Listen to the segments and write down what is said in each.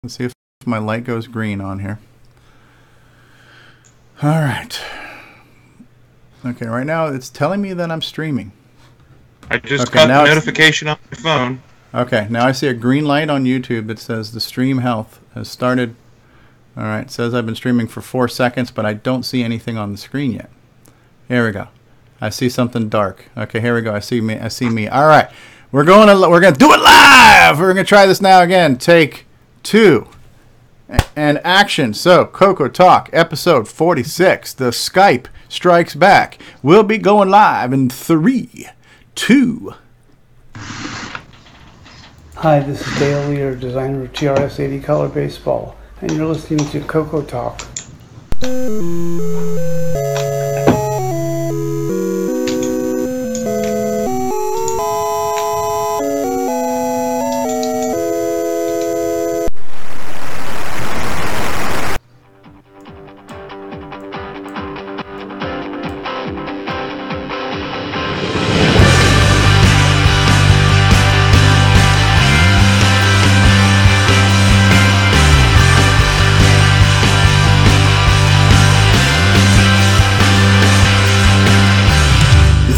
Let's see if my light goes green on here. All right. Okay, right now it's telling me that I'm streaming. I just got the notification on my phone. Okay, now I see a green light on YouTube that says the stream health has started. All right, it says I've been streaming for 4 seconds, but I don't see anything on the screen yet. Here we go. I see something dark. Okay, here we go. I see me. All right, we're gonna do it live. We're gonna try this now again. Take 2 and action. So, CoCo Talk, episode 46. The Skype strikes back. We'll be going live in 3, 2. Hi, this is Dale Leader, designer of TRS-80 Color Baseball, and you're listening to CoCo Talk.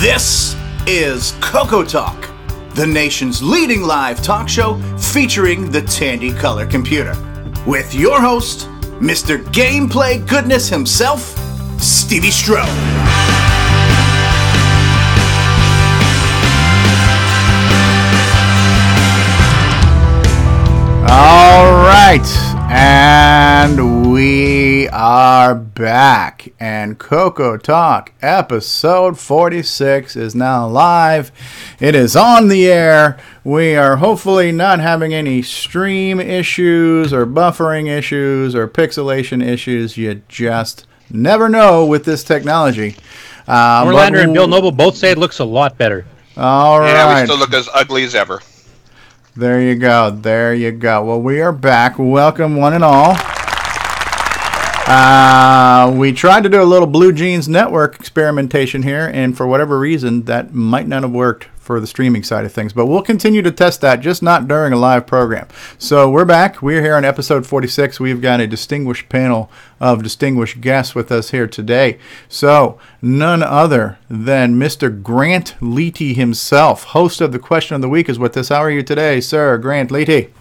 This is CoCo Talk, the nation's leading live talk show featuring the Tandy color computer, with your host, Mr. Gameplay Goodness himself, Stevie Stroh. All right, and we are back, and CoCo Talk episode 46 is now live. It is on the air. We are hopefully not having any stream issues or buffering issues or pixelation issues. You just never know with this technology. Norlander and Bill Noble both say it looks a lot better. All right. Yeah, we still look as ugly as ever. There you go. There you go. Well, we are back. Welcome, one and all. We tried to do a little Blue Jeans Network experimentation here, and for whatever reason, that might not have worked for the streaming side of things. But we'll continue to test that, just not during a live program. So we're back. We're here on episode 46. We've got a distinguished panel of distinguished guests with us here today. So none other than Mr. Grant Leighty himself, host of the Question of the Week, is with us. How are you today, sir? Grant Leighty.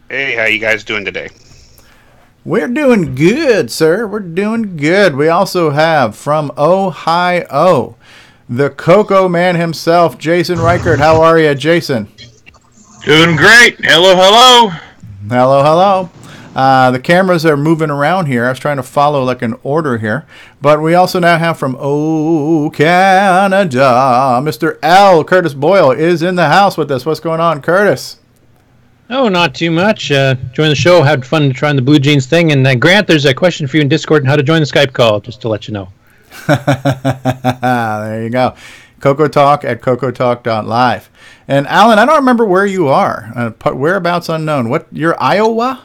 Hey, how you guys doing today? We're doing good, sir. We're doing good. We also have from Ohio, the CoComan himself, Jason Reighard. How are you, Jason? Doing great. Hello, hello. Hello, hello. The cameras are moving around here. I was trying to follow like an order here. But we also now have from Canada, Mr. L. Curtis Boyle is in the house with us. What's going on, Curtis? Oh, not too much. Joined the show, had fun trying the Blue Jeans thing. And Grant, there's a question for you in Discord on how to join the Skype call, just to let you know. There you go. CoCo Talk at CoCoTALK.live. And Alan, I don't remember where you are. Whereabouts unknown. You're Iowa?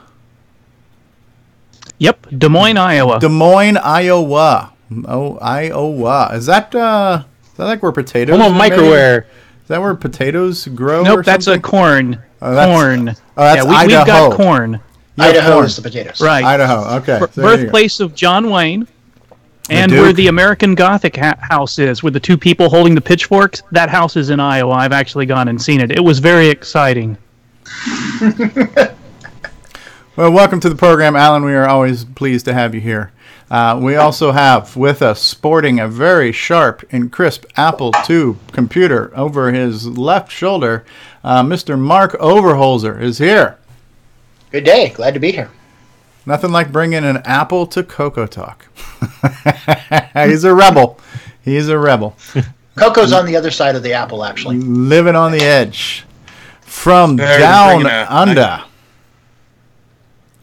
Yep, Des Moines, Iowa. Des Moines, Iowa. Oh, Iowa. Is that like where potatoes Home of microware. Is that where potatoes grow? Nope, or that's something? a corn. Corn. Oh, that's yeah, Idaho. We've got corn. Idaho is the potatoes. Right. Idaho, okay. So birthplace of John Wayne. And Duke. where the American Gothic house is, where the two people holding the pitchforks, that house is in Iowa. I've actually gone and seen it. It was very exciting. Well, welcome to the program, Alan. We are always pleased to have you here. We also have with us, sporting a very sharp and crisp Apple II computer over his left shoulder, Mr. Mark Overholser is here. Good day. Glad to be here. Nothing like bringing an Apple to CoCo Talk. He's a rebel. He's a rebel. Coco's on the other side of the apple, actually. Living on the edge. From down under.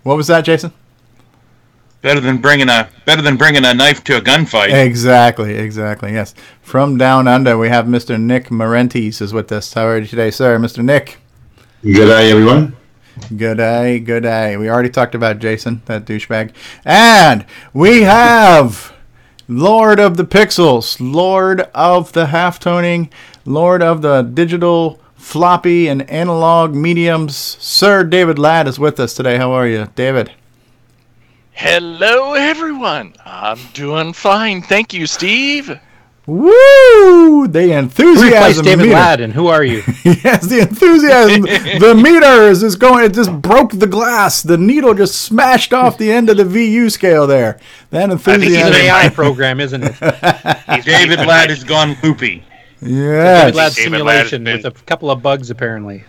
What was that, Jason? Better than bringing a knife to a gunfight. Exactly, yes. From down under, we have Mr. Nick Marentes is with us. How are you today, sir? Mr. Nick. Good day, everyone. Good day, good day. We already talked about Jason, that douchebag. And we have Lord of the Pixels, Lord of the half-toning, Lord of the digital floppy and analog mediums. Sir David Ladd is with us today. How are you, David? Hello, everyone. I'm doing fine. Thank you, Steve. Woo! The enthusiasm. Who replaced David meter. Ladd, and who are you? Yes, the enthusiasm. The meter is just going. It just broke the glass. The needle just smashed off the end of the VU scale there. That enthusiasm. I think he's an AI program, isn't it? David Ladd has gone loopy. Yeah. David Ladd simulation with a couple of bugs, apparently.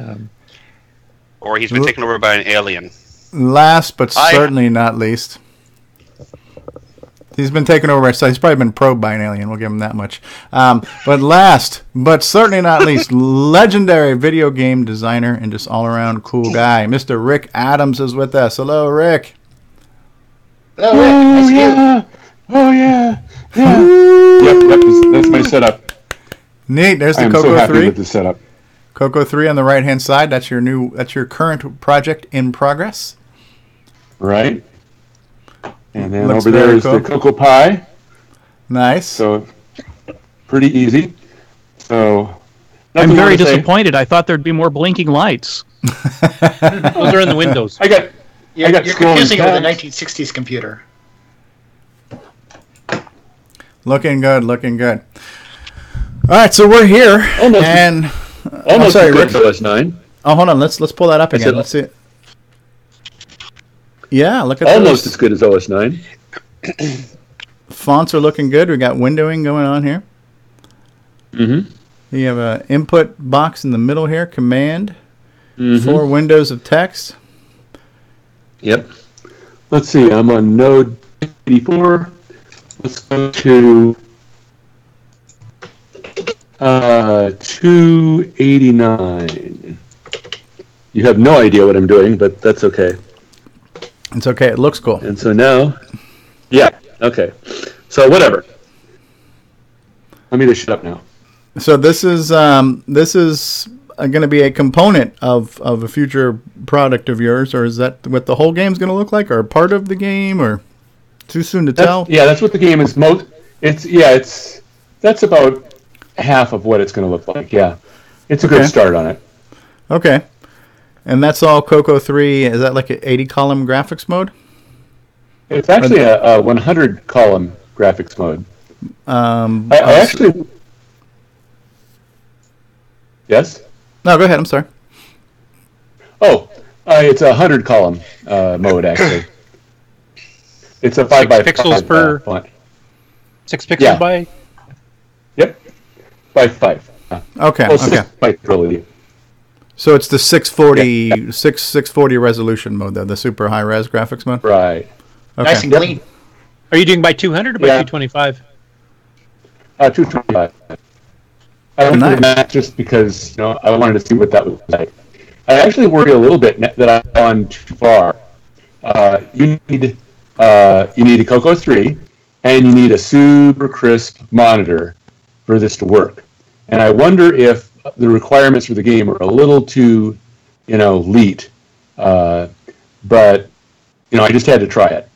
Or he's been taken over by an alien. Last but certainly not least. He's been taken over, so he's probably been probed by an alien. We'll give him that much. But last, but certainly not least, legendary video game designer and just all-around cool guy, Mr. Rick Adams is with us. Hello, Rick. Hello, Rick. Nice to yeah. Oh, yeah. Yep, that's my setup. Neat. There's the I'm CoCo so happy 3. with the setup. CoCo 3 on the right-hand side. That's your current project in progress. Right. And then Looks over there very is cool. the Cocoa Pie. Nice. So, pretty easy. So, I'm nothing more very to say. disappointed. I thought there'd be more blinking lights. Those are in the windows. You're scrolling confusing it with a tabs. 1960s computer. Looking good, looking good. All right, so we're here, Almost and Almost sorry, as good Rick. as OS 9. Oh, hold on. Let's pull that up again. said- Let's see. Yeah, look at Almost those. as good as OS 9. Fonts are looking good. We got windowing going on here. Mm-hmm. You have an input box in the middle here. Command. Mm-hmm. 4 windows of text. Yep. Let's see. I'm on node 84. Let's go to 289. You have no idea what I'm doing, but that's okay. It's okay. It looks cool. And so now, yeah, okay. So whatever. Let me just shut up now. So this is going to be a component of a future product of yours, or is that what the whole game's going to look like, or part of the game, or too soon to tell? Yeah, that's what the game is. That's about half of what it's going to look like. Yeah, it's a good start on it. Okay, and that's all CoCo 3. Is that like an 80-column graphics mode? It's actually a 100-column graphics mode. I actually. Yes? No, go ahead. I'm sorry. Oh, it's a 100-column mode, actually. It's a 5 by 5 pixels per font. 6 pixels by? Yep. By 5. Okay. Oh, Okay. 6 by really. So it's the 640 resolution mode, though, the super high res graphics mode. Right. Okay. Nice and clean. Are you doing by 200 or by 225? 225. I went for that just because I wanted to see what that was like. I actually worry a little bit that I've gone too far. You need a CoCo 3, and you need a super crisp monitor for this to work. And I wonder if the requirements for the game are a little too, leet. But I just had to try it.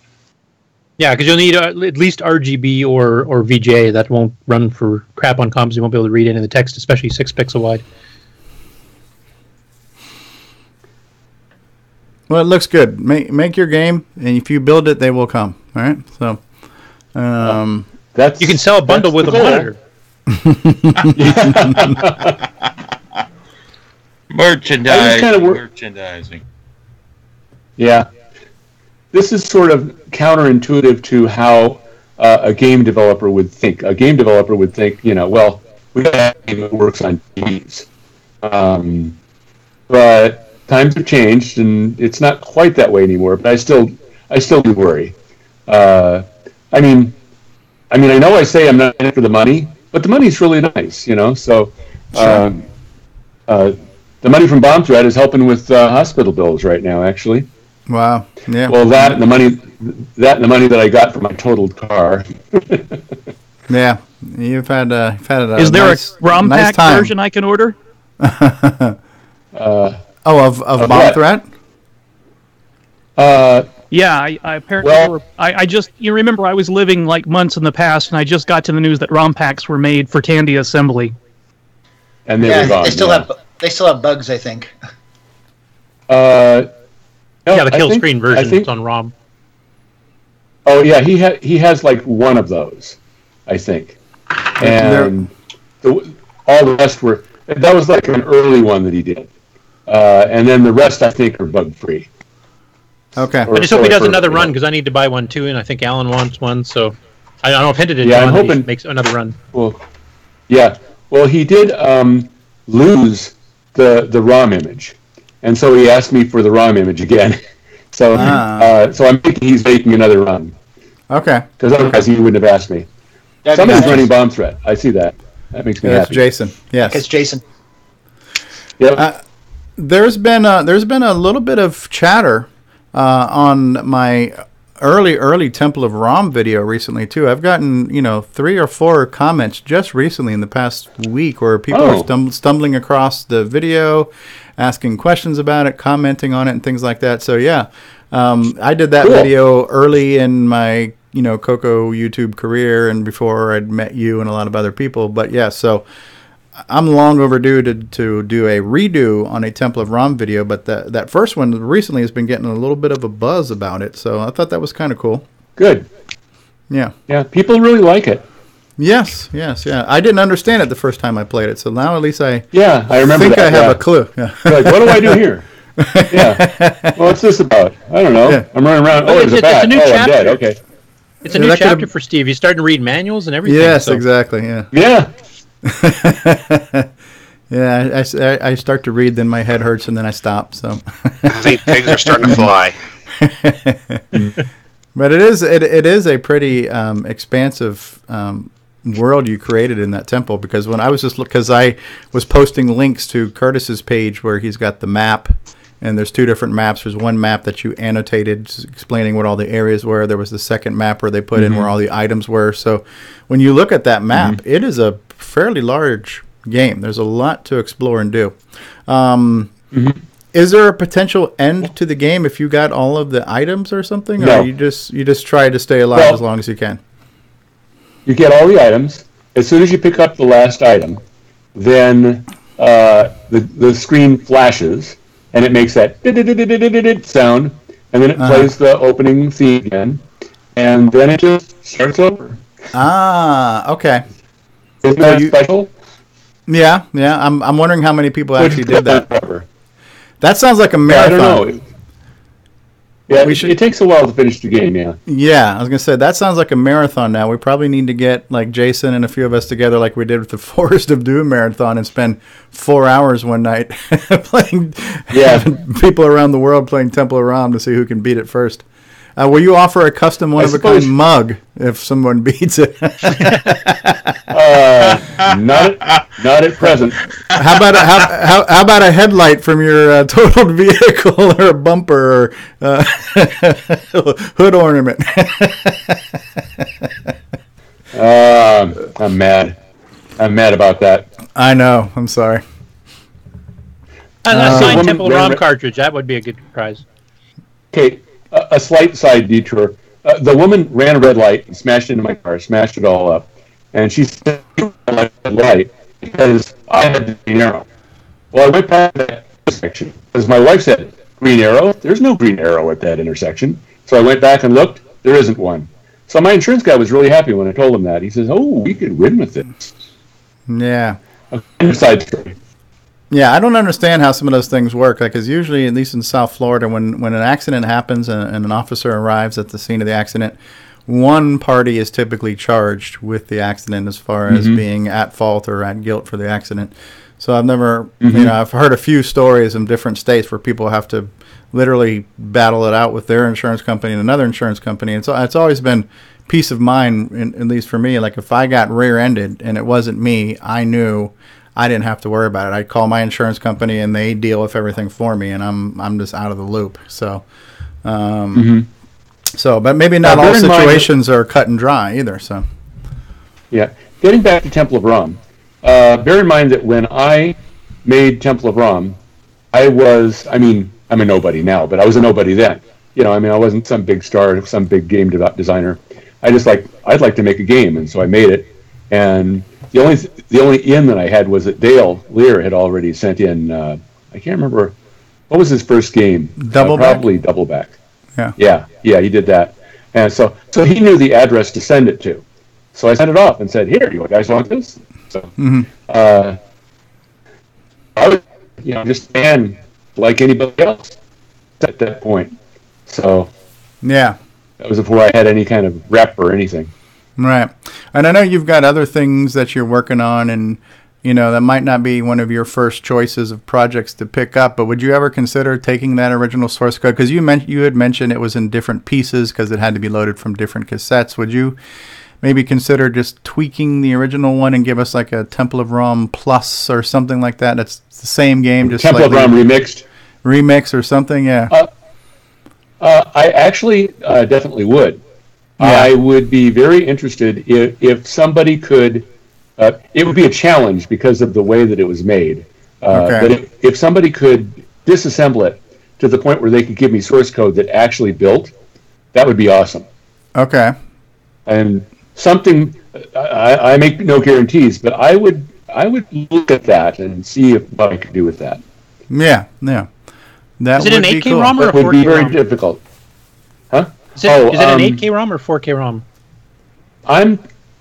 Yeah, because you'll need at least RGB or VGA. That won't run for crap on comms. You won't be able to read any of the text, especially 6 pixel wide. Well, it looks good. Make your game, and if you build it, they will come. All right. So, that's you can sell a bundle with a monitor. Merchandising. Yeah. This is sort of counterintuitive to how a game developer would think. A game developer would think, we have a game that works on TVs. But times have changed, and it's not quite that way anymore. But I still do worry. I know I say I'm not in it for the money, but the money's really nice, So, the money from Bomb Threat is helping with hospital bills right now, actually. Wow. Yeah. Well, that and the money that I got for my totaled car. Yeah. You've had a Is there nice, a ROM nice pack time. version I can order? Of Bomb Threat? Yeah, I apparently you remember I was living like months in the past, and I just got to the news that ROM packs were made for Tandy assembly. And they were gone. They still have They still have bugs, I think. No, Yeah, the kill I think- screen I version think- is on ROM. Oh yeah, he has like one of those, I think, and all the rest were. That was like an early one that he did, and then the rest I think are bug free. Okay. I just hope he does another run because I need to buy one too, and I think Alan wants one. So I don't know if Hinton did. Yeah, I'm one, hoping- makes another run. Well, yeah. Well, he did lose the ROM image, and so he asked me for the ROM image again. So so I'm thinking he's making another run. Okay. Because otherwise he wouldn't have asked me. Somebody's running bomb threat. I see that. That makes me That's happy. Jason. Yes. It's Jason. Yep. There's been a little bit of chatter on my early Temple of Rom video recently too. I've gotten 3 or 4 comments just recently in the past week where people are stumbling across the video, asking questions about it, commenting on it, and things like that. So yeah, I did that video early in my CoCo YouTube career and before I'd met you and a lot of other people. But yeah, so I'm long overdue to do a redo on a Temple of Rom video, but that first one recently has been getting a little bit of a buzz about it, so I thought that was kind of cool. Good. Yeah. Yeah, people really like it. Yes. I didn't understand it the first time I played it, so now at least I remember think that, I have a clue. Yeah. Like, what do I do here? Yeah. What's this about? I don't know. Yeah. I'm running around. Well, there's a bat. I'm dead. Okay. It's a new chapter for Steve. He's starting to read manuals and everything. Yes, so. exactly. Yeah. Yeah. Yeah, I start to read, then my head hurts, and then I stop. So I think pigs are starting to fly. But it is a pretty expansive world you created in that temple, because when I was because I was posting links to Curtis's page where he's got the map, and there's 2 different maps. There's one map that you annotated explaining what all the areas were. There was the second map where they put in where all the items were. So when you look at that map, it is a fairly large game. There's a lot to explore and do. Is there a potential end to the game if you got all of the items or something? No. Or you just try to stay alive as long as you can? You get all the items. As soon as you pick up the last item, then the screen flashes, and it makes that sound, and then it plays the opening theme again, and then it just starts over. Ah, okay. Isn't that special? Yeah. I'm wondering how many people actually did that. That sounds like a marathon. I don't know. Yeah, it takes a while to finish the game, yeah. Yeah, I was going to say, that sounds like a marathon now. We probably need to get, like, Jason and a few of us together like we did with the Forest of Doom marathon and spend 4 hours one night playing, having people around the world playing Temple of Ram to see who can beat it first. Will you offer a custom one-of-a-kind mug if someone beats it? Not at present. How about a headlight from your totaled vehicle, or a bumper, or hood ornament? I'm mad. I'm mad about that. I know. I'm sorry. A signed Temple ROM cartridge. That would be a good prize. Okay, a slight side detour. The woman ran a red light and smashed into my car, smashed it all up. And she said, red light, because I had the green arrow. Well, I went past that intersection, because my wife said, green arrow? There's no green arrow at that intersection. So I went back and looked. There isn't one. So my insurance guy was really happy when I told him that. He says, oh, we could win with this. Yeah. Side story. Yeah, I don't understand how some of those things work. Because usually, at least in South Florida, when an accident happens and an officer arrives at the scene of the accident, one party is typically charged with the accident as far as being at fault or at guilt for the accident. So I've never, I've heard a few stories in different states where people have to literally battle it out with their insurance company and another insurance company. And so it's always been peace of mind, at least for me. Like if I got rear-ended and it wasn't me, I knew I didn't have to worry about it. I'd call my insurance company and they deal with everything for me, and I'm just out of the loop. So, but maybe not all situations are cut and dry either. So, yeah, getting back to Temple of Ram, bear in mind that when I made Temple of Ram, I'm a nobody now, but I was a nobody then. I wasn't some big star, some big game designer. I'd like to make a game, and so I made it. And the only in that I had was that Dale Lear had already sent in. I can't remember what was his first game. Probably Doubleback. Yeah, he did that, and so he knew the address to send it to. So I sent it off and said, "Here, you guys want this?" So I was, just a fan like anybody else at that point. So that was before I had any kind of rep or anything. Right. And I know you've got other things that you're working on, and that might not be one of your first choices of projects to pick up, but would you ever consider taking that original source code? Because you had mentioned it was in different pieces because it had to be loaded from different cassettes. Would you maybe consider just tweaking the original one and give us like a Temple of Rom Plus or something like that? That's the same game, just Temple of Rom remix or something. Yeah. I actually definitely would. Yeah. I would be very interested if somebody could. It would be a challenge because of the way that it was made. But if somebody could disassemble it to the point where they could give me source code that actually built, that would be awesome. Okay. And something I make no guarantees, but I would look at that and see what I could do with that. Yeah. That is it an 8K ROM or a 4K ROM? It would be very difficult. Huh? Is it an 8K ROM or 4K ROM?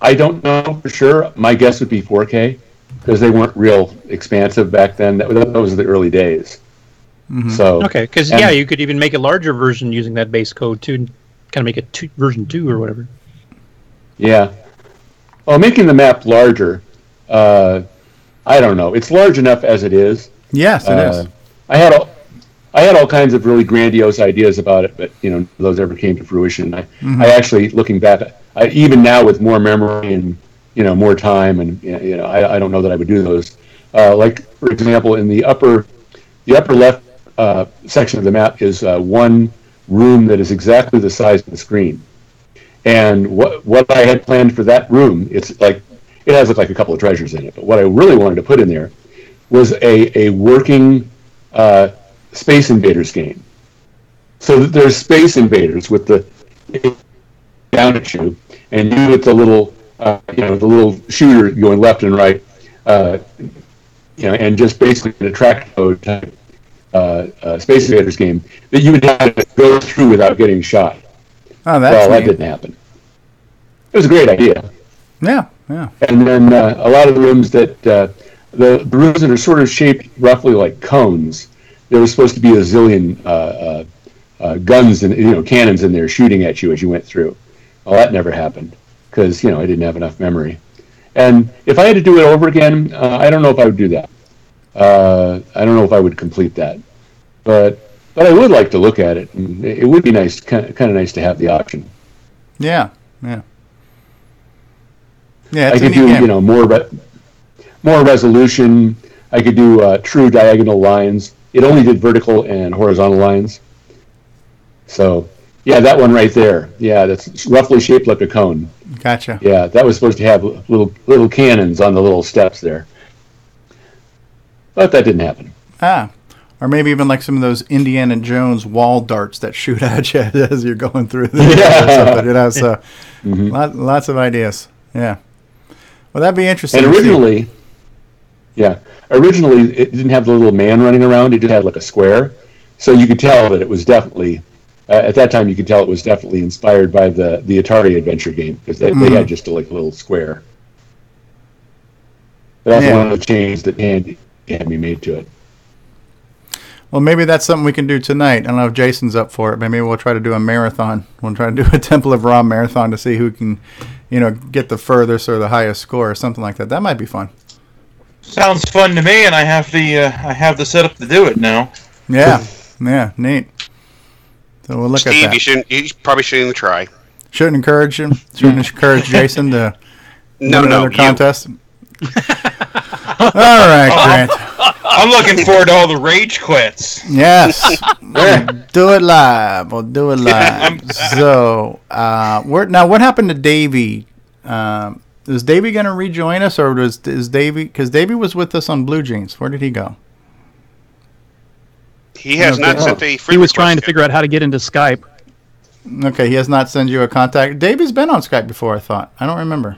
I don't know for sure. My guess would be 4K because they weren't real expansive back then. Those were the early days. Mm-hmm. So because you could even make a larger version using that base code too, and kind of make it version 2 or whatever. Yeah. Well, making the map larger, I don't know. It's large enough as it is. Yes, it is. I had all kinds of really grandiose ideas about it, but those ever came to fruition. I actually, looking back, even now with more memory and more time, and I don't know that I would do those. Like for example, in the upper left section of the map is one room that is exactly the size of the screen, and what I had planned for that room, it has like a couple of treasures in it, but what I really wanted to put in there was a working Space Invaders game. So that there's Space Invaders with the down at you, and you with the little shooter going left and right, and just basically an attract mode type Space Invaders game that you would have to go through without getting shot. Oh, that's that didn't happen. It was a great idea. Yeah. And then a lot of the rooms that the rooms that are sort of shaped roughly like cones. There was supposed to be a zillion guns and cannons in there shooting at you as you went through. Well, that never happened because I didn't have enough memory. And if I had to do it over again, I don't know if I would do that. I don't know if I would complete that, but I would like to look at it, and it would be nice, kind of nice to have the option. Yeah. I could do more resolution. I could do true diagonal lines. It only did vertical and horizontal lines. So, yeah, that one right there. Yeah, that's roughly shaped like a cone. Gotcha. Yeah, that was supposed to have little cannons on the little steps there. But that didn't happen. Or maybe even like some of those Indiana Jones wall darts that shoot at you as you're going through there. So lots of ideas. Yeah. Well, that'd be interesting. And originally it didn't have the little man running around. It just had like a square. So you could tell that it was definitely, at that time, you could tell it was definitely inspired by the Atari adventure game because they had just a little square. But that's one of the changes that Tandy had me made to it. Well, maybe that's something we can do tonight. I don't know if Jason's up for it, but maybe we'll try to do a marathon. We'll try to do a Temple of Rom marathon to see who can, get the furthest or the highest score or something like that. That might be fun. Sounds fun to me, and I have the setup to do it now. Yeah, neat. So we'll look at that. Steve, you probably shouldn't even try. Shouldn't encourage him. Shouldn't encourage Jason to win another contest. All right, Grant. I'm looking forward to all the rage quits. Yes. Do it live. We'll do it live. So, what happened to Davey? Is Davey going to rejoin us, or is Davey? Because Davey was with us on Blue Jeans. Where did he go? He has not sent a free. He was trying to figure out how to get into Skype. Okay, he has not sent you a contact. Davey's been on Skype before, I thought. I don't remember.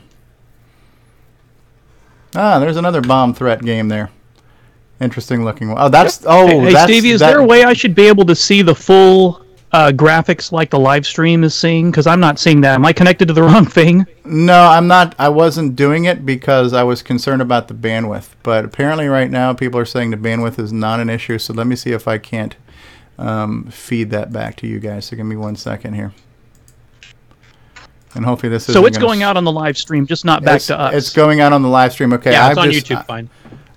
There's another bomb threat game there. Interesting looking. Oh, that's Hey, Stevie, is there a way I should be able to see the full graphics like the live stream is seeing? Because I'm not seeing that. Am I connected to the wrong thing? No, I'm not. I wasn't doing it because I was concerned about the bandwidth. But apparently right now people are saying the bandwidth is not an issue. So let me see if I can't feed that back to you guys. So give me 1 second here. And hopefully this is. So it's going out on the live stream, just not back to us. It's going out on the live stream. Okay. Yeah, it's on YouTube. Fine.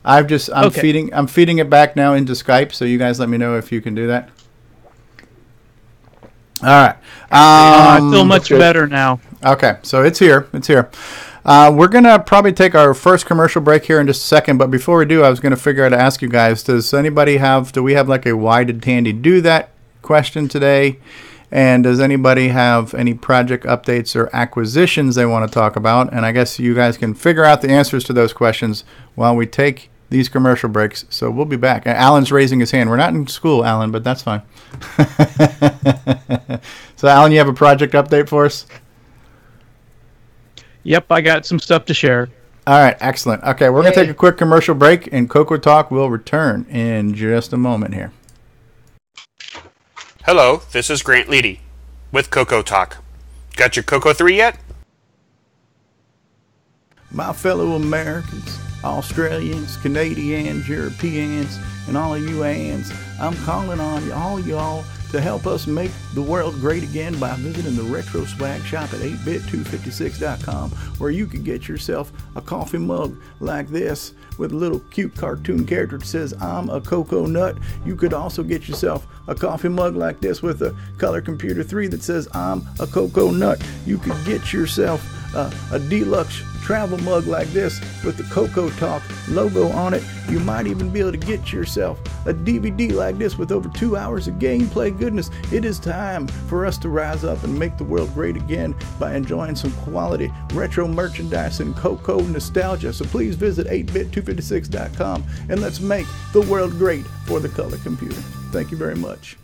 I'm feeding it back now into Skype. So you guys let me know if you can do that. All right. I feel much better now. Okay, so it's here. We're going to probably take our first commercial break here in just a second, but before we do, I was going to figure out to ask you guys, do we have like a why did Tandy do that question today? And does anybody have any project updates or acquisitions they want to talk about? And I guess you guys can figure out the answers to those questions while we take these commercial breaks. So we'll be back. Alan's raising his hand. We're not in school, Alan, but that's fine. So, Alan, you have a project update for us? Yep, I got some stuff to share. All right, excellent. Okay, we're going to take a quick commercial break, and CoCo Talk will return in just a moment here. Hello, this is Grant Leighty with CoCo TALK. Got your Coco 3 yet? My fellow Americans, Australians, Canadians, Europeans, and all of you ands, I'm calling on all y'all to help us make the world great again by visiting the Retro Swag Shop at 8bit256.com, where you can get yourself a coffee mug like this with a little cute cartoon character that says, I'm a Coco Nut. You could also get yourself a coffee mug like this with a Color Computer 3 that says, I'm a Coco Nut. You could get yourself a deluxe travel mug like this with the CoCoTALK logo on it. You might even be able to get yourself a DVD like this with over 2 hours of gameplay goodness. It is time for us to rise up and make the world great again by enjoying some quality retro merchandise and Coco nostalgia. So please visit 8bit256.com and let's make the world great for the color computer. Thank you very much.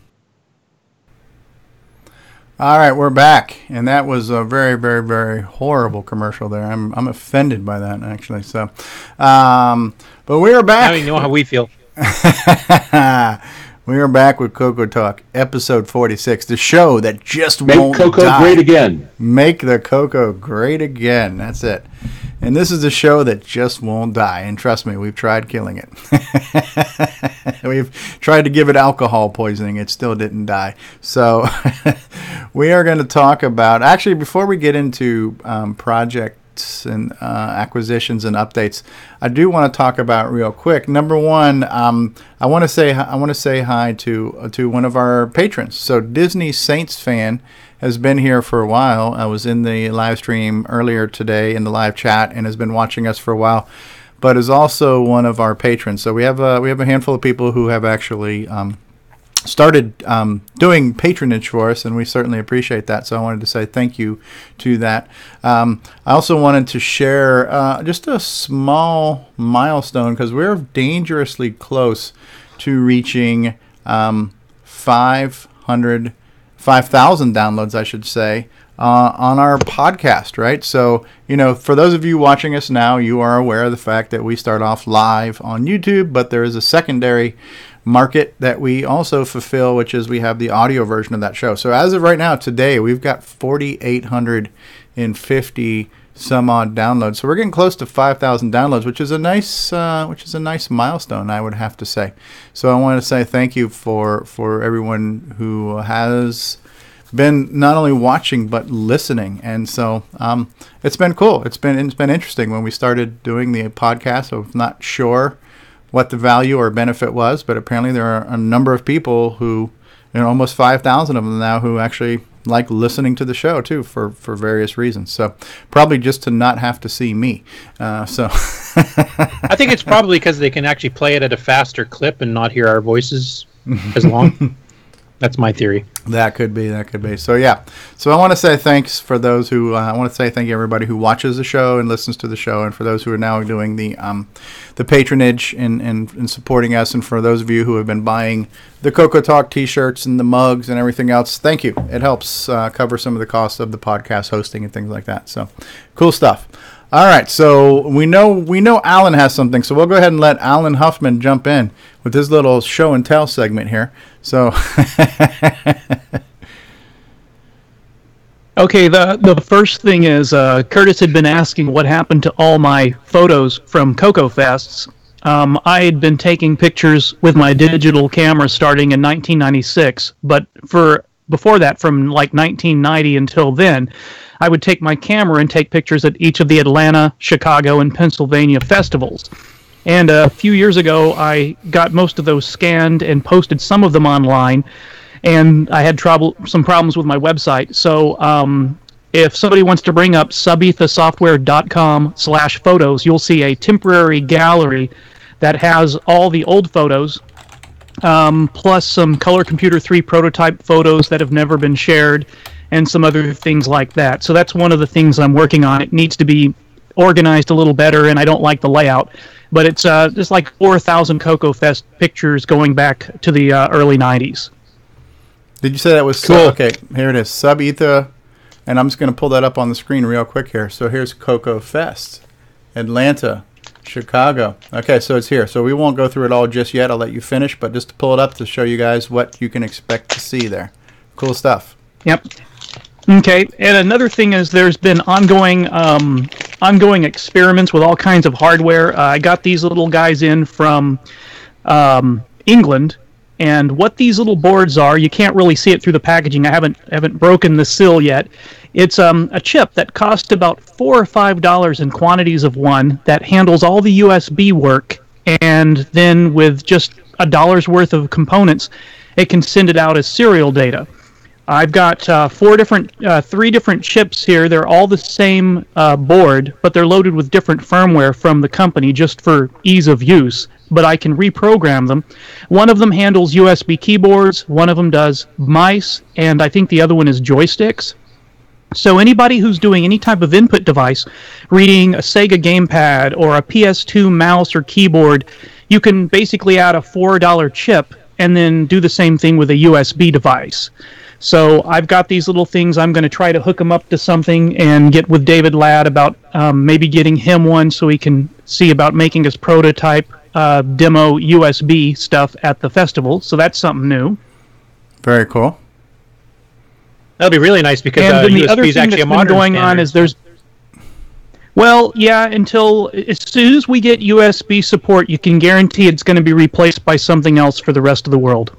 All right, we're back, and that was a very, very, very horrible commercial there. I'm offended by that, actually. So, but we are back. Now you know how we feel. We are back with CoCo Talk, episode 46, the show that just won't die. Make Coco great again. Make the Coco great again. That's it. And this is the show that just won't die. And trust me, we've tried killing it. We've tried to give it alcohol poisoning. It still didn't die. So we are going to talk about, actually, before we get into projects and acquisitions and updates, I do want to talk about real quick. Number one, I want to say hi to one of our patrons. So Disney Saints fan has been here for a while. I was in the live stream earlier today in the live chat and has been watching us for a while, but is also one of our patrons. So we have a handful of people who have actually started doing patronage for us, and we certainly appreciate that. So I wanted to say thank you to that. I also wanted to share just a small milestone, because we're dangerously close to reaching 5,000 downloads, I should say, on our podcast, right? So, for those of you watching us now, you are aware of the fact that we start off live on YouTube, but there is a secondary market that we also fulfill, which is we have the audio version of that show. So as of right now, today, we've got 4,850 some odd downloads. So we're getting close to 5,000 downloads, which is a nice milestone, I would have to say. So I want to say thank you for everyone who has been not only watching but listening. And so it's been cool. It's been interesting. When we started doing the podcast, I was not sure what the value or benefit was, but apparently there are a number of people who, almost 5,000 of them now, who actually like listening to the show too for various reasons. So probably just to not have to see me. I think it's probably because they can actually play it at a faster clip and not hear our voices as long. That's my theory. That could be. So yeah. So I want to say thanks for those who. I want to say thank you everybody who watches the show and listens to the show, and for those who are now doing the patronage and supporting us, and for those of you who have been buying the CoCo Talk T-shirts and the mugs and everything else. Thank you. It helps cover some of the costs of the podcast hosting and things like that. So cool stuff. All right, so we know Alan has something, so we'll go ahead and let Alan Huffman jump in with his little show and tell segment here. So, okay, the first thing is Curtis had been asking what happened to all my photos from CoCo Fests. I had been taking pictures with my digital camera starting in 1996, but before that, from like 1990 until then, I would take my camera and take pictures at each of the Atlanta, Chicago, and Pennsylvania festivals. And a few years ago, I got most of those scanned and posted some of them online, and I had some problems with my website. So if somebody wants to bring up subethasoftware.com/photos, you'll see a temporary gallery that has all the old photos, plus some Color Computer 3 prototype photos that have never been shared, and some other things like that. So that's one of the things I'm working on. It needs to be organized a little better, and I don't like the layout. But it's just like 4,000 CoCo Fest pictures going back to the early 90s. did you say that was Cool. Okay, here it is, Subetha, and I'm just going to pull that up on the screen real quick here. So here's CoCo Fest, Atlanta, Chicago. Okay, so it's here. So we won't go through it all just yet. I'll let you finish, but just to pull it up to show you guys what you can expect to see there. Cool stuff. Yep. Okay, and another thing is there's been ongoing experiments with all kinds of hardware. I got these little guys in from England, and what these little boards are, you can't really see it through the packaging. I haven't broken the seal yet. It's a chip that costs about $4 or $5 in quantities of one that handles all the USB work, and then with just $1 worth of components, it can send it out as serial data. I've got three different chips here. They're all the same board, but they're loaded with different firmware from the company just for ease of use. But I can reprogram them. One of them handles USB keyboards, one of them does mice, and I think the other one is joysticks. So anybody who's doing any type of input device, reading a Sega gamepad or a PS2 mouse or keyboard, you can basically add a $4 chip and then do the same thing with a USB device. So I've got these little things. I'm going to try to hook them up to something and get with David Ladd about maybe getting him one so he can see about making his prototype demo USB stuff at the festival. So that's something new. Very cool. That'll be really nice because USB is actually a modern going standard. on is there's well, yeah, until as soon as we get USB support, you can guarantee it's going to be replaced by something else for the rest of the world.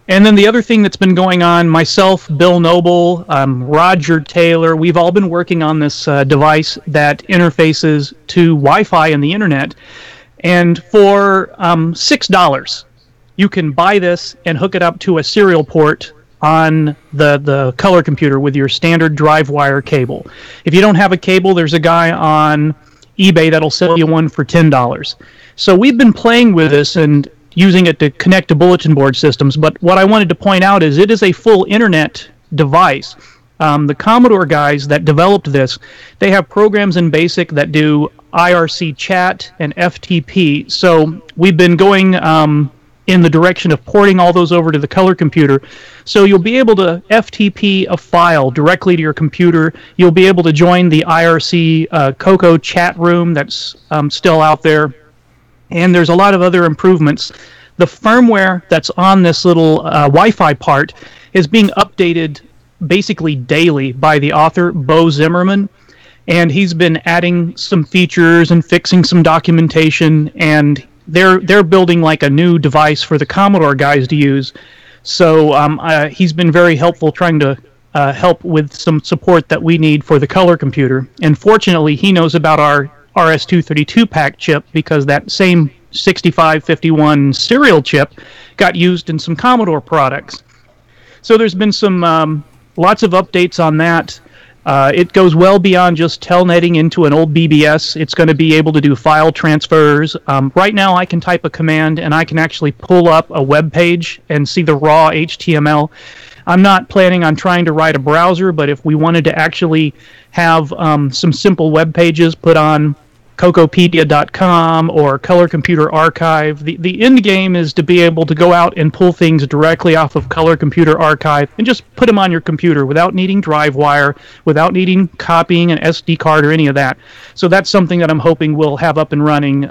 And then the other thing that's been going on, myself, Bill Noble, Roger Taylor, we've all been working on this device that interfaces to Wi-Fi and the internet. And for $6, you can buy this and hook it up to a serial port on the color computer with your standard drive wire cable. If you don't have a cable, there's a guy on eBay that'll sell you one for $10. So we've been playing with this and using it to connect to bulletin board systems, but what I wanted to point out is it is a full internet device. The Commodore guys that developed this, they have programs in BASIC that do IRC chat and FTP, so we've been going in the direction of porting all those over to the color computer, so you'll be able to FTP a file directly to your computer. You'll be able to join the IRC CoCo chat room that's still out there. And there's a lot of other improvements. The firmware that's on this little Wi-Fi part is being updated basically daily by the author, Bo Zimmerman. And he's been adding some features and fixing some documentation. And they're building like a new device for the Commodore guys to use. So he's been very helpful trying to help with some support that we need for the color computer. And fortunately, he knows about our RS-232 pack chip because that same 6551 serial chip got used in some Commodore products. So there's been some lots of updates on that. It goes well beyond just telnetting into an old BBS. It's going to be able to do file transfers. Right now I can type a command and I can actually pull up a web page and see the raw HTML. I'm not planning on trying to write a browser, but if we wanted to actually have some simple web pages put on CoCopedia.com or Color Computer Archive. The end game is to be able to go out and pull things directly off of Color Computer Archive and just put them on your computer without needing drive wire, without needing copying an SD card or any of that. So that's something that I'm hoping we'll have up and running,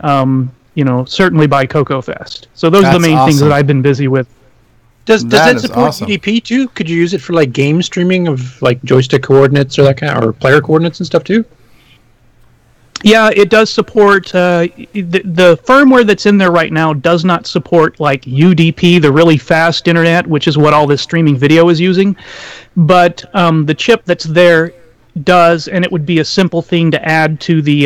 certainly by CoCoFest. So those are the main things that I've been busy with. Does that support UDP too? Could you use it for like game streaming of like joystick coordinates or that kind or player coordinates and stuff too? Yeah, it does support, the firmware that's in there right now does not support like UDP, the really fast internet, which is what all this streaming video is using. But the chip that's there does, and it would be a simple thing to add to the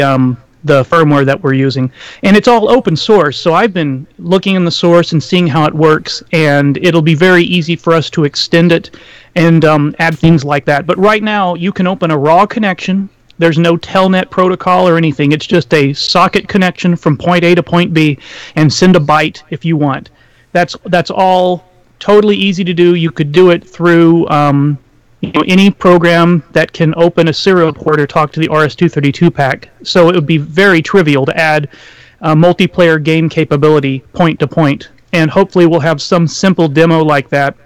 firmware that we're using. And it's all open source, so I've been looking in the source and seeing how it works, and it'll be very easy for us to extend it and add things like that. But right now, you can open a raw connection. There's no telnet protocol or anything. It's just a socket connection from point A to point B and send a byte if you want. That's all totally easy to do. You could do it through any program that can open a serial port or talk to the RS-232 pack. So it would be very trivial to add multiplayer game capability point to point. And hopefully we'll have some simple demo like that.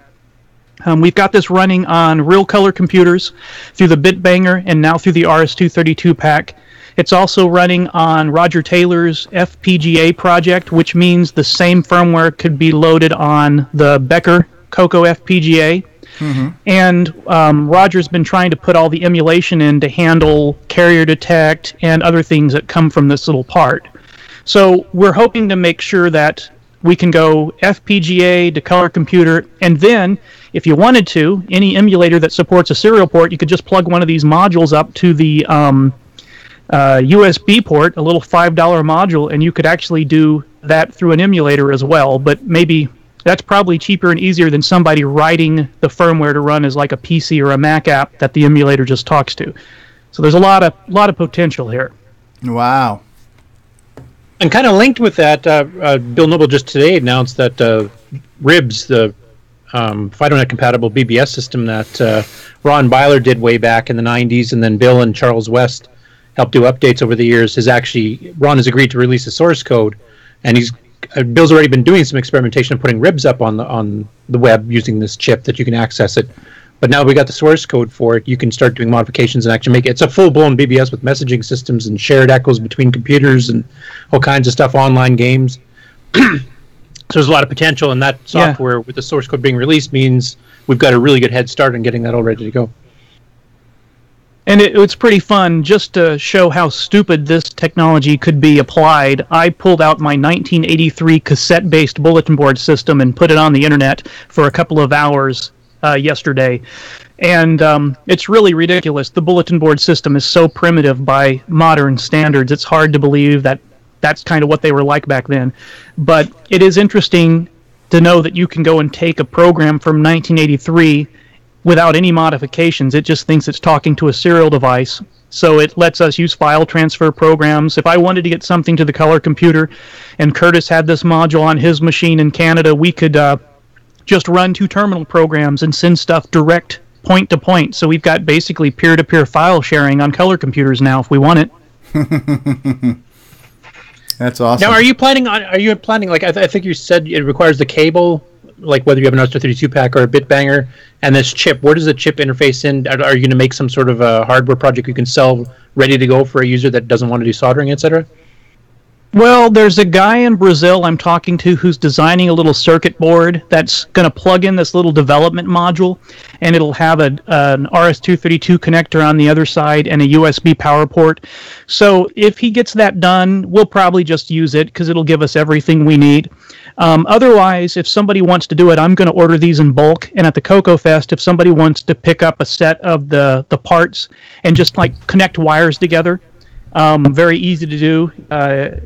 We've got this running on real color computers through the Bitbanger and now through the RS-232 pack. It's also running on Roger Taylor's FPGA project, which means the same firmware could be loaded on the Becker CoCo FPGA. Mm-hmm. And Roger's been trying to put all the emulation in to handle carrier detect and other things that come from this little part. So we're hoping to make sure that we can go FPGA to color computer, and then, if you wanted to, any emulator that supports a serial port, you could just plug one of these modules up to the USB port, a little $5 module, and you could actually do that through an emulator as well. But maybe that's probably cheaper and easier than somebody writing the firmware to run as like a PC or a Mac app that the emulator just talks to. So there's a lot of potential here. Wow. And kind of linked with that, Bill Noble just today announced that RIBS, the FidoNet compatible BBS system that Ron Byler did way back in the 90s, and then Bill and Charles West helped do updates over the years, Ron has agreed to release the source code, and Bill's already been doing some experimentation of putting RIBS up on the web using this chip that you can access it. But now we got the source code for it, you can start doing modifications and actually make it. It's a full-blown BBS with messaging systems and shared echoes between computers and all kinds of stuff, online games. So there's a lot of potential, and that software with the source code being released means we've got a really good head start on getting that all ready to go. And it's pretty fun. Just to show how stupid this technology could be applied, I pulled out my 1983 cassette-based bulletin board system and put it on the internet for a couple of hours yesterday. And it's really ridiculous. The bulletin board system is so primitive by modern standards, it's hard to believe that that's kind of what they were like back then. But it is interesting to know that you can go and take a program from 1983 without any modifications. It just thinks it's talking to a serial device. So it lets us use file transfer programs. If I wanted to get something to the color computer and Curtis had this module on his machine in Canada, we could just run 2 terminal programs and send stuff direct point to point. So we've got basically peer-to-peer file sharing on color computers now if we want it. That's awesome. Now, are you planning like I think you said it requires the cable, like whether you have an RS-232 pack or a Bitbanger, and this chip, where does the chip interface in? Are you going to make some sort of a hardware project you can sell ready to go for a user that doesn't want to do soldering, etc.? Well, there's a guy in Brazil I'm talking to who's designing a little circuit board that's going to plug in this little development module, and it'll have an RS-232 connector on the other side and a USB power port. So if he gets that done, we'll probably just use it because it'll give us everything we need. Otherwise, if somebody wants to do it, I'm going to order these in bulk, and at the CoCo Fest, if somebody wants to pick up a set of the parts and just like connect wires together, very easy to do,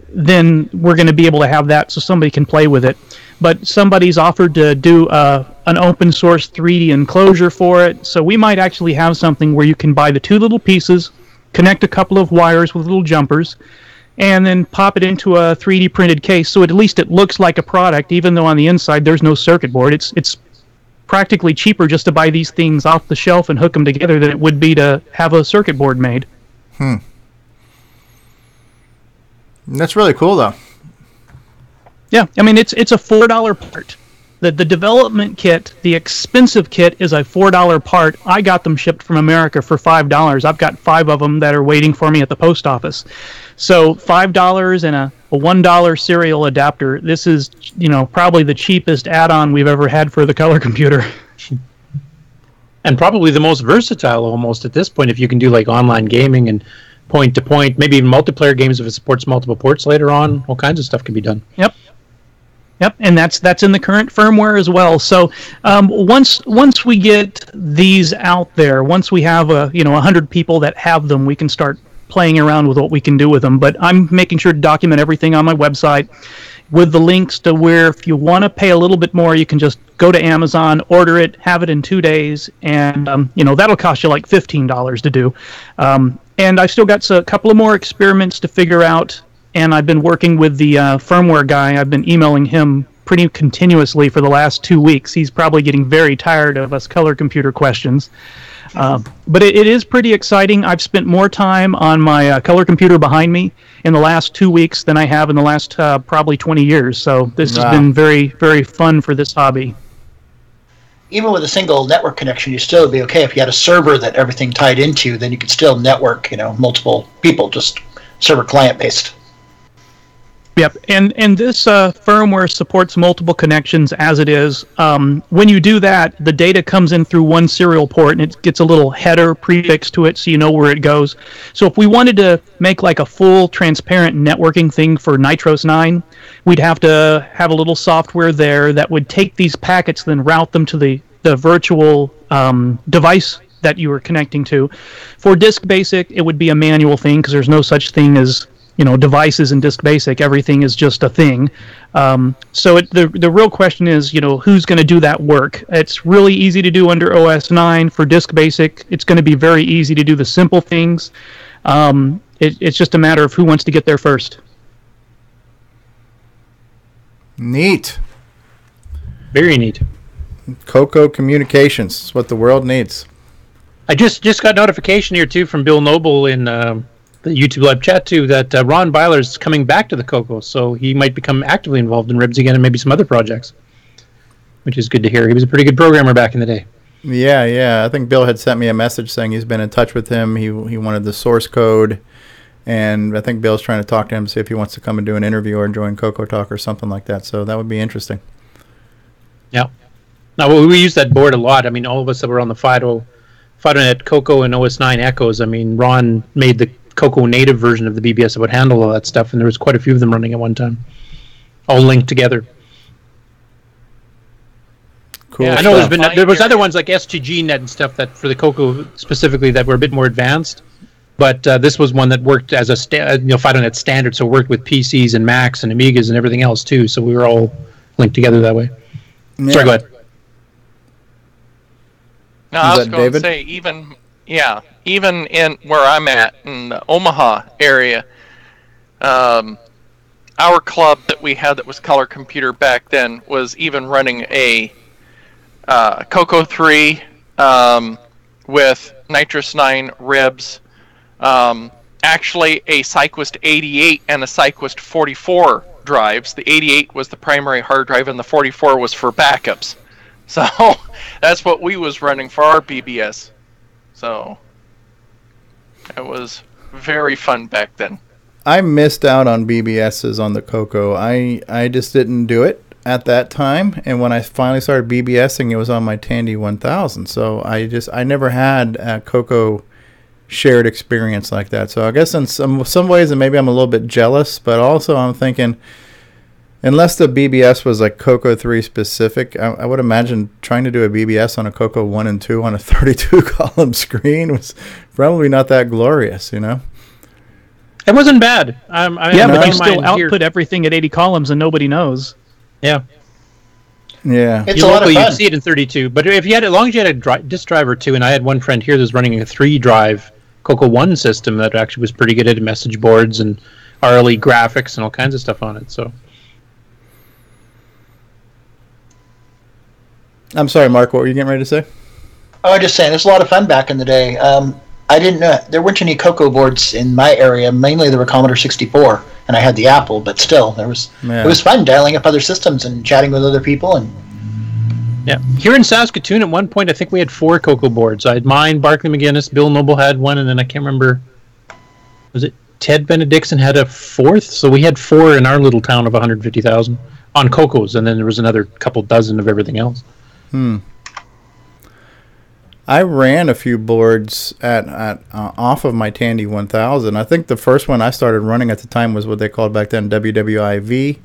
then we're going to be able to have that so somebody can play with it. But somebody's offered to do an open source 3D enclosure for it, so we might actually have something where you can buy the 2 little pieces, connect a couple of wires with little jumpers, and then pop it into a 3D printed case, so at least it looks like a product, even though on the inside there's no circuit board. It's practically cheaper just to buy these things off the shelf and hook them together than it would be to have a circuit board made. That's really cool, though. Yeah, I mean, it's a $4 part. The development kit, the expensive kit, is a $4 part. I got them shipped from America for $5. I've got 5 of them that are waiting for me at the post office. So $5 and a $1 serial adapter. This is, probably the cheapest add-on we've ever had for the color computer. And probably the most versatile almost at this point, if you can do like online gaming and point-to-point, maybe even multiplayer games if it supports multiple ports later on. All kinds of stuff can be done. Yep, and that's in the current firmware as well. So once we get these out there, once we have 100 people that have them, we can start playing around with what we can do with them. But I'm making sure to document everything on my website with the links to where if you want to pay a little bit more, you can just go to Amazon, order it, have it in 2 days, and that'll cost you like $15 to do. And I've still got a couple of more experiments to figure out. And I've been working with the firmware guy. I've been emailing him pretty continuously for the last 2 weeks. He's probably getting very tired of us color computer questions. But it is pretty exciting. I've spent more time on my color computer behind me in the last 2 weeks than I have in the last probably 20 years. So this has been very, very fun for this hobby. Even with a single network connection, you still would be okay. If you had a server that everything tied into, then you could still network, multiple people, just server client based. Yep, and this firmware supports multiple connections as it is. When you do that, the data comes in through one serial port, and it gets a little header prefixed to it so you know where it goes. So if we wanted to make like a full transparent networking thing for Nitros 9, we'd have to have a little software there that would take these packets, then route them to the virtual device that you were connecting to. For Disk Basic, it would be a manual thing because there's no such thing as devices in Disk Basic. Everything is just a thing. So the real question is, who's going to do that work? It's really easy to do under OS 9 for Disk Basic. It's going to be very easy to do the simple things. It's just a matter of who wants to get there first. Neat. Very neat. CoCo Communications. It's what the world needs. I just got notification here, too, from Bill Noble in the YouTube live chat too that Ron Byler is coming back to the CoCo, so he might become actively involved in Ribs again and maybe some other projects, which is good to hear. He was a pretty good programmer back in the day. Yeah. I think Bill had sent me a message saying he's been in touch with him. He wanted the source code, and I think Bill's trying to talk to him to see if he wants to come and do an interview or join CoCo Talk or something like that. So that would be interesting. Yeah. Now we use that board a lot. I mean, all of us that were on the FidoNet CoCo and OS 9 Echoes. I mean, Ron made the CoCo native version of the BBS that would handle all that stuff, and there was quite a few of them running at one time, all linked together. Cool. Yeah, I know there was other ones like STGNet and stuff that for the CoCo specifically that were a bit more advanced, but this was one that worked as a FidoNet standard, so it worked with PCs and Macs and Amigas and everything else too. So we were all linked together that way. Yeah. Sorry, go ahead. No, I was going to say even in where I'm at in the Omaha area, our club that we had that was color computer back then was even running a CoCo 3 with Nitros 9 ribs, actually a Cyquist 88 and a Cyquist 44 drives. The 88 was the primary hard drive and the 44 was for backups. So that's what we was running for our BBS. So it was very fun back then. I missed out on BBSs on the CoCo. I just didn't do it at that time, and when I finally started BBSing, it was on my Tandy 1000. So I never had a CoCo shared experience like that. So I guess in some ways, and maybe I'm a little bit jealous, but also I'm thinking, unless the BBS was like CoCo 3 specific, I would imagine trying to do a BBS on a CoCo 1 and 2 on a 32-column screen was probably not that glorious, It wasn't bad. But you still output everything at 80 columns and nobody knows. Yeah. Yeah. It's a lot of fun. You'd see it in 32, but if you had, as long as you had a disk drive or two, and I had one friend here that was running a 3-drive CoCo 1 system that actually was pretty good at message boards and RLE graphics and all kinds of stuff on it, so... I'm sorry, Mark, what were you getting ready to say? Oh, I'm just saying, there's a lot of fun back in the day. I didn't know, there weren't any CoCo boards in my area. Mainly there were Commodore 64. and I had the Apple, but still, it was fun dialing up other systems and chatting with other people. And yeah, here in Saskatoon, at one point, I think we had 4 CoCo boards. I had mine, Barclay McGuinness, Bill Noble had one, and then I can't remember. Was it Ted Benedictson had a 4th? So we had 4 in our little town of 150,000 on CoCos, and then there was another couple dozen of everything else. I ran a few boards at off of my Tandy 1000. I think the first one I started running at the time was what they called back then WWIV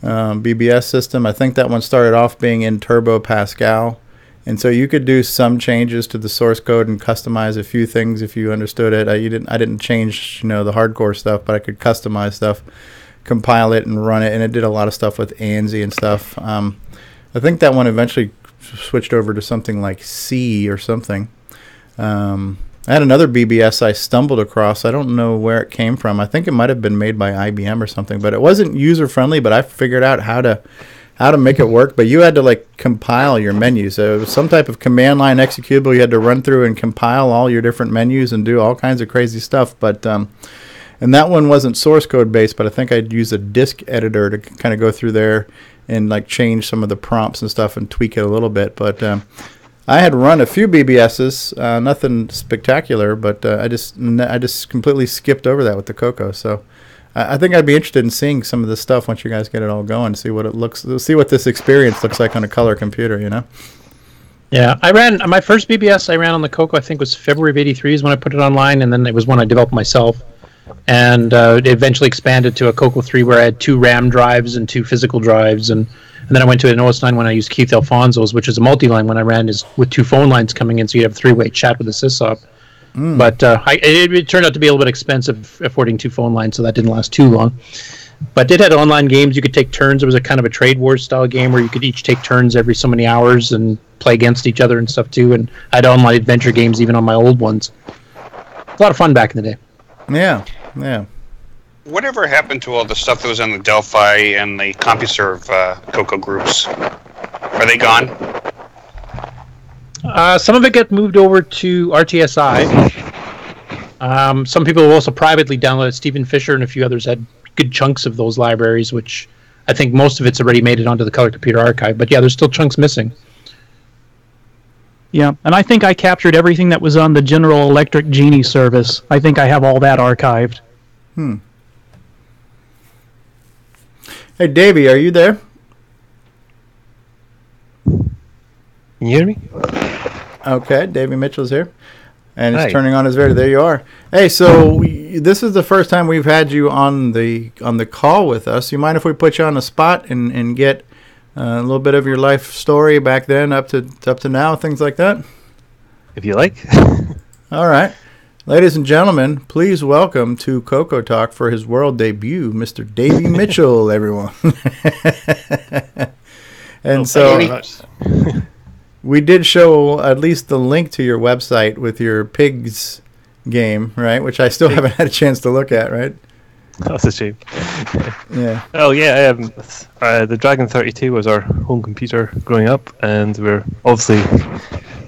BBS system. I think that one started off being in Turbo Pascal, and so you could do some changes to the source code and customize a few things if you understood it. I didn't change the hardcore stuff, but I could customize stuff, compile it, and run it, and it did a lot of stuff with ANSI and stuff. I think that one eventually switched over to something like C or something. I had another BBS I stumbled across. I don't know where it came from. I think it might have been made by IBM or something, but it wasn't user friendly, but I figured out how to make it work. But you had to compile your menus. So it was some type of command line executable you had to run through and compile all your different menus and do all kinds of crazy stuff. But and that one wasn't source code based, but I think I'd use a disk editor to kind of go through there and change some of the prompts and stuff and tweak it a little bit. But I had run a few BBSs, nothing spectacular, but I just completely skipped over that with the CoCo. So I think I'd be interested in seeing some of this stuff once you guys get it all going, see what this experience looks like on a color computer, Yeah, I ran my first BBS I ran on the CoCo, I think was February of '83 is when I put it online, and then it was one I developed myself. And it eventually expanded to a CoCo 3 where I had 2 RAM drives and 2 physical drives, and then I went to an OS9 when I used Keith Alfonso's, which is a multi-line when I ran is with 2 phone lines coming in, so you have a 3-way chat with the sysop. But it turned out to be a little bit expensive affording 2 phone lines, so that didn't last too long. But it had online games. You could take turns. It was a kind of a trade wars style game where you could each take turns every so many hours and play against each other and stuff too. And I had online adventure games even on my old ones. A lot of fun back in the day. Yeah. Whatever happened to all the stuff that was in the Delphi and the CompuServe CoCo groups? Are they gone? Some of it got moved over to RTSI. Some people also privately downloaded. Stephen Fisher and a few others had good chunks of those libraries, which I think most of it's already made it onto the Color Computer Archive. But yeah, there's still chunks missing. Yeah, and I think I captured everything that was on the General Electric Genie service. I think I have all that archived. Hey, Davey, are you there? Can you hear me? Okay, Davey Mitchell's here. And it's Hi. turning on his video. There you are. Hey, so this is the first time we've had you on the call with us. You mind if we put you on the spot and get a little bit of your life story back then up to now, things like that? If you like. All right. Ladies and gentlemen, please welcome to CoCo Talk for his world debut, Mr. Davey Mitchell, everyone. And we did show at least the link to your website with your pigs game, right? Which I still haven't had a chance to look at, right? That's a shame. Yeah. Oh yeah, the Dragon 32 was our home computer growing up, and we're obviously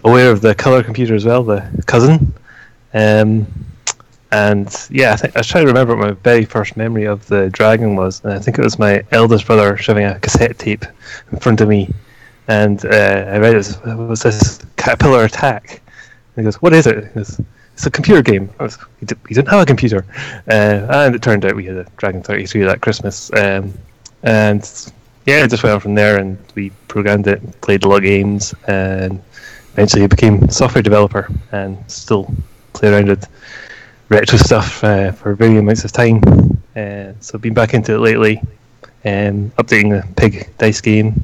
aware of the Color Computer as well, the cousin. And yeah, I was trying to remember what my very first memory of the Dragon was, and I think it was my eldest brother shoving a cassette tape in front of me, and I read it was this Caterpillar Attack. And he goes, "What is it?" He goes, "It's a computer game." He didn't have a computer, and it turned out we had a Dragon 33 that Christmas, and yeah, it just went on from there, and we programmed it, played a lot of games, and eventually became a software developer, and still play around with retro stuff for varying amounts of time. So been back into it lately, updating the Pig dice game,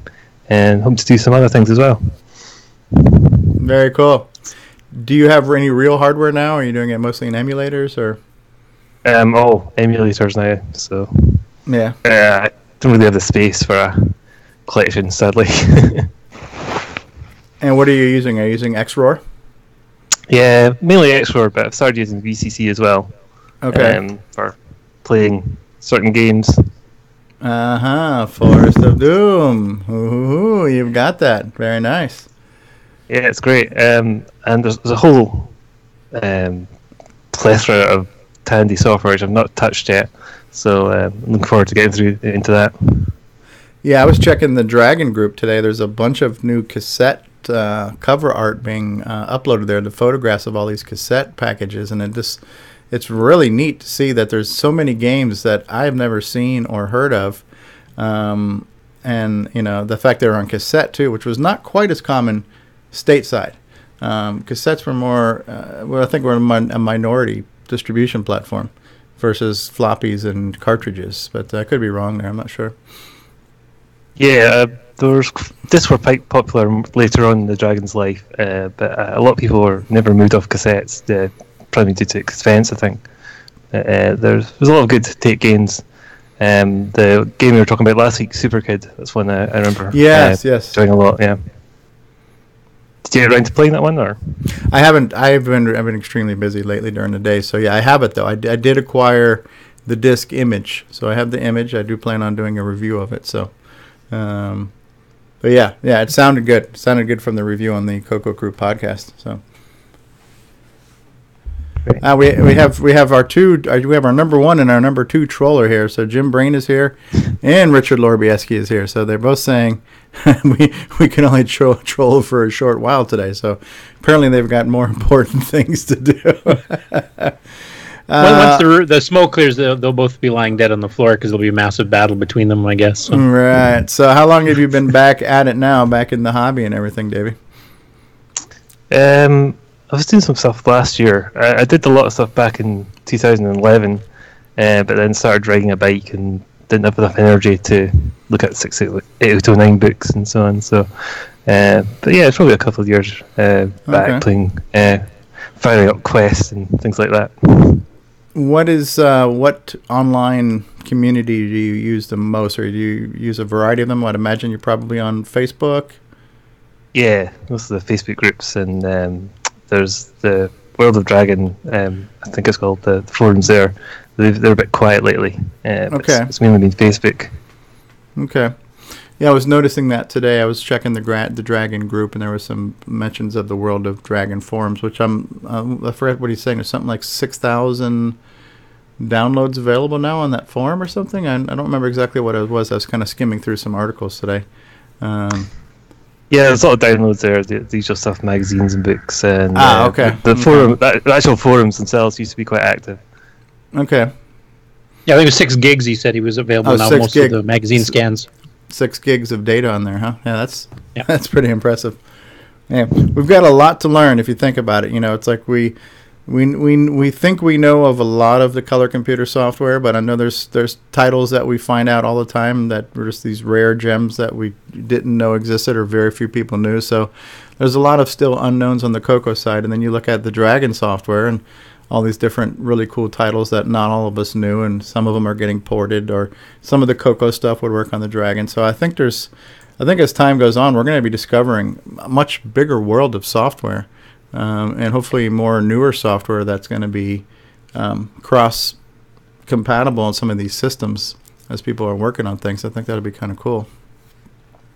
and hope to do some other things as well. Very cool. Do you have any real hardware now? Or are you doing it mostly in emulators, or? Emulators now. So yeah, I don't really have the space for a collection, sadly. And what are you using? Are you using XROAR? Yeah, mainly XROAR, but I've started using VCC as well. Okay. For playing certain games. Forest of Doom. Ooh, you've got that. Very nice. Yeah, it's great. And there's a whole plethora of Tandy software which I've not touched yet. So I'm looking forward to getting into that. Yeah, I was checking the Dragon group today. There's a bunch of new cassette cover art being uploaded there, the photographs of all these cassette packages, and it's really neat to see that there's so many games that I've never seen or heard of, and the fact they're on cassette too, which was not quite as common stateside. Cassettes were more, I think we're a minority distribution platform versus floppies and cartridges, but I could be wrong there. I'm not sure. Yeah, discs were quite popular later on in the Dragon's life, but a lot of people were never moved off cassettes, probably due to expense, I think. There's a lot of good take games. The game we were talking about last week, Super Kid, that's one I remember. Yes. Doing a lot, yeah. Did you get around to playing that one, or? I haven't. I've been extremely busy lately during the day, so yeah, I have it though. I did acquire the disc image, so I have the image. I do plan on doing a review of it. So, but yeah, it sounded good. It sounded good from the review on the CoCo Crew podcast. So, we have our number one and our number two troller here. So Jim Brain is here, and Richard Lorbieski is here. So they're both saying we can only troll for a short while today. So apparently they've got more important things to do. Once the smoke clears, they'll both be lying dead on the floor because there'll be a massive battle between them, I guess. So. Right. So how long have you been back at it now, back in the hobby and everything, Davey? I was doing some stuff last year. I did a lot of stuff back in 2011, but then started riding a bike and didn't have enough energy to look at 8009 books and so on. So, but yeah, it's probably a couple of years back playing, firing up quests and things like that. What online community do you use the most, or do you use a variety of them? I'd imagine you're probably on Facebook. Yeah, most of the Facebook groups, and there's the World of Dragon. I think it's called the forums there. They're a bit quiet lately. Okay, it's mainly been Facebook. Okay. Yeah, I was noticing that today. I was checking the Dragon group, and there were some mentions of the World of Dragon forums, which I forget what he's saying. There's something like 6,000 downloads available now on that forum or something. I don't remember exactly what it was. I was kind of skimming through some articles today. Yeah, there's a lot of downloads there. The usual stuff, magazines and books, and okay. The forum, the actual forums themselves used to be quite active. Okay. Yeah, I think it was 6 gigs. He said he was available now. Most of the magazine scans. 6 gigs of data on there, huh? Yeah, that's pretty impressive. Yeah, we've got a lot to learn if you think about it. It's like we think we know of a lot of the color computer software, but I know there's titles that we find out all the time that were just these rare gems that we didn't know existed or very few people knew. So there's a lot of still unknowns on the CoCo side, and then you look at the Dragon software and all these different really cool titles that not all of us knew, and some of them are getting ported, or some of the CoCo stuff would work on the Dragon. So I think as time goes on, we're going to be discovering a much bigger world of software, and hopefully more newer software that's going to be cross-compatible on some of these systems as people are working on things. I think that'll be kind of cool.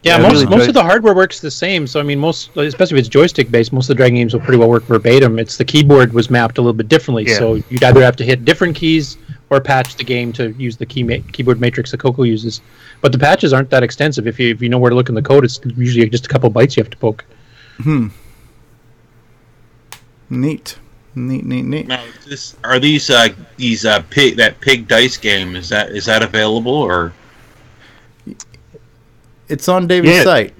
Yeah, most of the hardware works the same. So I mean, especially if it's joystick based, most of the Dragon games will pretty well work verbatim. It's the keyboard was mapped a little bit differently. Yeah. So you'd either have to hit different keys or patch the game to use the keyboard matrix that CoCo uses. But the patches aren't that extensive. If you know where to look in the code, it's usually just a couple bytes you have to poke. Neat. Now, are these pig dice game? Is that available, or? It's on David's site.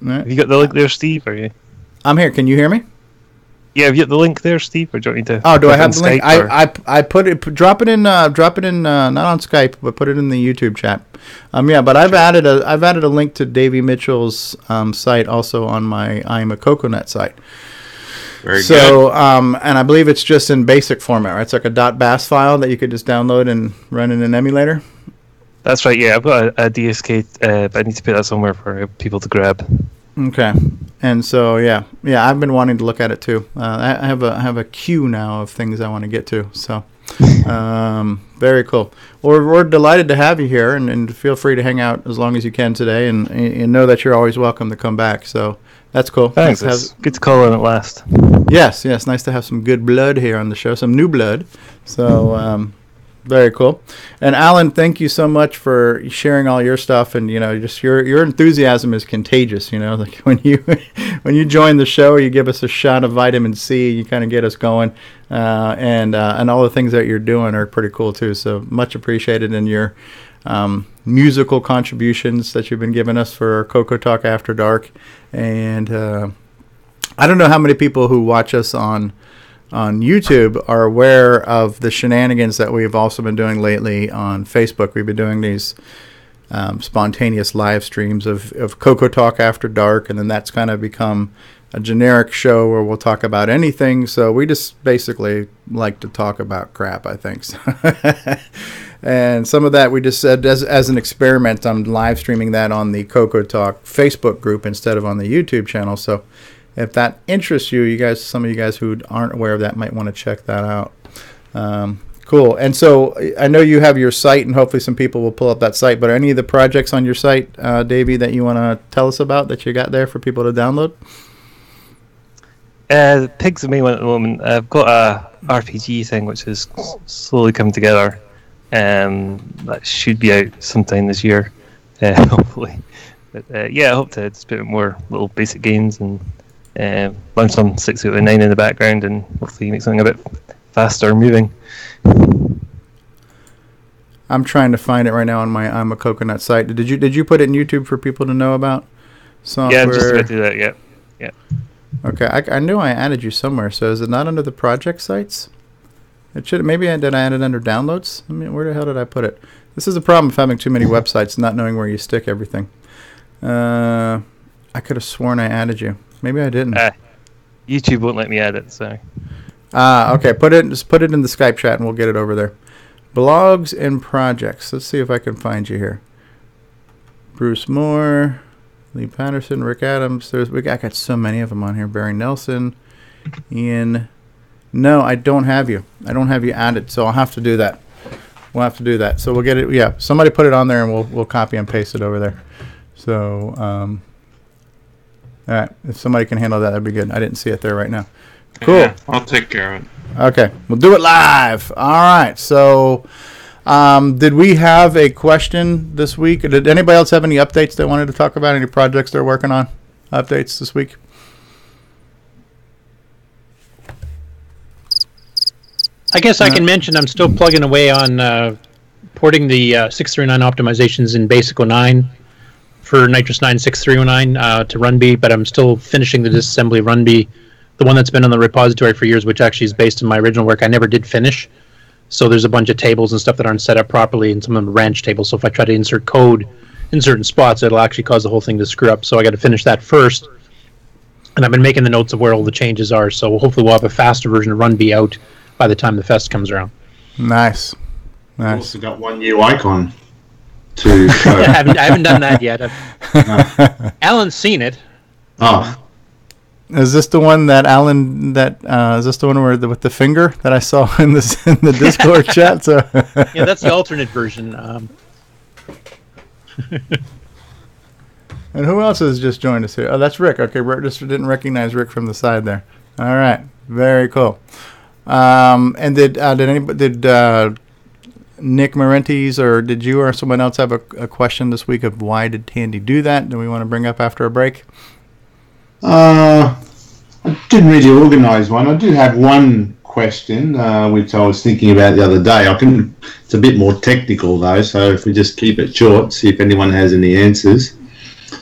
Right. Have you got the link there, Steve? Or you? I'm here. Can you hear me? Yeah, have you got the link there, Steve? Or do you want me to? Oh, do I have the link? I put it. Drop it in. Not on Skype, but put it in the YouTube chat. Yeah, but I've added a link to Davey Mitchell's site also on my I Am a CoCoNet site. Very good. And I believe it's just in basic format, right? It's like a .bas file that you could just download and run in an emulator. That's right, yeah. I've got a DSK, but I need to put that somewhere for people to grab. Okay. And so, yeah, I've been wanting to look at it too. I have a queue now of things I want to get to. So, Very cool. Well, we're delighted to have you here, and feel free to hang out as long as you can today, and know that you're always welcome to come back. So that's cool. Thanks. It's good to call in at last. Yes, nice to have some good blood here on the show, some new blood. So very cool. And Alan, thank you so much for sharing all your stuff, and just your enthusiasm is contagious. Like when you join the show, you give us a shot of vitamin C, you kind of get us going, and all the things that you're doing are pretty cool too. So much appreciated in your musical contributions that you've been giving us for CoCo Talk After Dark, and I don't know how many people who watch us on YouTube are aware of the shenanigans that we've also been doing lately on Facebook. We've been doing these spontaneous live streams of CoCo Talk After Dark, and then that's kind of become a generic show where we'll talk about anything. So we just basically like to talk about crap, I think. And some of that we just said as an experiment, I'm live streaming that on the CoCo Talk Facebook group instead of on the YouTube channel. So if that interests you guys, some of you guys who aren't aware of that might want to check that out. Cool. And so I know you have your site, and hopefully some people will pull up that site. But are any of the projects on your site, Davey, that you want to tell us about that you got there for people to download? The pig's the main one at the moment. I've got a RPG thing which is slowly coming together. That should be out sometime this year, hopefully. But I hope to just put more little basic games and run some 6 out of 9 in the background, and hopefully make something a bit faster moving. I'm trying to find it right now on my I'm a Coconut site. Did you put it in YouTube for people to know about? Software? Yeah, I'm just about to do that. Yeah. Okay, I knew I added you somewhere. So is it not under the project sites? It should. Maybe did I add it under downloads? I mean, where the hell did I put it? This is a problem of having too many websites, not knowing where you stick everything. I could have sworn I added you. Maybe I didn't. YouTube won't let me add it, so. Okay. Just put it in the Skype chat, and we'll get it over there. Blogs and projects. Let's see if I can find you here. Bruce Moore, Lee Patterson, Rick Adams. I got so many of them on here. Barry Nelson, Ian. No, I don't have you. I don't have you added, so I'll have to do that. We'll have to do that. So we'll get it. Yeah, somebody put it on there, and we'll copy and paste it over there. So, all right. If somebody can handle that, that'd be good. I didn't see it there right now. Cool. Yeah, I'll take care of it. Okay, we'll do it live. All right. So, did we have a question this week? Did anybody else have any updates they wanted to talk about? Any projects they're working on? Updates this week? I guess I can mention I'm still plugging away on porting the 639 optimizations in Basic 09 for Nitrous 9 6309 to RunB, but I'm still finishing the disassembly RunB, the one that's been on the repository for years, which actually is based on my original work. I never did finish, so there's a bunch of tables and stuff that aren't set up properly, and some of them are branch tables, so if I try to insert code in certain spots, it'll actually cause the whole thing to screw up, so I got to finish that first. And I've been making the notes of where all the changes are, so hopefully we'll have a faster version of RunB out by the time the fest comes around. Nice. I've also got one new icon to show. I haven't done that yet. Alan's seen it. Oh. Is this the one that Alan? Is this the one where with the finger that I saw in the Discord chat? So yeah, that's the alternate version. And who else has just joined us here? Oh, that's Rick. Okay, Rick just didn't recognize Rick from the side there. All right, very cool. And did Nick Marentes or did you or someone else have a question this week of why did Tandy do that? Do we want to bring up after a break? I didn't really organise one. I do have one question, which I was thinking about the other day. It's a bit more technical though, so if we just keep it short, see if anyone has any answers.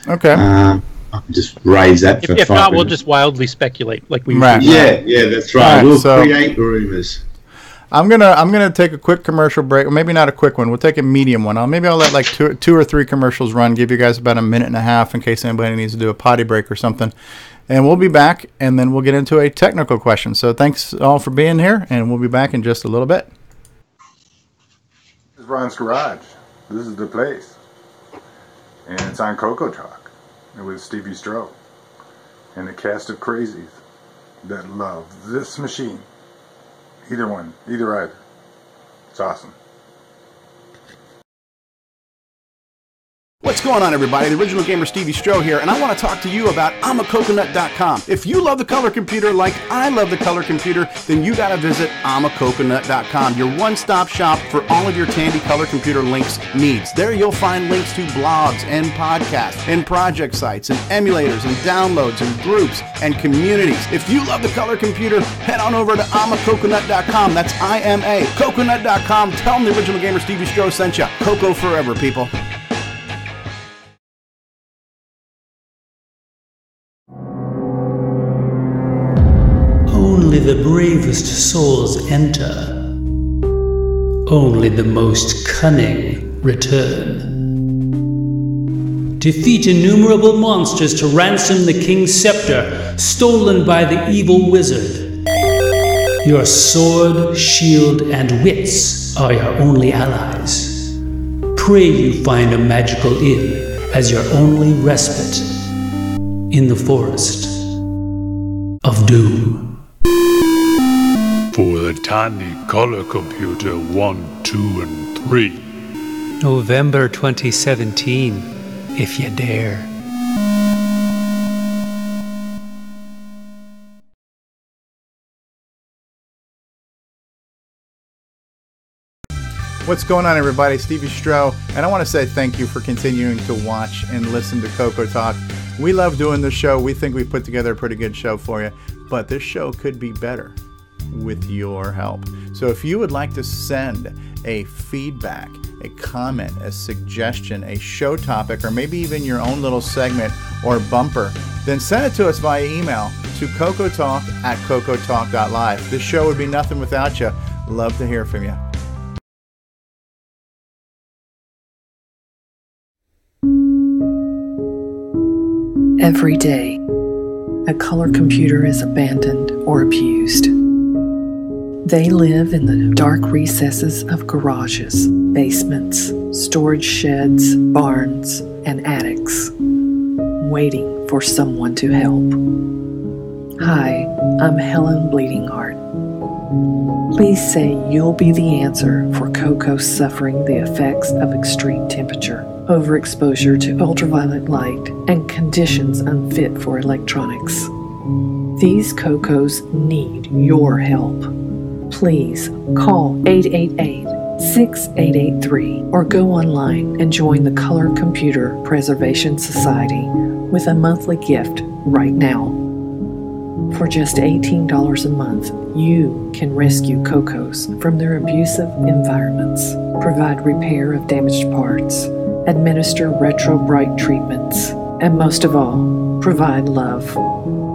Okay. I can just raise that for 5 minutes. If not, we'll just wildly speculate like we right. usually do. Yeah, that's right. We'll create rumours. I'm gonna take a quick commercial break, or maybe not a quick one. We'll take a medium one. I'll let like two or three commercials run. Give you guys about a minute and a half in case anybody needs to do a potty break or something. And we'll be back, and then we'll get into a technical question. So thanks all for being here, and we'll be back in just a little bit. This is Ron's Garage. This is the place, and it's on CoCoTALK with Stevie Stroh and a cast of crazies that love this machine. Either one, either. It's awesome. What's going on, everybody? The Original Gamer Stevie Stroh here, and I want to talk to you about I'mACoconut.com. If you love the color computer like I love the color computer, then you got to visit I'mACoconut.com, your one-stop shop for all of your Tandy color computer links needs. There you'll find links to blogs and podcasts and project sites and emulators and downloads and groups and communities. If you love the color computer, head on over to I'mACoconut.com. That's I-M-A, Coconut.com. Tell them the Original Gamer Stevie Stroh sent you. Coco forever, people. Only the bravest souls enter. Only the most cunning return. Defeat innumerable monsters to ransom the king's scepter, stolen by the evil wizard. Your sword, shield, and wits are your only allies. Pray you find a magical inn as your only respite in the forest of doom. For the Tandy color computer 1, 2, and 3. November 2017, if you dare. What's going on, everybody? Stevie Stroh, and I want to say thank you for continuing to watch and listen to CoCo Talk. We love doing this show. We think we've put together a pretty good show for you, but this show could be better with your help. So if you would like to send a feedback, a comment, a suggestion, a show topic, or maybe even your own little segment or bumper, then send it to us via email to CoCoTALK@CoCoTALK.live. This show would be nothing without you. Love to hear from you. Every day, a color computer is abandoned or abused. They live in the dark recesses of garages, basements, storage sheds, barns, and attics, waiting for someone to help. Hi, I'm Helen Bleeding Heart. Please say you'll be the answer for CoCo suffering the effects of extreme temperature, overexposure to ultraviolet light, and conditions unfit for electronics. These CoCos need your help. Please call 888-6883 or go online and join the Color Computer Preservation Society with a monthly gift right now. For just $18 a month, you can rescue CoCos from their abusive environments, provide repair of damaged parts, administer retro bright treatments, and most of all, provide love.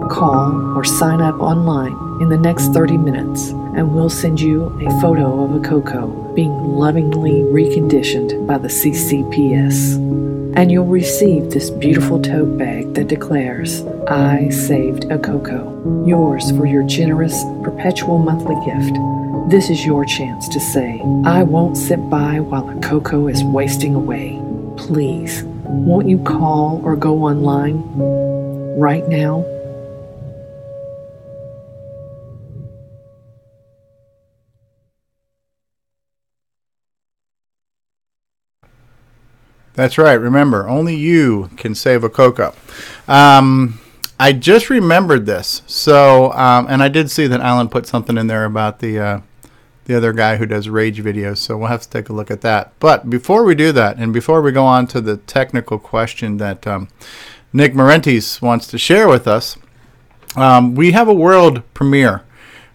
Call or sign up online in the next 30 minutes and we'll send you a photo of a CoCo being lovingly reconditioned by the CCPS. And you'll receive this beautiful tote bag that declares, I saved a CoCo. Yours for your generous, perpetual monthly gift. This is your chance to say, I won't sit by while a CoCo is wasting away. Please, won't you call or go online right now? That's right. Remember, only you can save a CoCo. I just remembered this. So, and I did see that Alan put something in there about the other guy who does rage videos. So we'll have to take a look at that. But before we do that, and before we go on to the technical question that Nick Marentes wants to share with us, we have a world premiere.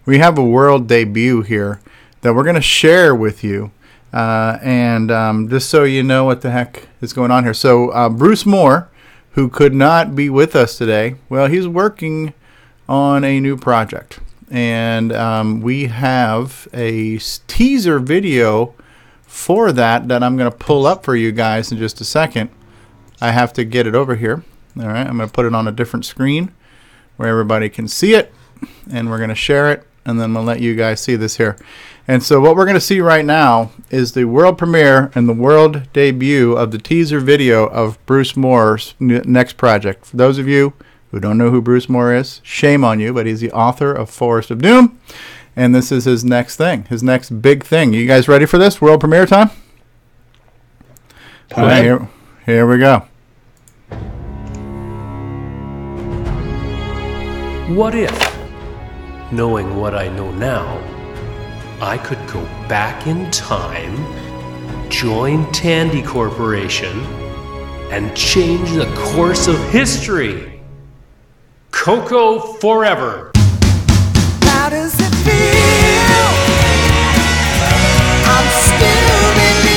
We have a world debut here that we're going to share with you. And just so you know what the heck is going on here. So Bruce Moore, who could not be with us today, well, he's working on a new project. And we have a teaser video for that I'm going to pull up for you guys in just a second. I have to get it over here. All right, I'm going to put it on a different screen where everybody can see it. And we're going to share it. And then we'll let you guys see this here. And so what we're going to see right now is the world premiere and the world debut of the teaser video of Bruce Moore's next project. For those of you who don't know who Bruce Moore is, shame on you, but he's the author of Forest of Doom. and this is his next thing, his next big thing. You guys ready for this? World premiere time? All right, here we go. What if, knowing what I know now, I could go back in time, join Tandy Corporation, and change the course of history? CoCo forever. How does it feel? I'm still believing.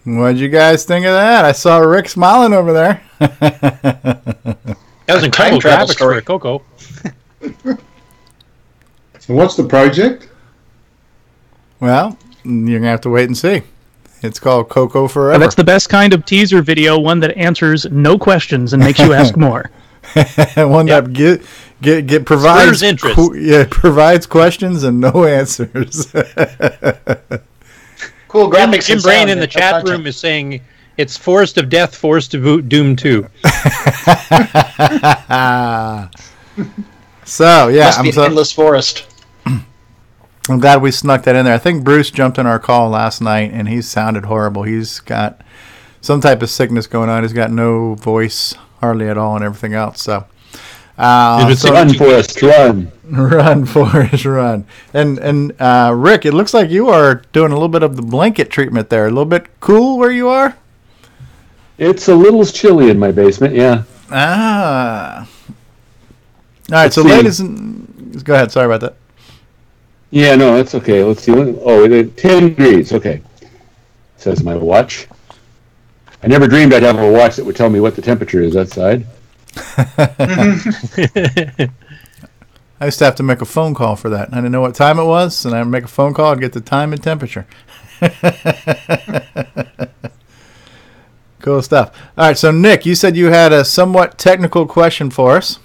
What'd you guys think of that? I saw Rick smiling over there. That was incredible graphics for a CoCo. So what's the project? Well, you're going to have to wait and see. It's called CoCo Forever. That's the best kind of teaser video, one that answers no questions and makes you ask more. One that provides interest. Provides questions and no answers. Cool graphics. Jim Brain in the chat room is saying it's Forest of Death, Forest of Doom 2. So yeah, Must be an endless forest. I'm glad we snuck that in there. I think Bruce jumped in our call last night, and he sounded horrible. He's got some type of sickness going on. He's got no voice hardly at all, and everything else. So, run, Forrest, run. Run, Forrest, run. And Rick, it looks like you are doing a little bit of the blanket treatment there. A little bit cool where you are? It's a little chilly in my basement, yeah. Ah. All right, so ladies and... Go ahead, sorry about that. Yeah, no, that's okay. Let's see. Oh, 10 degrees, okay. Says my watch. I never dreamed I'd have a watch that would tell me what the temperature is outside. I used to have to make a phone call for that. I didn't know what time it was, and I'd make a phone call and get the time and temperature. Cool stuff. All right, so Nick, you said you had a somewhat technical question for us.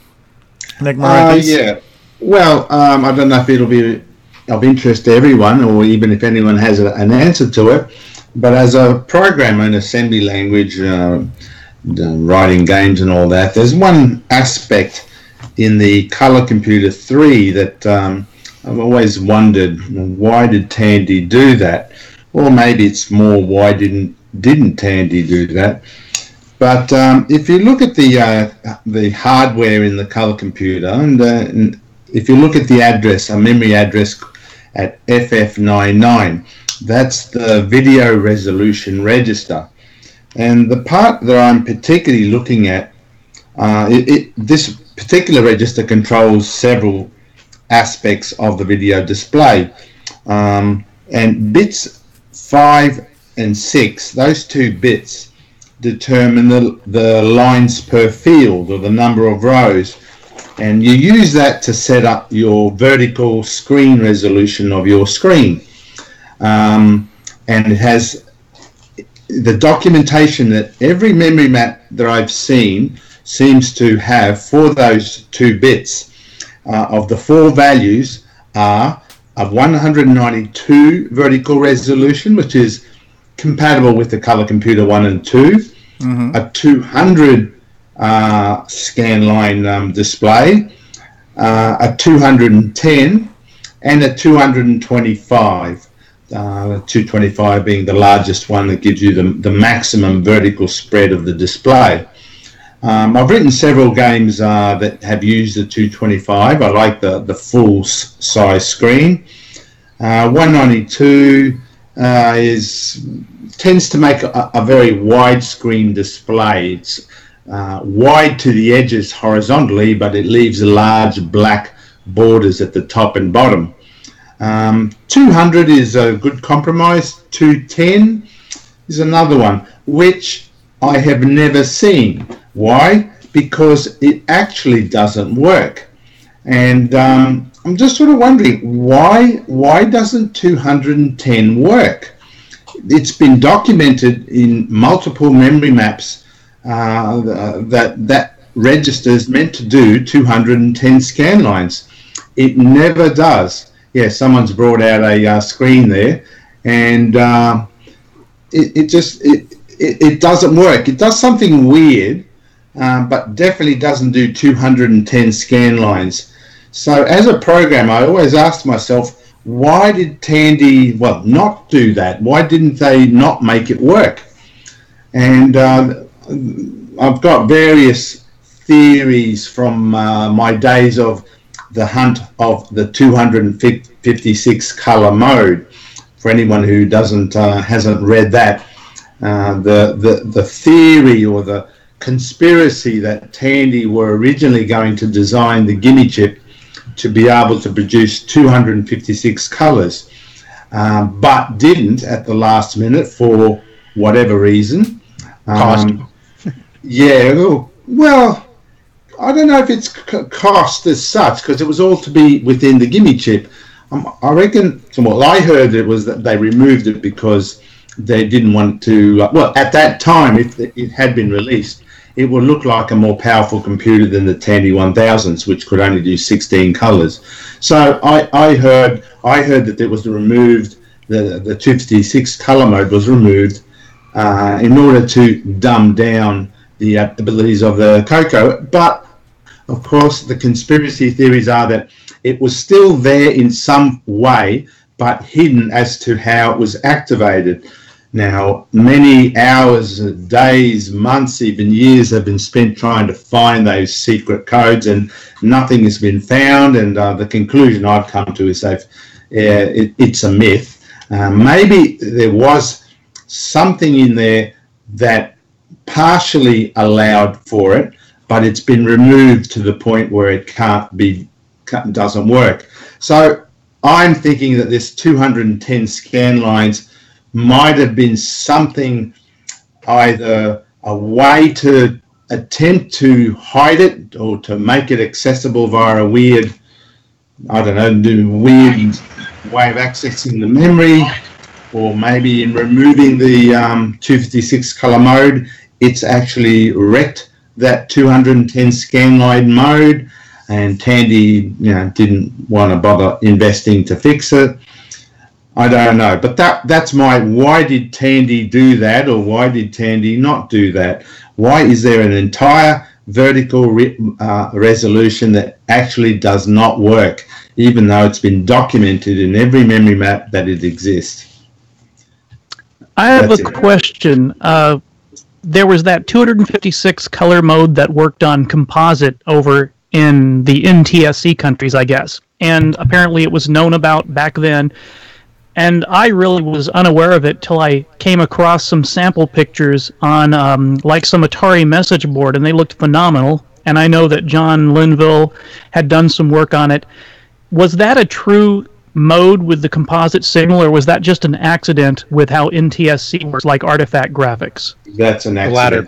Nick Marentes. Yeah. Well, I don't know if it'll be of interest to everyone, or even if anyone has an answer to it. But as a programmer in assembly language, writing games and all that, there's one aspect in the Color Computer 3 that I've always wondered, why did Tandy do that? Or maybe it's more, why didn't Tandy do that? But if you look at the hardware in the Color Computer, and if you look at the address, a memory address at FF99, that's the video resolution register. And the part that I'm particularly looking at, this particular register controls several aspects of the video display. And bits 5 and 6, those two bits determine the lines per field, or the number of rows. And you use that to set up your vertical screen resolution of your screen. And it has the documentation that every memory map that I've seen seems to have for those two bits of the four values are a 192 vertical resolution, which is compatible with the Color Computer 1 and 2, a 200 scan line display, a 210, and a 225. 225 being the largest one that gives you the maximum vertical spread of the display. I've written several games that have used the 225. I like the full size screen. 192 tends to make a very wide screen display. It's wide to the edges horizontally, but it leaves large black borders at the top and bottom. 200 is a good compromise. 210 is another one, which I have never seen. Why? Because it actually doesn't work. And I'm just sort of wondering, why doesn't 210 work? It's been documented in multiple memory maps that register is meant to do 210 scan lines. It never does. yeah, someone's brought out a screen there, and it doesn't work. It does something weird, but definitely doesn't do 210 scan lines. So as a programmer, I always asked myself, why did Tandy, not do that? Why didn't they not make it work? And I've got various theories from my days of the hunt of the 256 color mode. For anyone who hasn't read that, the theory or the conspiracy that Tandy were originally going to design the gimme chip to be able to produce 256 colors, but didn't at the last minute for whatever reason. Cost. Yeah, well, I don't know if it's cost as such, because it was all to be within the gimme chip. I reckon, from what I heard, it was that they removed it because they didn't want to, at that time, if it had been released, it would look like a more powerful computer than the Tandy 1000s, which could only do 16 colors. So I heard that it was removed, the 256 color mode was removed in order to dumb down the abilities of the CoCo. But of course, the conspiracy theories are that it was still there in some way, but hidden as to how it was activated. Now, many hours, days, months, even years have been spent trying to find those secret codes, and nothing has been found. And the conclusion I've come to is that it's a myth. Maybe there was something in there that partially allowed for it, but it's been removed to the point where it doesn't work. So I'm thinking that this 210 scan lines might have been something, either a way to attempt to hide it or to make it accessible via a weird, weird way of accessing the memory, or maybe in removing the 256 color mode, it's actually wrecked that 210 scan line mode, and Tandy didn't want to bother investing to fix it. I don't know, but that's why did Tandy do that, or why did Tandy not do that? Why is there an entire vertical resolution that actually does not work, even though it's been documented in every memory map that it exists? I have a question. There was that 256 color mode that worked on composite over in the NTSC countries, I guess, and apparently it was known about back then. And I really was unaware of it till I came across some sample pictures on like some Atari message board, and they looked phenomenal. And I know that John Linville had done some work on it. Was that a true mode with the composite signal, or was that just an accident with how NTSC works, like artifact graphics? That's an accident.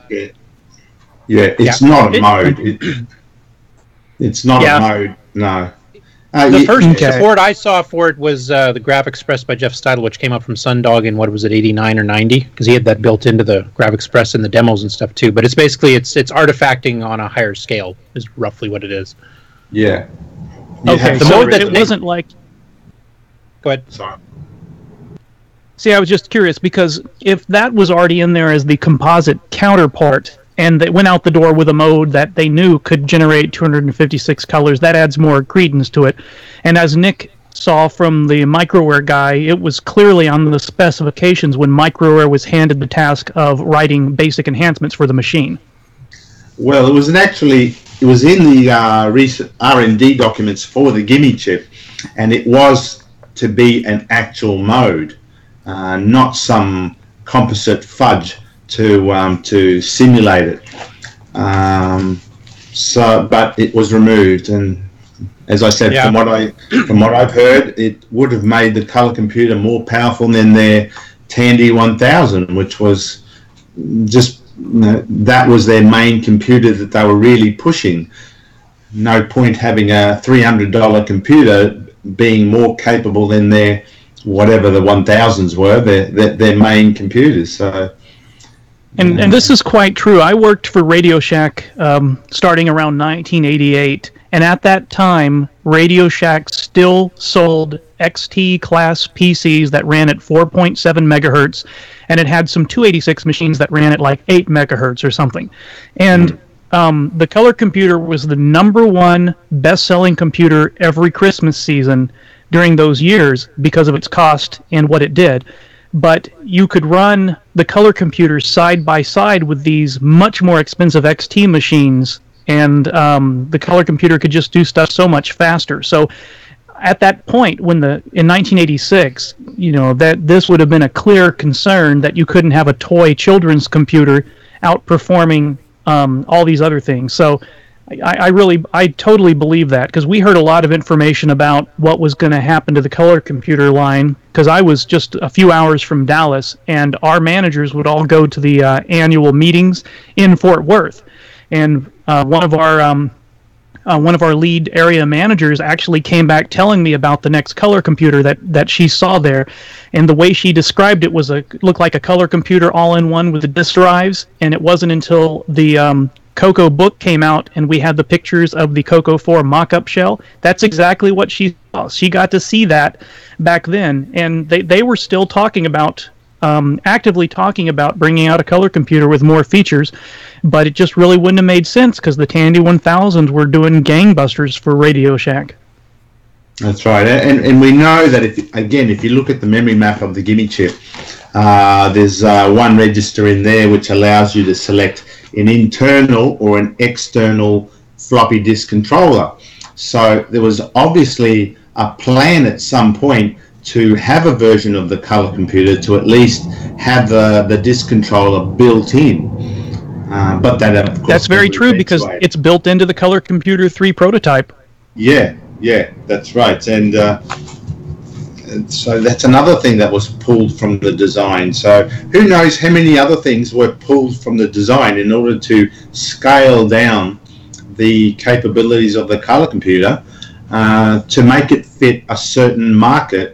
It's not a mode. It's not a mode, no. The first board I saw for it was the Graph Express by Jeff Steidel, which came up from Sundog in, 89 or 90? Because he had that built into the Graph Express and the demos and stuff too. But it's basically, it's artifacting on a higher scale, is roughly what it is. Yeah. Okay, so it wasn't like... Go ahead. Sorry. See, I was just curious, because if that was already in there as the composite counterpart, and they went out the door with a mode that they knew could generate 256 colors, that adds more credence to it. And as Nick saw from the Microware guy, it was clearly on the specifications when Microware was handed the task of writing basic enhancements for the machine. Well, it was in the recent R&D documents for the gimme chip, and it was to be an actual mode, not some composite fudge to simulate it. But it was removed, and as I said, from what I've heard, it would have made the color computer more powerful than their Tandy 1000, which was just that was their main computer that they were really pushing. No point having a $300 computer being more capable than their whatever the 1000s were, their main computers. So. And this is quite true. I worked for Radio Shack starting around 1988, And at that time, Radio Shack still sold XT class PCs that ran at 4.7 megahertz, and it had some 286 machines that ran at like 8 megahertz or something. And the color computer was the #1 best-selling computer every Christmas season during those years because of its cost and what it did. But you could run the color computer side by side with these much more expensive XT machines, and the color computer could just do stuff so much faster. So at that point, in 1986, that this would have been a clear concern that you couldn't have a toy children's computer outperforming all these other things. So I totally believe that, because we heard a lot of information about what was going to happen to the color computer line, because I was just a few hours from Dallas, and our managers would all go to the annual meetings in Fort Worth, and one of our lead area managers actually came back telling me about the next color computer that she saw there, and the way she described it looked like a color computer all-in-one with the disk drives. And it wasn't until the CoCo book came out and we had the pictures of the CoCo 4 mock-up shell. That's exactly what she saw. She got to see that back then, and they were still talking about actively talking about bringing out a color computer with more features, but it just really wouldn't have made sense because the Tandy 1000s were doing gangbusters for Radio Shack. That's right, and we know that if you look at the memory map of the Gimme chip, there's one register in there which allows you to select an internal or an external floppy disk controller. So there was obviously a plan at some point to have a version of the color computer to at least have the disk controller built in. But that, of course, that's very true, because it's built into the Color Computer 3 prototype. Yeah, that's right. And so that's another thing that was pulled from the design. So who knows how many other things were pulled from the design in order to scale down the capabilities of the color computer to make it fit a certain market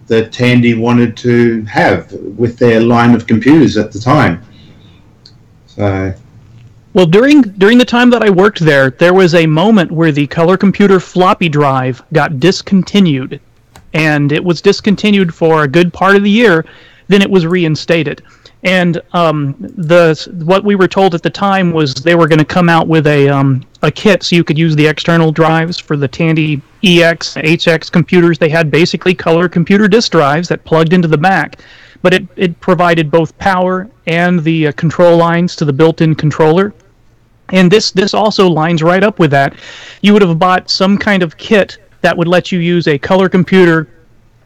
that Tandy wanted to have with their line of computers at the time. So, well, during the time that I worked there was a moment where the color computer floppy drive got discontinued, and it was discontinued for a good part of the year. Then it was reinstated, and what we were told at the time was they were going to come out with a kit so you could use the external drives for the Tandy EX, HX computers. They had basically color computer disk drives that plugged into the back, but it provided both power and the control lines to the built-in controller. And this also lines right up with that. You would have bought some kind of kit that would let you use a color computer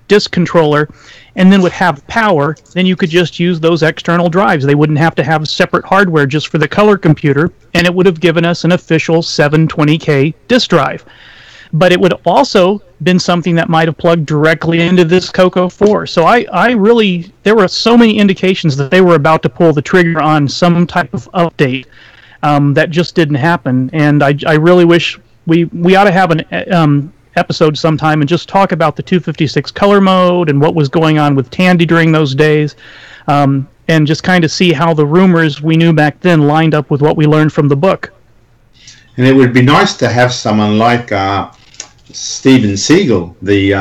disk controller and then would have power. Then you could just use those external drives. They wouldn't have to have separate hardware just for the color computer, and it would have given us an official 720K disk drive. But it would also been something that might have plugged directly into this CoCo 4. So I really, there were so many indications that they were about to pull the trigger on some type of update that just didn't happen. And I really wish we ought to have an episode sometime and just talk about the 256 color mode and what was going on with Tandy during those days, and just kind of see how the rumors we knew back then lined up with what we learned from the book. And it would be nice to have someone like Steven Siegel, the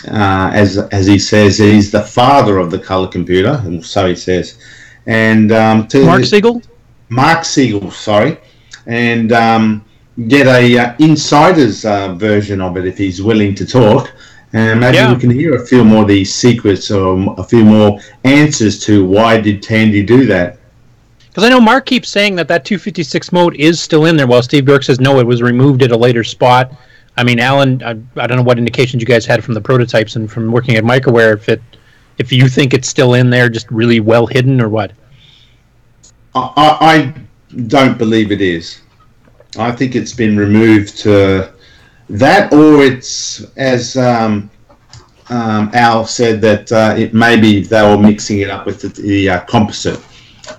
as he says, he's the father of the color computer, and so he says. And Mark Siegel, sorry, and get a insider's version of it if he's willing to talk, and maybe we can hear a few more of these secrets or a few more answers to why did Tandy do that. Because I know Mark keeps saying that 256 mode is still in there, while Steve Burke says no, it was removed at a later spot. I mean, Alan, I don't know what indications you guys had from the prototypes and from working at Microware, if you think it's still in there, just really well hidden, or what? I don't believe it is. I think it's been removed to that, or it's, as Al said, that it maybe they were mixing it up with the composite,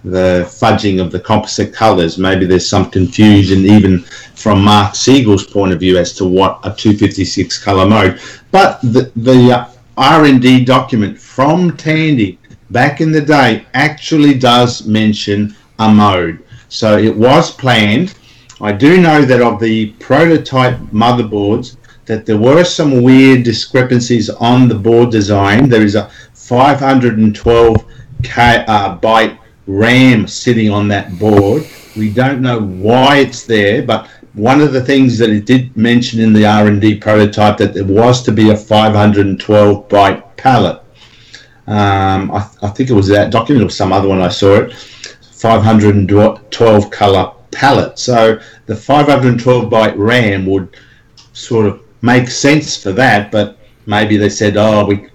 the fudging of the composite colors. Maybe there's some confusion even from Mark Siegel's point of view as to what a 256 color mode. But the R&D document from Tandy back in the day actually does mention a mode. So it was planned, I do know that of the prototype motherboards, that there were some weird discrepancies on the board design. There is a 512 byte RAM sitting on that board. We don't know why it's there, but one of the things that it did mention in the R&D prototype that there was to be a 512 byte palette. I think it was that document or some other one I saw it. 512 color palette. So the 512 byte RAM would sort of make sense for that, but maybe they said,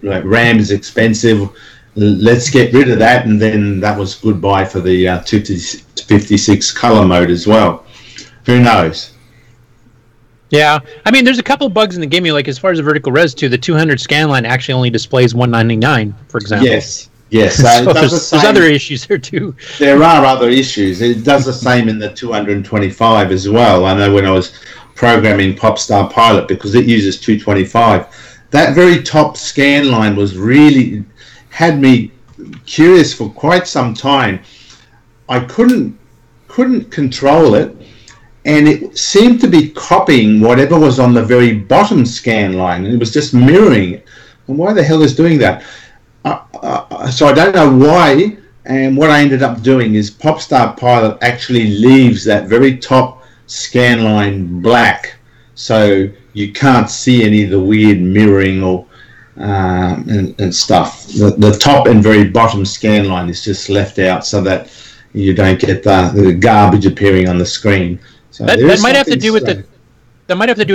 RAM is expensive, let's get rid of that, and then that was goodbye for the 256 color mode as well. Who knows? Yeah, I mean, there's a couple bugs in the game. Like as far as the vertical res too, the 200 scan line actually only displays 199, for example. Yes. So there's other issues there too. There are other issues. It does the same in the 225 as well. I know when I was programming Popstar Pilot, because it uses 225, that very top scan line was really had me curious for quite some time. I couldn't control it, and it seemed to be copying whatever was on the very bottom scan line, and it was just mirroring it. And why the hell is doing that? So I don't know why, and what I ended up doing is Popstar Pilot actually leaves that very top scan line black, so you can't see any of the weird mirroring or and stuff. The top and very bottom scan line is just left out so that you don't get the garbage appearing on the screen. So that might have to do with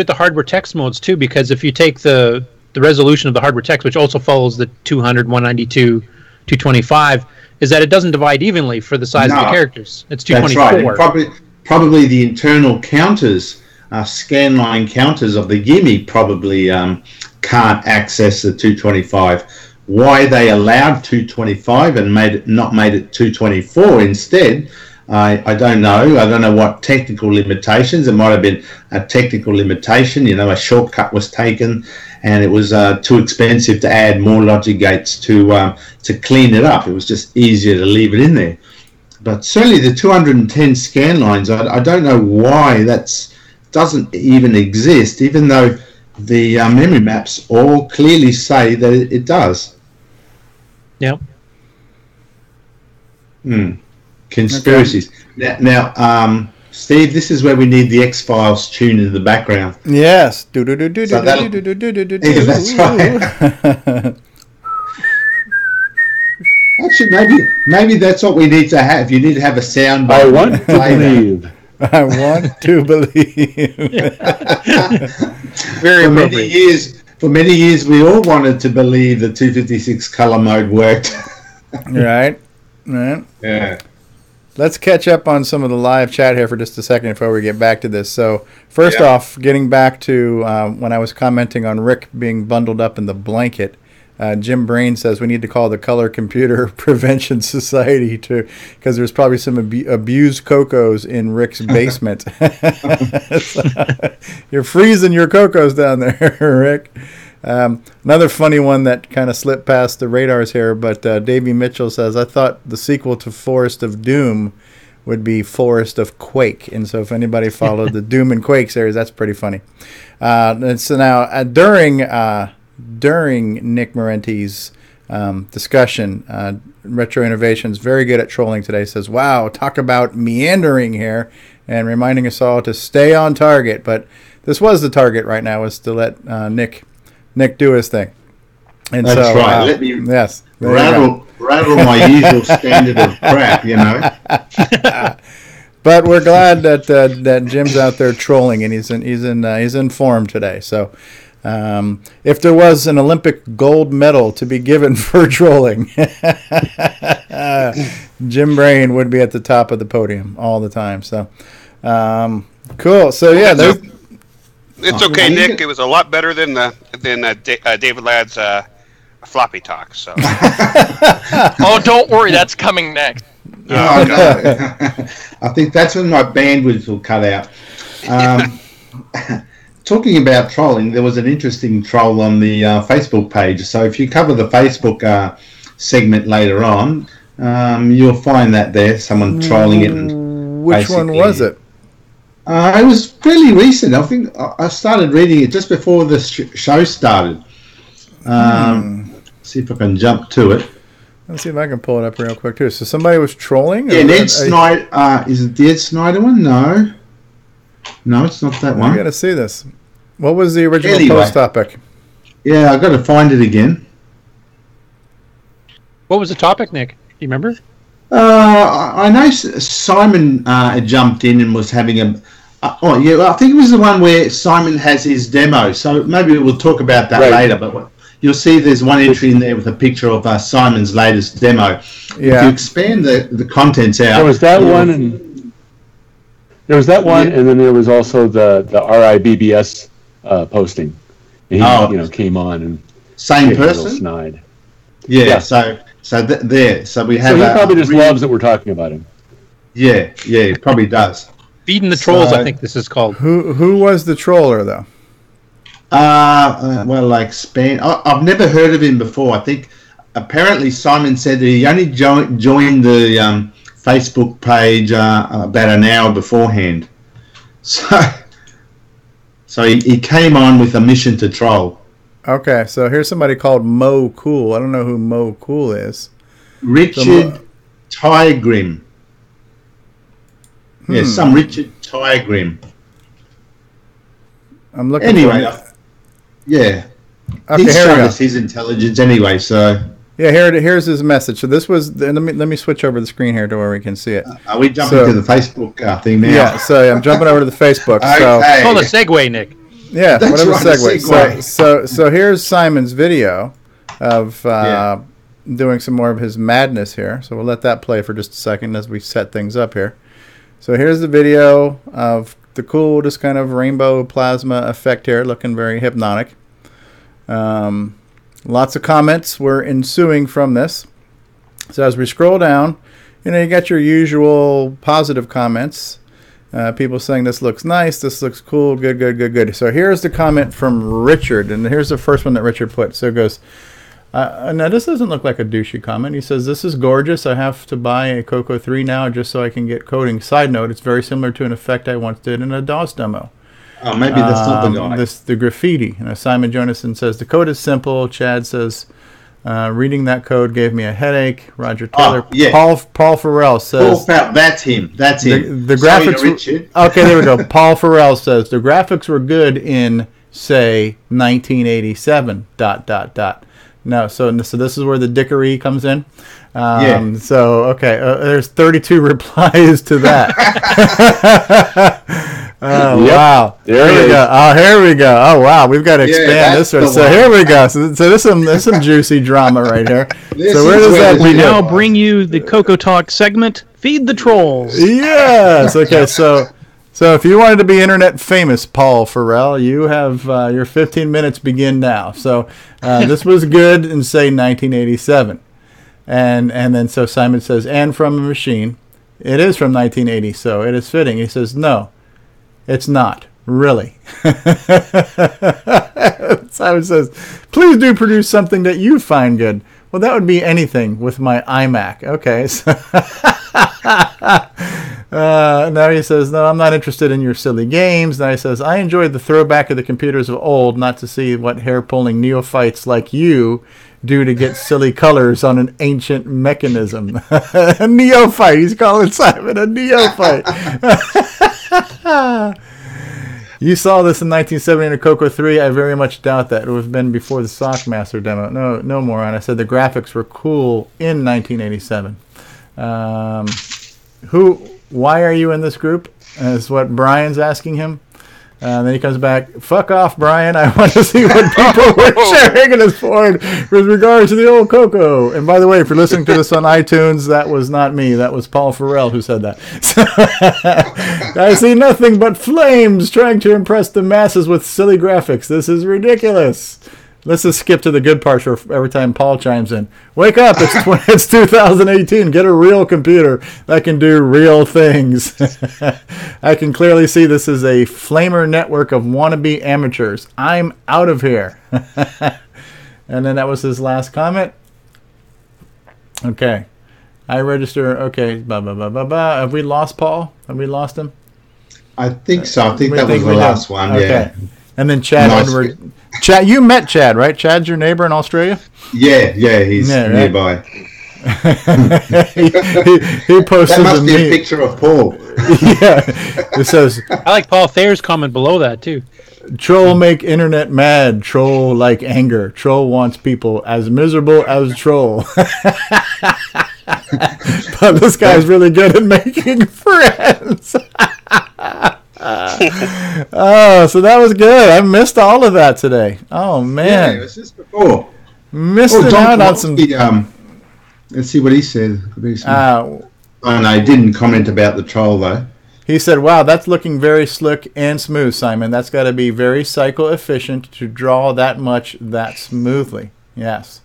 the hardware text modes too, because if you take the resolution of the hardware text, which also follows the 200, 192, 225, is that it doesn't divide evenly for the size of the characters. It's 224. That's right. Probably the internal counters, scanline counters of the gimme probably can't access the 225. Why they allowed 225 and not made it 224 instead, I don't know. I don't know what technical limitations. It might have been a technical limitation. A shortcut was taken, and it was too expensive to add more logic gates to clean it up. It was just easier to leave it in there. But certainly the 210 scan lines, I don't know why that doesn't even exist, even though the memory maps all clearly say that it does. Yep. Conspiracies. Okay. Now, Steve, this is where we need the X-Files tune in the background. Yes. Yeah, that's right. Actually, maybe that's what we need to have. You need to have a sound bite. I want to believe. I want to believe. Very appropriate. For many years, we all wanted to believe the 256 color mode worked. Right. Yeah. Let's catch up on some of the live chat here for just a second before we get back to this. So, first off, getting back to when I was commenting on Rick being bundled up in the blanket, Jim Brain says we need to call the Color Computer Prevention Society because there's probably some abused CoCos in Rick's basement. You're freezing your CoCos down there, Rick. Another funny one that kind of slipped past the radars here, but Davey Mitchell says, I thought the sequel to Forest of Doom would be Forest of Quake. And so if anybody followed the Doom and Quake series, that's pretty funny. And so now during Nick Marentes' discussion, Retro Innovations, very good at trolling today, says, wow, talk about meandering here and reminding us all to stay on target. But this was the target right now, was to let Nick do his thing. And that's so, right. Let me rattle my usual standard of crap, But we're glad that Jim's out there trolling, and he's in form today. So if there was an Olympic gold medal to be given for trolling, Jim Brain would be at the top of the podium all the time. So cool. So yeah, it's okay, Nick. It was a lot better than David Ladd's floppy talk. So. Oh, don't worry, that's coming next. Oh, no. I think that's when my bandwidth will cut out. Talking about trolling, there was an interesting troll on the Facebook page. So if you cover the Facebook segment later on, you'll find that there, someone trolling it. Which one was it? It was fairly recent. I think I started reading it just before the show started. See if I can jump to it. Let's see if I can pull it up real quick too. So somebody was trolling? Yeah, Ed Snyder. Is it the Ed Snyder one? No. No, it's not that one. I got to see this. What was the original post topic? Yeah, I got to find it again. What was the topic, Nick? Do you remember? I know Simon jumped in and was having a... I think it was the one where Simon has his demo. So maybe we'll talk about that later. But you'll see there's one entry in there with a picture of Simon's latest demo. Yeah. If you expand the contents out... There was that one, and then there was also the RIBBS posting. And he came on and... Same person? Snide. Yeah, so there. So we have... So he probably just loves that we're talking about him. Yeah, he probably does. Feeding the trolls, I think this is called. Who was the troller, though? Span. I've never heard of him before. I think apparently Simon said that he only joined the Facebook page about an hour beforehand. So he came on with a mission to troll. Okay, so here's somebody called Mo Cool. I don't know who Mo Cool is. Richard Tygrim. Yeah, some Richard Tygrim. I'm looking. Anyway, okay, he's showing us his intelligence anyway. So yeah, here's his message. So this was. Let me switch over the screen here to where we can see it. Are we jumping to the Facebook thing now? Yeah, so I'm jumping over to the Facebook. So it's called a segue, Nick. Yeah, That's whatever right, segue. So here's Simon's video of doing some more of his madness here. So we'll let that play for just a second as we set things up here. So here's the video of the cool, just kind of rainbow plasma effect here, looking very hypnotic. Lots of comments were ensuing from this. So as we scroll down, you got your usual positive comments. People saying this looks nice, this looks cool, good. So here's the comment from Richard, and here's the first one that Richard put. So it goes, now this doesn't look like a douchey comment. He says, this is gorgeous. I have to buy a CoCo 3 now just so I can get coding. Side note, it's very similar to an effect I once did in a DOS demo. Oh, maybe that's not the guy. The graffiti. Simon Jonasson says, the code is simple. Chad says, reading that code gave me a headache. Roger Taylor. Paul Farrell says... that's him. That's him. The graphics... Richard. Okay, there we go. Paul Farrell says, the graphics were good in, say, 1987, ... No, so this is where the dickery comes in. So, okay, there's 32 replies to that. Wow. Here we go. Oh, here we go. Oh, wow. We've got to expand this one. So here we go. So there's some juicy drama right here. So where does that we now bring you the CoCo Talk segment, Feed the Trolls. Yes. Okay, so if you wanted to be internet famous, Paul Farrell, you have your 15 minutes begin now. So this was good in, say, 1987. And then so Simon says, and from a machine. It is from 1980, so it is fitting. He says, no, it's not. Really. Simon says, please do produce something that you find good. Well, that would be anything with my iMac. Okay. So now he says, no, I'm not interested in your silly games. Now he says, I enjoyed the throwback of the computers of old, not to see what hair-pulling neophytes like you do to get silly colors on an ancient mechanism. A neophyte. He's calling Simon a neophyte. You saw this in 1970 in a CoCo 3. I very much doubt that. It would have been before the Sockmaster demo. No, moron. I said the graphics were cool in 1987. Why are you in this group? Is what Brian's asking him. Then he comes back, fuck off, Brian. I want to see what people were sharing in his board with regards to the old CoCo. And by the way, if you're listening to this on iTunes, that was not me. That was Paul Farrell who said that. I see nothing but flames trying to impress the masses with silly graphics. This is ridiculous. Let's just skip to the good part for every time Paul chimes in. Wake up, it's 2018. Get a real computer that can do real things. I can clearly see this is a flamer network of wannabe amateurs. I'm out of here. And then that was his last comment. Okay. I register. Okay. Have we lost Paul? Have we lost him? I think so. I think that was the we last did. one. Okay. Yeah. And then Chad Nice. Edward. Chad, you met Chad, right? Chad's your neighbor in Australia. Yeah, he's Yeah, right. nearby. he posted That must to be me. a picture of Paul. Yeah, it says I like Paul Thayer's comment below that too. troll make internet mad. Troll like anger. Troll wants people as miserable as troll. But this guy's really good at making friends. Oh, so that was good. I missed all of that today. Oh man, Yeah, it was just before. missing out on some. Let's see what he said. Uh, Oh no, he didn't comment about the troll though. He said, "Wow, that's looking very slick and smooth, Simon. That's got to be very cycle efficient to draw that much that smoothly." Yes.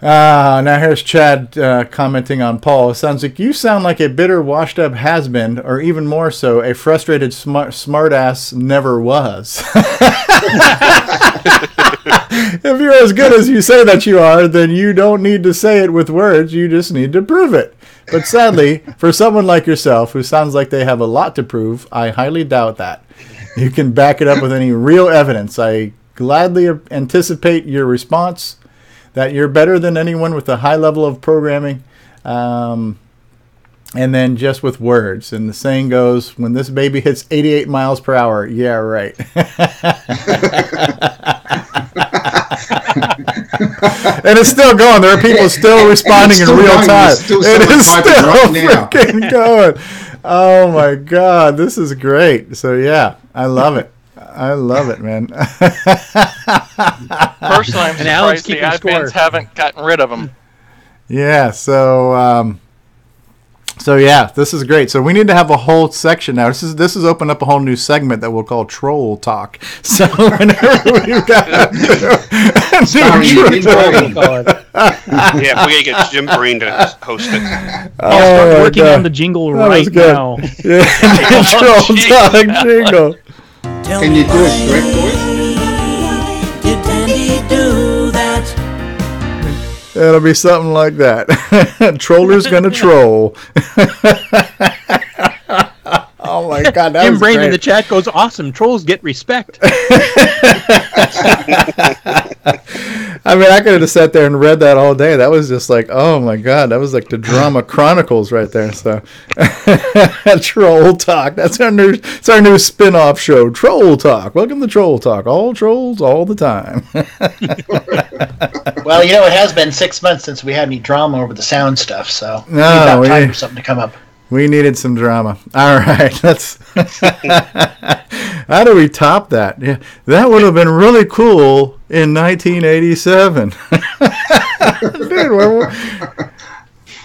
Now here's Chad commenting on Paul. It sounds like you sound like a bitter, washed-up has-been, or even more so, a frustrated smartass never was. If you're as good as you say that you are, then you don't need to say it with words. You just need to prove it. But sadly, for someone like yourself, who sounds like they have a lot to prove, I highly doubt that. You can back it up with any real evidence. I gladly anticipate your response that you're better than anyone with a high level of programming, and then just with words. And the saying goes, when this baby hits 88 miles per hour, yeah, right. And it's still going. There are people still responding in real time. It is still freaking going. Oh my God, this is great. So yeah, I love it. I love it, man. Personally, I'm surprised the admins haven't gotten rid of them. Yeah, so yeah, this is great. So we need to have a whole section now. This is opened up a whole new segment that we'll call Troll Talk. So whenever we've got Yeah, we gotta get Jim Brain to host it. Start working on the jingle right now. Yeah, Troll Talk jingle. Can you do it correct, boys? Did Tandy do that? It'll be something like that. Troller's gonna troll. Oh my God, that Jim was Brain great. in the chat goes, awesome. Trolls get respect. I mean, I could have just sat there and read that all day. That was just like, oh my God, that was like the Drama Chronicles right there. So, Troll Talk. That's our new spin-off show, Troll Talk. Welcome to Troll Talk. All trolls, all the time. Well, it has been 6 months since we had any drama over the sound stuff, so No, about time for something to come up. We needed some drama. All right, how do we top that? Yeah, that would have been really cool in 1987. Dude,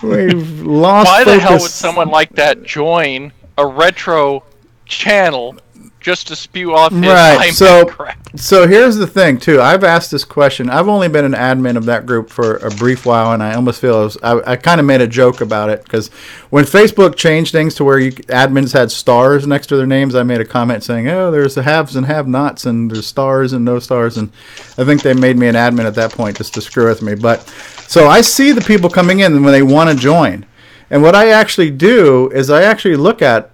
we've lost. Why the hell focus. would someone like that join a retro channel just to spew off his Right. iMac crap? So here's the thing, too. I've asked this question. I've only been an admin of that group for a brief while, and I almost feel I kind of made a joke about it because when Facebook changed things to where admins had stars next to their names, I made a comment saying, "Oh, there's the haves and have-nots, and there's stars and no stars," and I think they made me an admin at that point just to screw with me. But so I see the people coming in when they want to join, and what I actually do is I actually look at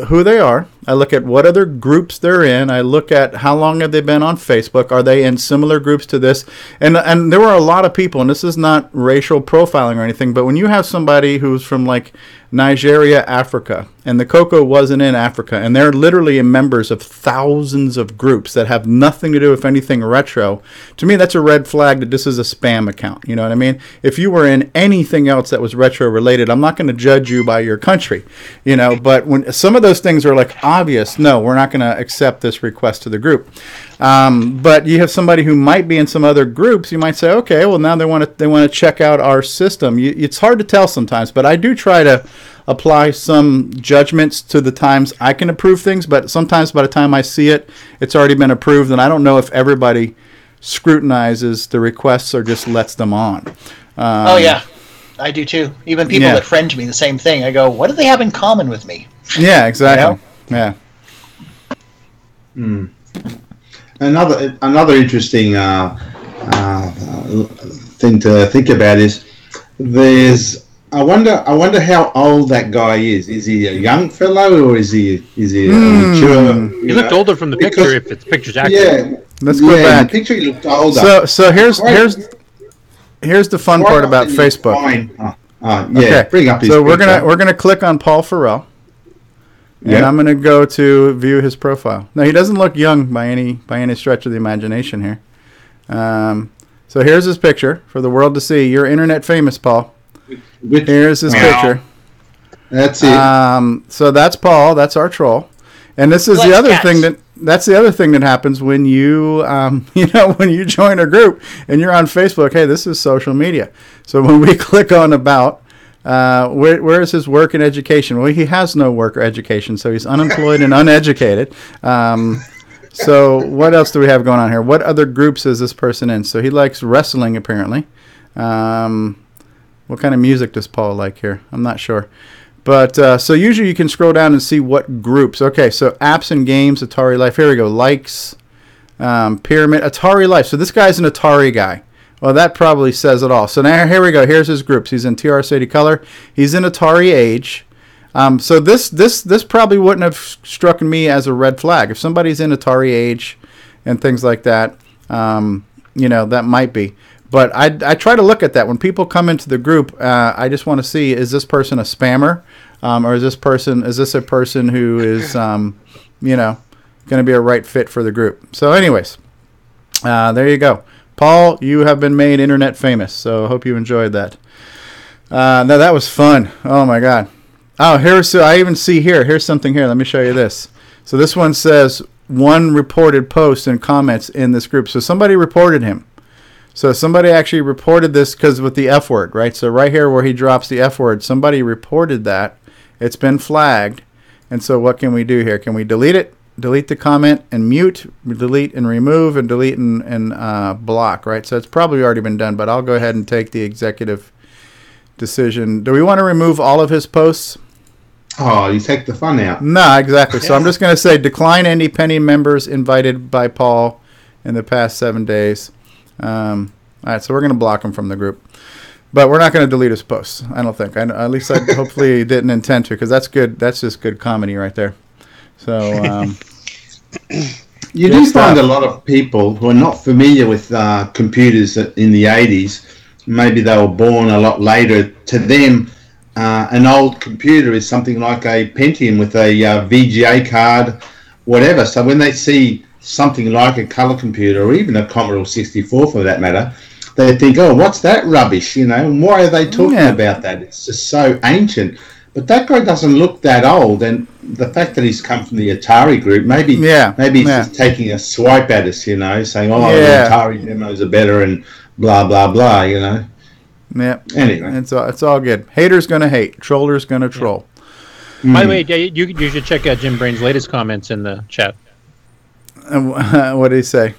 who they are. I look at what other groups they're in. I look at how long have they been on Facebook. Are they in similar groups to this? And there were a lot of people, and this is not racial profiling or anything, but when you have somebody who's from like Nigeria, Africa, and the CoCo wasn't in Africa, and they're literally members of thousands of groups that have nothing to do with anything retro, to me that's a red flag that this is a spam account. You know what I mean? If you were in anything else that was retro related, I'm not going to judge you by your country, but when some of those things are like obvious, no, we're not going to accept this request to the group. But you have somebody who might be in some other groups, you might say, okay, well now they want to check out our system. It's hard to tell sometimes, but I do try to apply some judgments to the times I can approve things, but sometimes by the time I see it, it's already been approved, and I don't know if everybody scrutinizes the requests or just lets them on. Oh yeah, I do too. Even people that friend me, the same thing. I go, what do they have in common with me? Yeah, exactly. Yeah. Another interesting thing to think about is there's I wonder how old that guy is. Is he a young fellow or is he a mature? He looked older from the picture. If the picture's accurate. Yeah, Let's go back. The picture he looked older. So here's the fun part about Facebook. Yeah, bring up his so we're picture. gonna click on Paul Farrell, and Yeah. I'm gonna go to view his profile. Now he doesn't look young by any stretch of the imagination here. So here's his picture for the world to see. You're internet famous, Paul. Here's his picture. That's it. So that's Paul. That's our troll. And this is the other thing that happens when you when you join a group and you're on Facebook. Hey, this is social media. So when we click on about where is his work and education? Well, he has no work or education, so he's unemployed and uneducated. So what else do we have going on here? What other groups is this person in? So he likes wrestling, apparently. What kind of music does Paul like here? I'm not sure. But so usually you can scroll down and see what groups. Okay, so apps and games, Atari Life. Here we go. Likes, Pyramid, Atari Life. So this guy's an Atari guy. Well, that probably says it all. So now here we go. Here's his groups. He's in TRS-80 Color. He's in Atari Age. So this probably wouldn't have struck me as a red flag. If somebody's in Atari Age and things like that, that might be. But I try to look at that when people come into the group. I just want to see, is this person a spammer, or is this a person who is going to be a right fit for the group? So, anyways, there you go, Paul. You have been made internet famous. So, hope you enjoyed that. Now that was fun. Oh my God. Oh, I even see here. Here's something here. Let me show you this. So this one says one reported post and comments in this group. So somebody reported him. So somebody actually reported this because with the F word, right? So right here where he drops the F word, somebody reported that. It's been flagged. And so what can we do here? Can we delete it? Delete the comment and mute, delete and remove, and delete and block, right? So it's probably already been done, but I'll go ahead and take the executive decision. Do we want to remove all of his posts? Oh, you take the fun out. No, exactly. So I'm just going to say decline any pending members invited by Paul in the past 7 days. All right, so we're going to block him from the group, but we're not going to delete his posts. I don't think. At least I hopefully didn't intend to, because that's good. That's just good comedy right there. So you do find a lot of people who are not familiar with computers in the 80s. Maybe they were born a lot later. To them, an old computer is something like a Pentium with a VGA card, whatever. So when they see something like a color computer or even a Commodore 64 for that matter, they think, oh, what's that rubbish, and why are they talking about that? It's just so ancient. But that guy doesn't look that old, and the fact that he's come from the Atari group, maybe he's just taking a swipe at us, saying, oh, the Atari demos are better and blah, blah, blah, Yeah. Anyway. It's all good. Haters going to hate. Troller's going to troll. By the way, you should check out Jim Brain's latest comments in the chat. What did he say?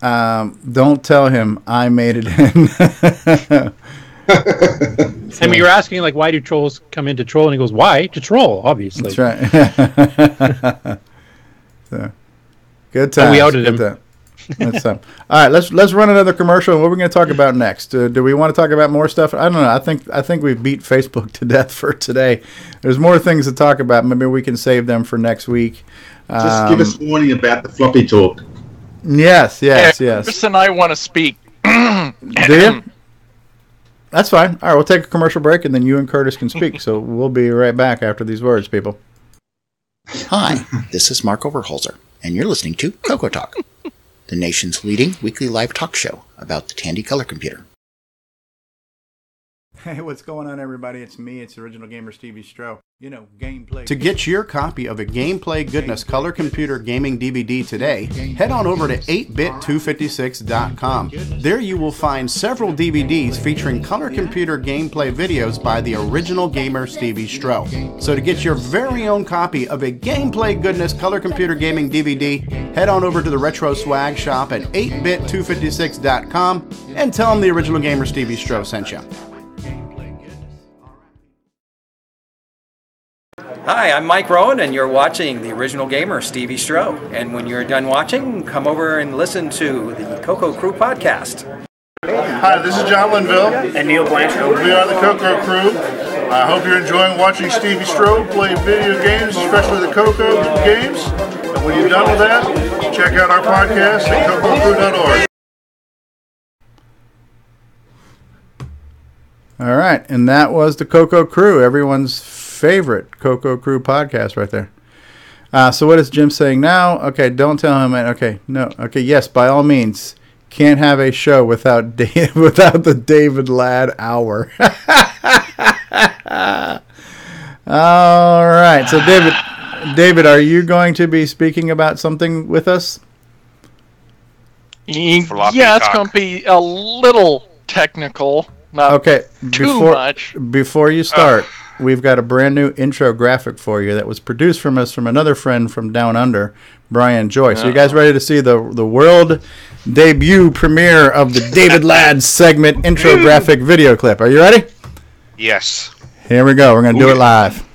Don't tell him I made it in. I mean, you're asking, like, why do trolls come in to troll? And he goes, why? To troll, obviously. That's right. So, good time. We outed him. All right, let's run another commercial. What are we going to talk about next? Do we want to talk about more stuff? I don't know. I think we've beat Facebook to death for today. There's more things to talk about. Maybe we can save them for next week. Just give us a warning about the floppy talk. Yes. Chris and I want to speak. Do you? That's fine. All right, we'll take a commercial break, and then you and Curtis can speak. So we'll be right back after these words, people. Hi, this is Mark Overholser, and you're listening to CoCoTALK, the nation's leading weekly live talk show about the Tandy color computer. Hey, what's going on, everybody? It's me. It's Original Gamer Stevie Stroh. Gameplay. To get your copy of a Gameplay Goodness color computer gaming DVD today, head on over to 8bit256.com. There you will find several DVDs featuring color computer gameplay videos by the Original Gamer Stevie Stroh. So to get your very own copy of a Gameplay Goodness color computer gaming DVD, head on over to the Retro Swag Shop at 8bit256.com and tell them the Original Gamer Stevie Stroh sent you. Hi, I'm Mike Rowan, and you're watching the Original Gamer, Stevie Stroh. And when you're done watching, come over and listen to the CoCo Crew podcast. Hi, this is John Linville and Neil Blanchard. We are the CoCo Crew. I hope you're enjoying watching Stevie Stroh play video games, especially the CoCo games. And when you're done with that, check out our podcast at CoCoCrew.org. All right, and that was the CoCo Crew, everyone's favorite CoCo Crew podcast right there. So what is Jim saying now? Okay, don't tell him. Okay, no. Okay, yes, by all means. Can't have a show without without the David Ladd hour. All right, so David, are you going to be speaking about something with us? Yeah, it's going to be a little technical. Not too much. Before you start, we've got a brand new intro graphic for you that was produced from us from another friend from down under, Brian Joyce. So you guys ready to see the world debut premiere of the David Ladd segment intro graphic video clip? Are you ready? Yes. Here we go. We're going to do it live.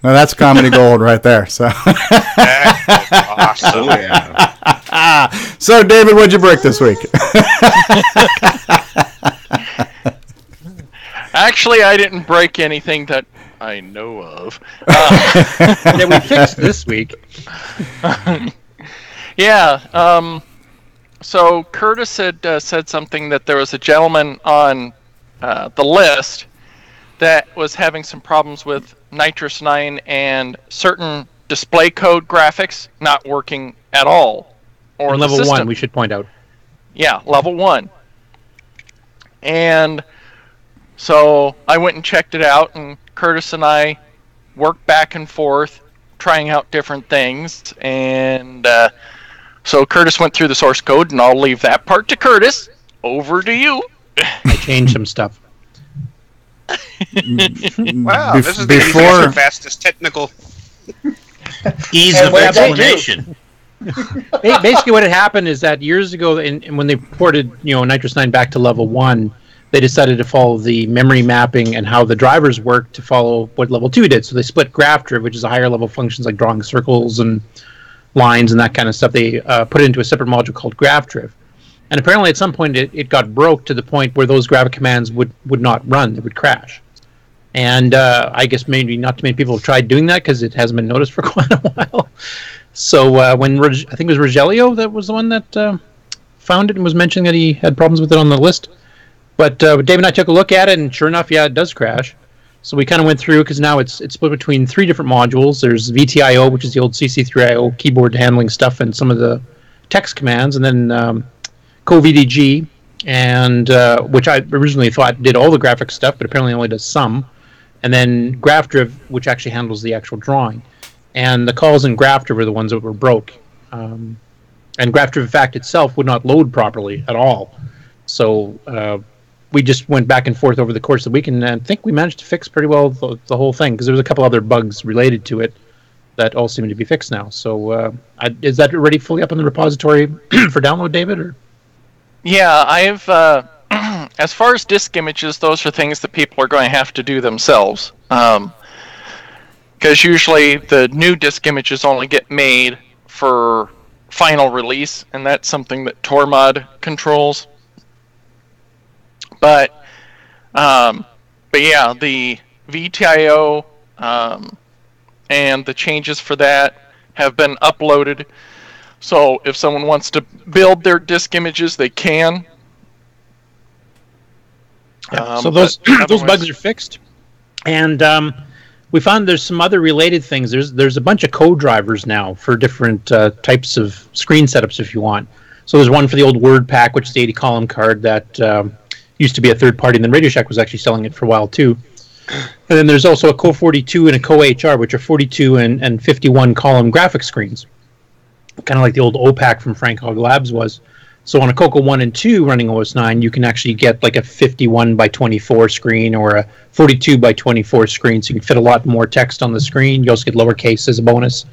Now that's comedy gold right there. So, awesome. Yeah. So, David, what'd you break this week? Actually, I didn't break anything that I know of. That we fixed this week. Yeah. So Curtis had said something that there was a gentleman on the list that was having some problems with Nitrous 9 and certain display code graphics not working at all. Or and level 1, we should point out. Yeah, level 1. And so I went and checked it out, and Curtis and I worked back and forth, trying out different things. And so Curtis went through the source code, and I'll leave that part to Curtis. Over to you. I changed some stuff. Wow, this is the fastest technical ease of explanation. Basically, what had happened is that years ago, when they ported Nitrous 9 back to level 1, they decided to follow the memory mapping and how the drivers work to follow what level 2 did. So they split GraphDriv, which is a higher level functions like drawing circles and lines and that kind of stuff. They put it into a separate module called GraphDriv. And apparently at some point it got broke to the point where those graphic commands would not run. They would crash. And I guess maybe not too many people have tried doing that because it hasn't been noticed for quite a while. So when I think it was Rogelio that was the one that found it and was mentioning that he had problems with it on the list. But Dave and I took a look at it, and sure enough, yeah, it does crash. So we kind of went through, because now it's split between 3 different modules. There's VTIO, which is the old CC3IO keyboard handling stuff and some of the text commands, and then CoVDG, and which I originally thought did all the graphic stuff, but apparently only does some. And then GraphDriv, which actually handles the actual drawing. And the calls in GraphDriv were the ones that were broke. And GraphDriv, in fact, itself would not load properly at all. So we just went back and forth over the course of the week, and I think we managed to fix pretty well the whole thing, because there was a couple other bugs related to it that all seem to be fixed now. So is that already fully up on the repository for download, David? Or? Yeah, I've as far as disk images, those are things that people are going to have to do themselves. Because usually the new disk images only get made for final release, and that's something that Tormod controls. But yeah, the VTIO and the changes for that have been uploaded. So if someone wants to build their disk images, they can. So those bugs are fixed, and we found there's some other related things. There's a bunch of code drivers now for different types of screen setups if you want. So there's one for the old Word pack, which is the 80-column card that used to be a third party, and then Radio Shack was actually selling it for a while too. And then there's also a Co42 and a Co-HR, which are 42 and 51 column graphic screens, kind of like the old OPAC from Frank Hogg Labs was. So on a CoCo 1 and 2 running OS 9, you can actually get like a 51 by 24 screen or a 42 by 24 screen, so you can fit a lot more text on the screen. You also get lowercase as a bonus.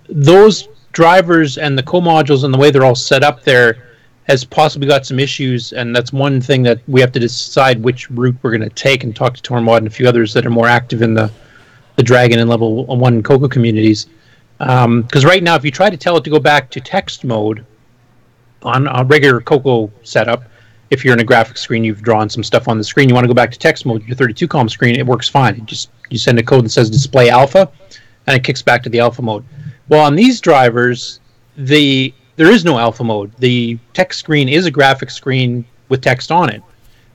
Those drivers and the co-modules and the way they're all set up there has possibly got some issues, and that's one thing that we have to decide which route we're going to take, and talk to Tormod and a few others that are more active in the Dragon and level 1 CoCo communities. Because right now, if you try to tell it to go back to text mode on a regular CoCo setup, if you're in a graphics screen, you've drawn some stuff on the screen, you want to go back to text mode, your 32-column screen, it works fine. You send a code that says display alpha, and it kicks back to the alpha mode. Well, on these drivers, there is no alpha mode. The text screen is a graphics screen with text on it.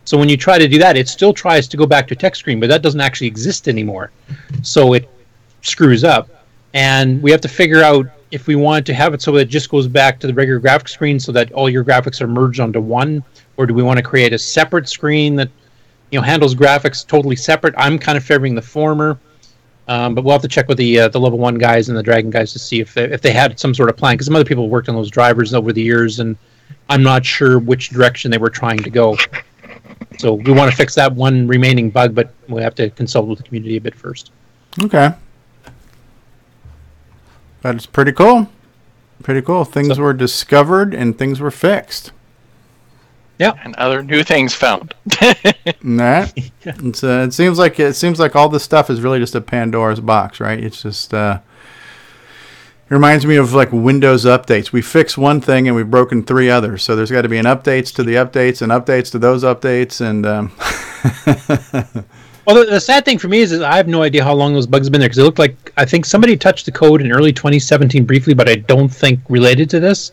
So when you try to do that, it still tries to go back to text screen, but that doesn't actually exist anymore. So it screws up. And we have to figure out if we want to have it so that it just goes back to the regular graphics screen so that all your graphics are merged onto one, or do we want to create a separate screen that handles graphics totally separate? I'm kind of favoring the former. But we'll have to check with the level 1 guys and the Dragon guys to see if they had some sort of plan, because some other people worked on those drivers over the years, and I'm not sure which direction they were trying to go. So we want to fix that one remaining bug, but we have to consult with the community a bit first. Okay. That's pretty cool. Pretty cool. Things were discovered and things were fixed. Yeah, and other new things found. Nah. It seems like all this stuff is really just a Pandora's box, right? It's just it reminds me of like Windows updates. We fix one thing and we've broken 3 others. So there's got to be an updates to the updates and updates to those updates, and Well, the sad thing for me is I have no idea how long those bugs have been there, because it looked like I think somebody touched the code in early 2017 briefly, but I don't think related to this.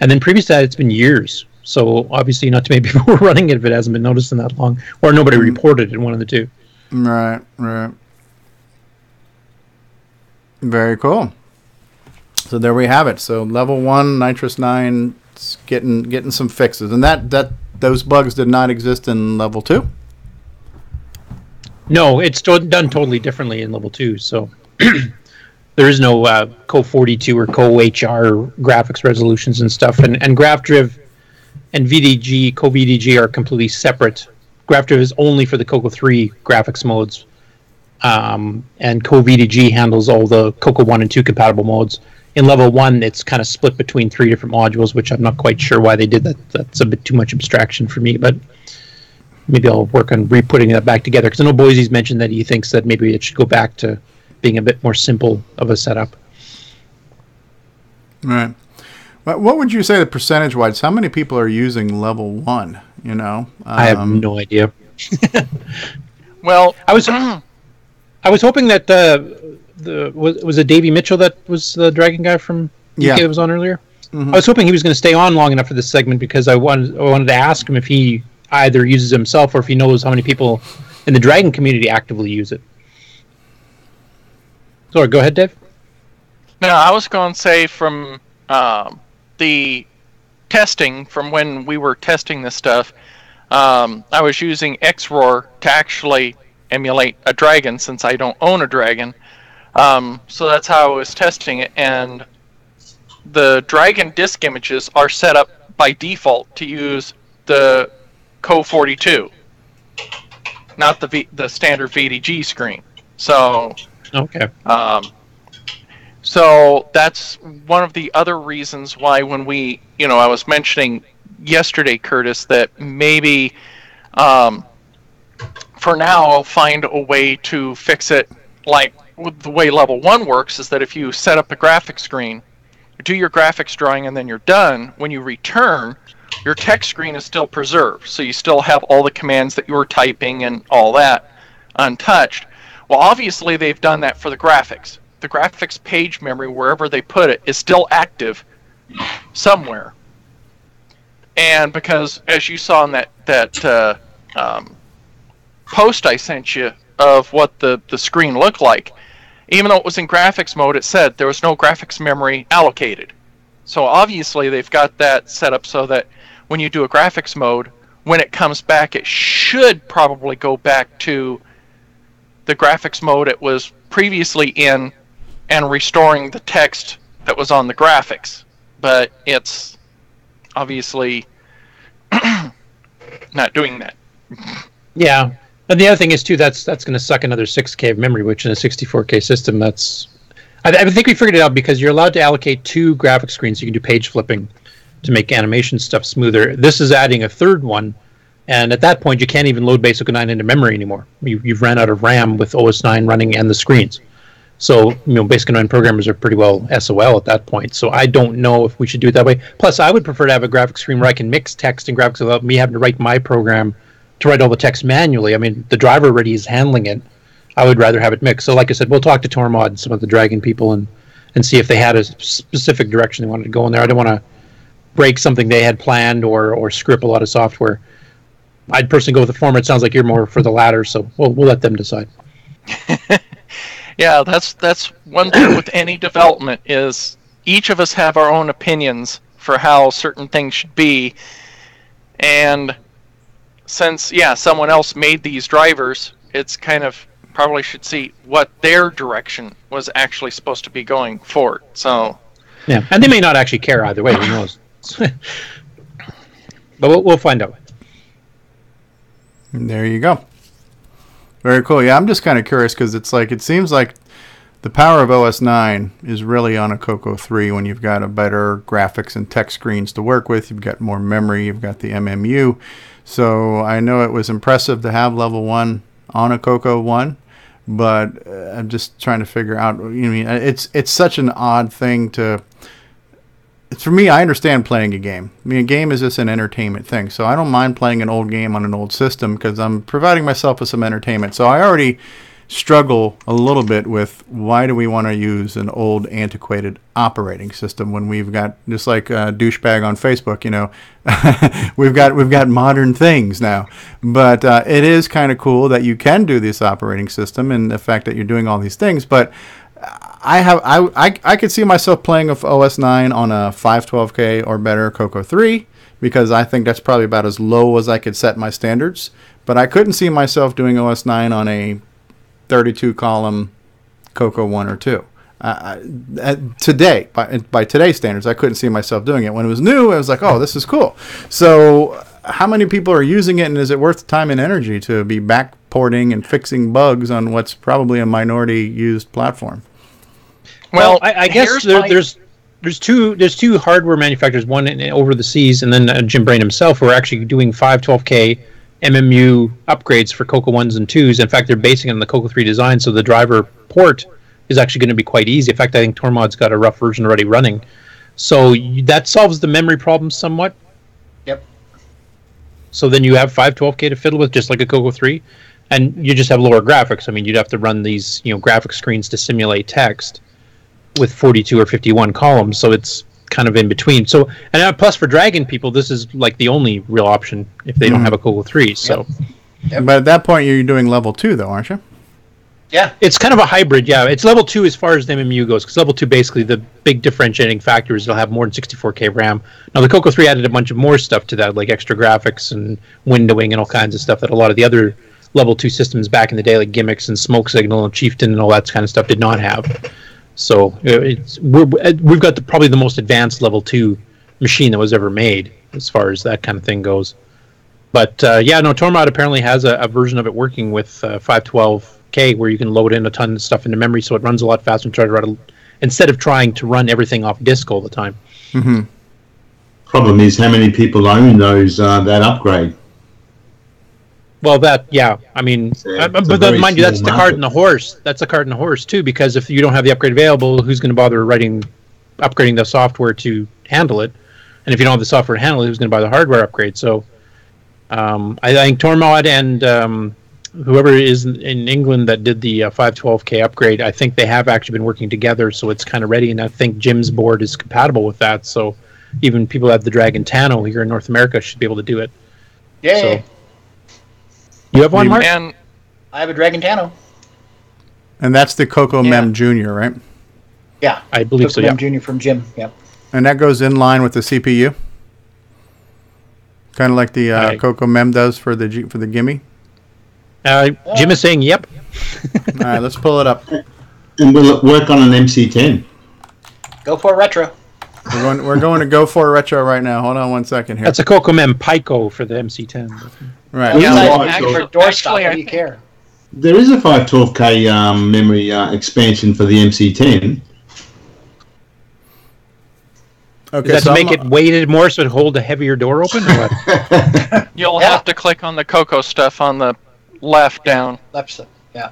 And then previous to that, it's been years. So obviously not too many people were running it if it hasn't been noticed in that long, or nobody reported it, one of the two. Right. Very cool. So there we have it. So level 1 Nitrous 9 is getting some fixes, and that those bugs did not exist in level 2. No, it's done totally differently in level 2. So there is no Co42 or Co-HR graphics resolutions and stuff, and GraphDriv and VDG, Co-VDG are completely separate. GraphDriv is only for the CoCo 3 graphics modes, and Co-VDG handles all the CoCo 1 and 2 compatible modes. In level 1, it's kind of split between 3 different modules, which I'm not quite sure why they did that. That's a bit too much abstraction for me, but maybe I'll work on re-putting that back together, because I know Boise's mentioned that he thinks that maybe it should go back to being a bit more simple of a setup. Right. What would you say, the percentage-wise? How many people are using level 1? I have no idea. Well, I was hoping that was it Davey Mitchell that was the Dragon guy from UK that was on earlier? Mm-hmm. I was hoping he was going to stay on long enough for this segment, because I wanted to ask him if he either uses himself or if he knows how many people in the Dragon community actively use it. Sorry, go ahead, Dave. No, I was going to say from the testing, from when we were testing this stuff, I was using XRoar to actually emulate a Dragon, since I don't own a Dragon. So that's how I was testing it, and the Dragon disk images are set up by default to use the Co42, not the standard VDG screen. So okay. So that's one of the other reasons why when we, I was mentioning yesterday, Curtis, that maybe for now I'll find a way to fix it like the way level 1 works, is that if you set up a graphics screen, do your graphics drawing, and then you're done, when you return, your text screen is still preserved. So you still have all the commands that you were typing and all that untouched. Well, obviously they've done that for the graphics. The graphics page memory, wherever they put it, is still active somewhere. And because, as you saw in that post I sent you of what the screen looked like, even though it was in graphics mode, it said there was no graphics memory allocated. So obviously they've got that set up so that when you do a graphics mode, when it comes back, it should probably go back to the graphics mode it was previously in, and restoring the text that was on the graphics. But it's obviously not doing that. Yeah. And the other thing is, too, that's going to suck another 6K of memory, which in a 64K system, that's I think we figured it out because you're allowed to allocate 2 graphics screens. So you can do page flipping to make animation stuff smoother. This is adding a 3rd one, and at that point you can't even load Basic 9 into memory anymore. You've ran out of RAM with OS 9 running and the screens. So Basic 9 programmers are pretty well SOL at that point. So I don't know if we should do it that way. Plus, I would prefer to have a graphics screen where I can mix text and graphics without me having to write my program to write all the text manually. I mean, the driver already is handling it. I would rather have it mixed. So like I said, we'll talk to Tormod and some of the Dragon people and see if they had a specific direction they wanted to go in there. I don't want to break something they had planned or screw up a lot of software. I'd personally go with the former. It sounds like you're more for the latter, so we'll let them decide. Yeah, that's one thing with any development is each of us have our own opinions for how certain things should be. And since, someone else made these drivers, it's kind of probably should see what their direction was actually supposed to be going forward. So, yeah, and they may not actually care either way. Who knows? But we'll find out. There you go. Very cool. Yeah, I'm just kind of curious because it seems like the power of OS 9 is really on a CoCo 3 when you've got a better graphics and text screens to work with. You've got more memory. You've got the MMU. So I know it was impressive to have level 1 on a CoCo 1, but I'm just trying to figure out. It's such an odd thing to. For me, I understand playing a game. I mean, a game is just an entertainment thing. So I don't mind playing an old game on an old system because I'm providing myself with some entertainment. So I already struggle a little bit with why do we want to use an old, antiquated operating system when we've got, just like a douchebag on Facebook, we've got modern things now. But it is kind of cool that you can do this operating system and the fact that you're doing all these things. But I could see myself playing of OS 9 on a 512K or better CoCo 3 because I think that's probably about as low as I could set my standards. But I couldn't see myself doing OS 9 on a 32-column CoCo 1 or 2. Today, by today's standards, I couldn't see myself doing it. When it was new, I was like, oh, this is cool. So how many people are using it, and is it worth the time and energy to be backporting and fixing bugs on what's probably a minority-used platform? Well, I guess there's two hardware manufacturers, one over the seas, and then Jim Brain himself, who are actually doing 512K MMU upgrades for CoCo 1s and 2s. In fact, they're basing it on the CoCo 3 design, so the driver port is actually going to be quite easy. In fact, I think Tormod's got a rough version already running. So that solves the memory problem somewhat. Yep. So then you have 512K to fiddle with, just like a CoCo 3, and you just have lower graphics. I mean, you'd have to run these graphic screens to simulate text with 42 or 51 columns, so it's kind of in between. So, and plus for Dragon people, this is like the only real option if they don't have a CoCo 3. So, Yep. But at that point, you're doing level 2, though, aren't you? Yeah. It's kind of a hybrid, yeah. It's level 2 as far as the MMU goes, because level 2, basically, the big differentiating factor is it'll have more than 64K RAM. Now, the CoCo 3 added a bunch of more stuff to that, like extra graphics and windowing and all kinds of stuff that a lot of the other level 2 systems back in the day, like Gimmicks and Smoke Signal and Chieftain and all that kind of stuff, did not have. So we've got probably the most advanced level 2 machine that was ever made as far as that kind of thing goes. But Tormod apparently has a version of it working with 512K where you can load in a ton of stuff into memory, so it runs a lot faster and try to run instead of trying to run everything off disk all the time. Mm-hmm. Problem is, how many people own those that upgrade? Well, I mean, but then, mind you, that's the cart and the horse. That's the cart and the horse too, because if you don't have the upgrade available, who's going to bother upgrading the software to handle it? And if you don't have the software to handle it, who's going to buy the hardware upgrade? So, I think Tormod and whoever is in England that did the 512K upgrade, I think they have actually been working together, so it's kind of ready. And I think Jim's board is compatible with that, so even people that have the Dragon Tano here in North America should be able to do it. Yeah. So, you have one, Mark? And I have a Dragon Tano. And that's the CoCoMem Junior, right? Yeah. I believe so, yeah. CoCoMem Junior from Jim, yep. And that goes in line with the CPU? Kind of like the CoCoMem does for the Gimme? Jim is saying yep. All right, let's pull it up. And will it work on an MC10? Go for a retro. We're going to go for a retro right now. Hold on one second here. That's a CoCoMem Pico for the MC10. Right. Why do you care? There is a 512K memory expansion for the MC10, Okay, Is that to make it weighted more so it hold a heavier door open, or what? You'll have to click on the CoCo stuff on the left down. Left side, yeah.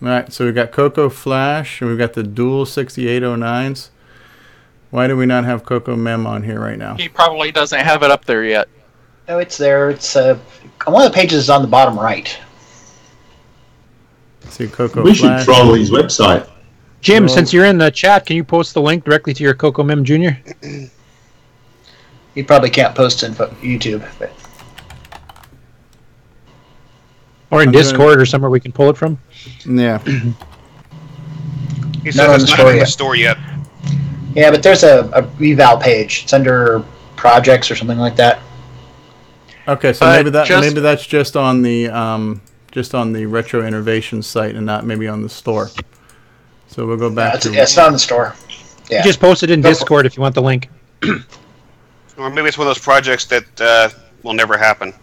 All right, so we've got CoCo Flash, and we've got the dual 6809s. Why do we not have CoCoMem on here right now? He probably doesn't have it up there yet. No, it's there. It's one of the pages is on the bottom right. Let's see, CoCo We Flash. should troll his website. Jim, since you're in the chat, can you post the link directly to your CoCoMem Jr.? You probably can't post it on YouTube. But. Or in Discord or somewhere we can pull it from? Yeah. He says it's not in the store yet. Yeah, but there's a reval page. It's under projects or something like that. Okay, so maybe that's just on the Retro Innovation site and not maybe on the store. So we'll go back to... it's not in the store. Yeah. You just post it in Discord if you want the link. Or maybe it's one of those projects that will never happen.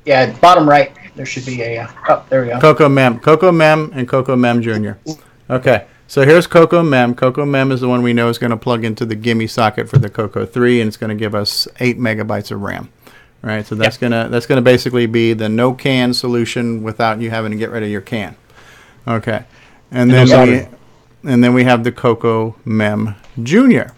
Yeah, bottom right, there should be a... oh, there we go. CoCoMem and CoCoMem Jr. Okay, so here's CoCoMem. CoCoMem is the one we know is going to plug into the Gimme socket for the CoCo 3, and it's going to give us 8 megabytes of RAM. Right, so that's gonna basically be the no can solution without you having to get rid of your can. Okay, and then we have the CoCoMem Jr.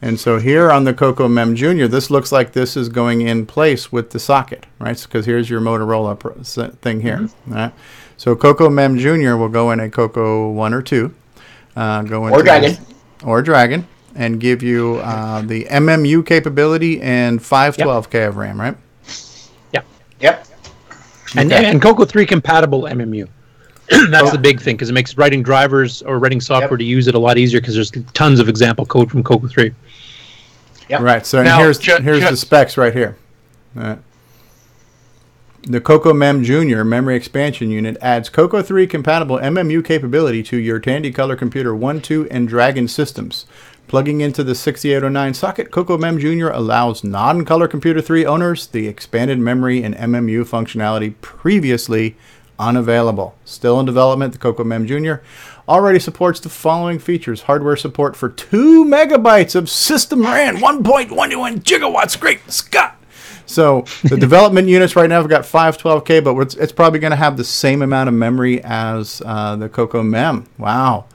And so here on the CoCoMem Jr., this looks like this is going in place with the socket, right? Because here's your Motorola thing here. Right? So CoCoMem Jr. will go in a CoCo 1 or 2. Or Dragon. And give you the MMU capability and 512K of RAM, right? Yep. And CoCo 3 compatible MMU. That's the big thing, because it makes writing drivers or writing software to use it a lot easier, because there's tons of example code from CoCo 3. Yep. Right, so now, here's the specs right here. All right. The CoCoMem Jr. memory expansion unit adds CoCo 3 compatible MMU capability to your Tandy Color Computer 1, 2, and Dragon systems. Plugging into the 6809 socket, CoCoMem Jr. allows non-Color Computer 3 owners the expanded memory and MMU functionality previously unavailable. Still in development, the CoCoMem Jr. already supports the following features. Hardware support for 2 megabytes of system RAM, 1.11 gigawatts. Great Scott! So the development units right now have got 512K, but it's probably going to have the same amount of memory as the CoCoMem. Wow.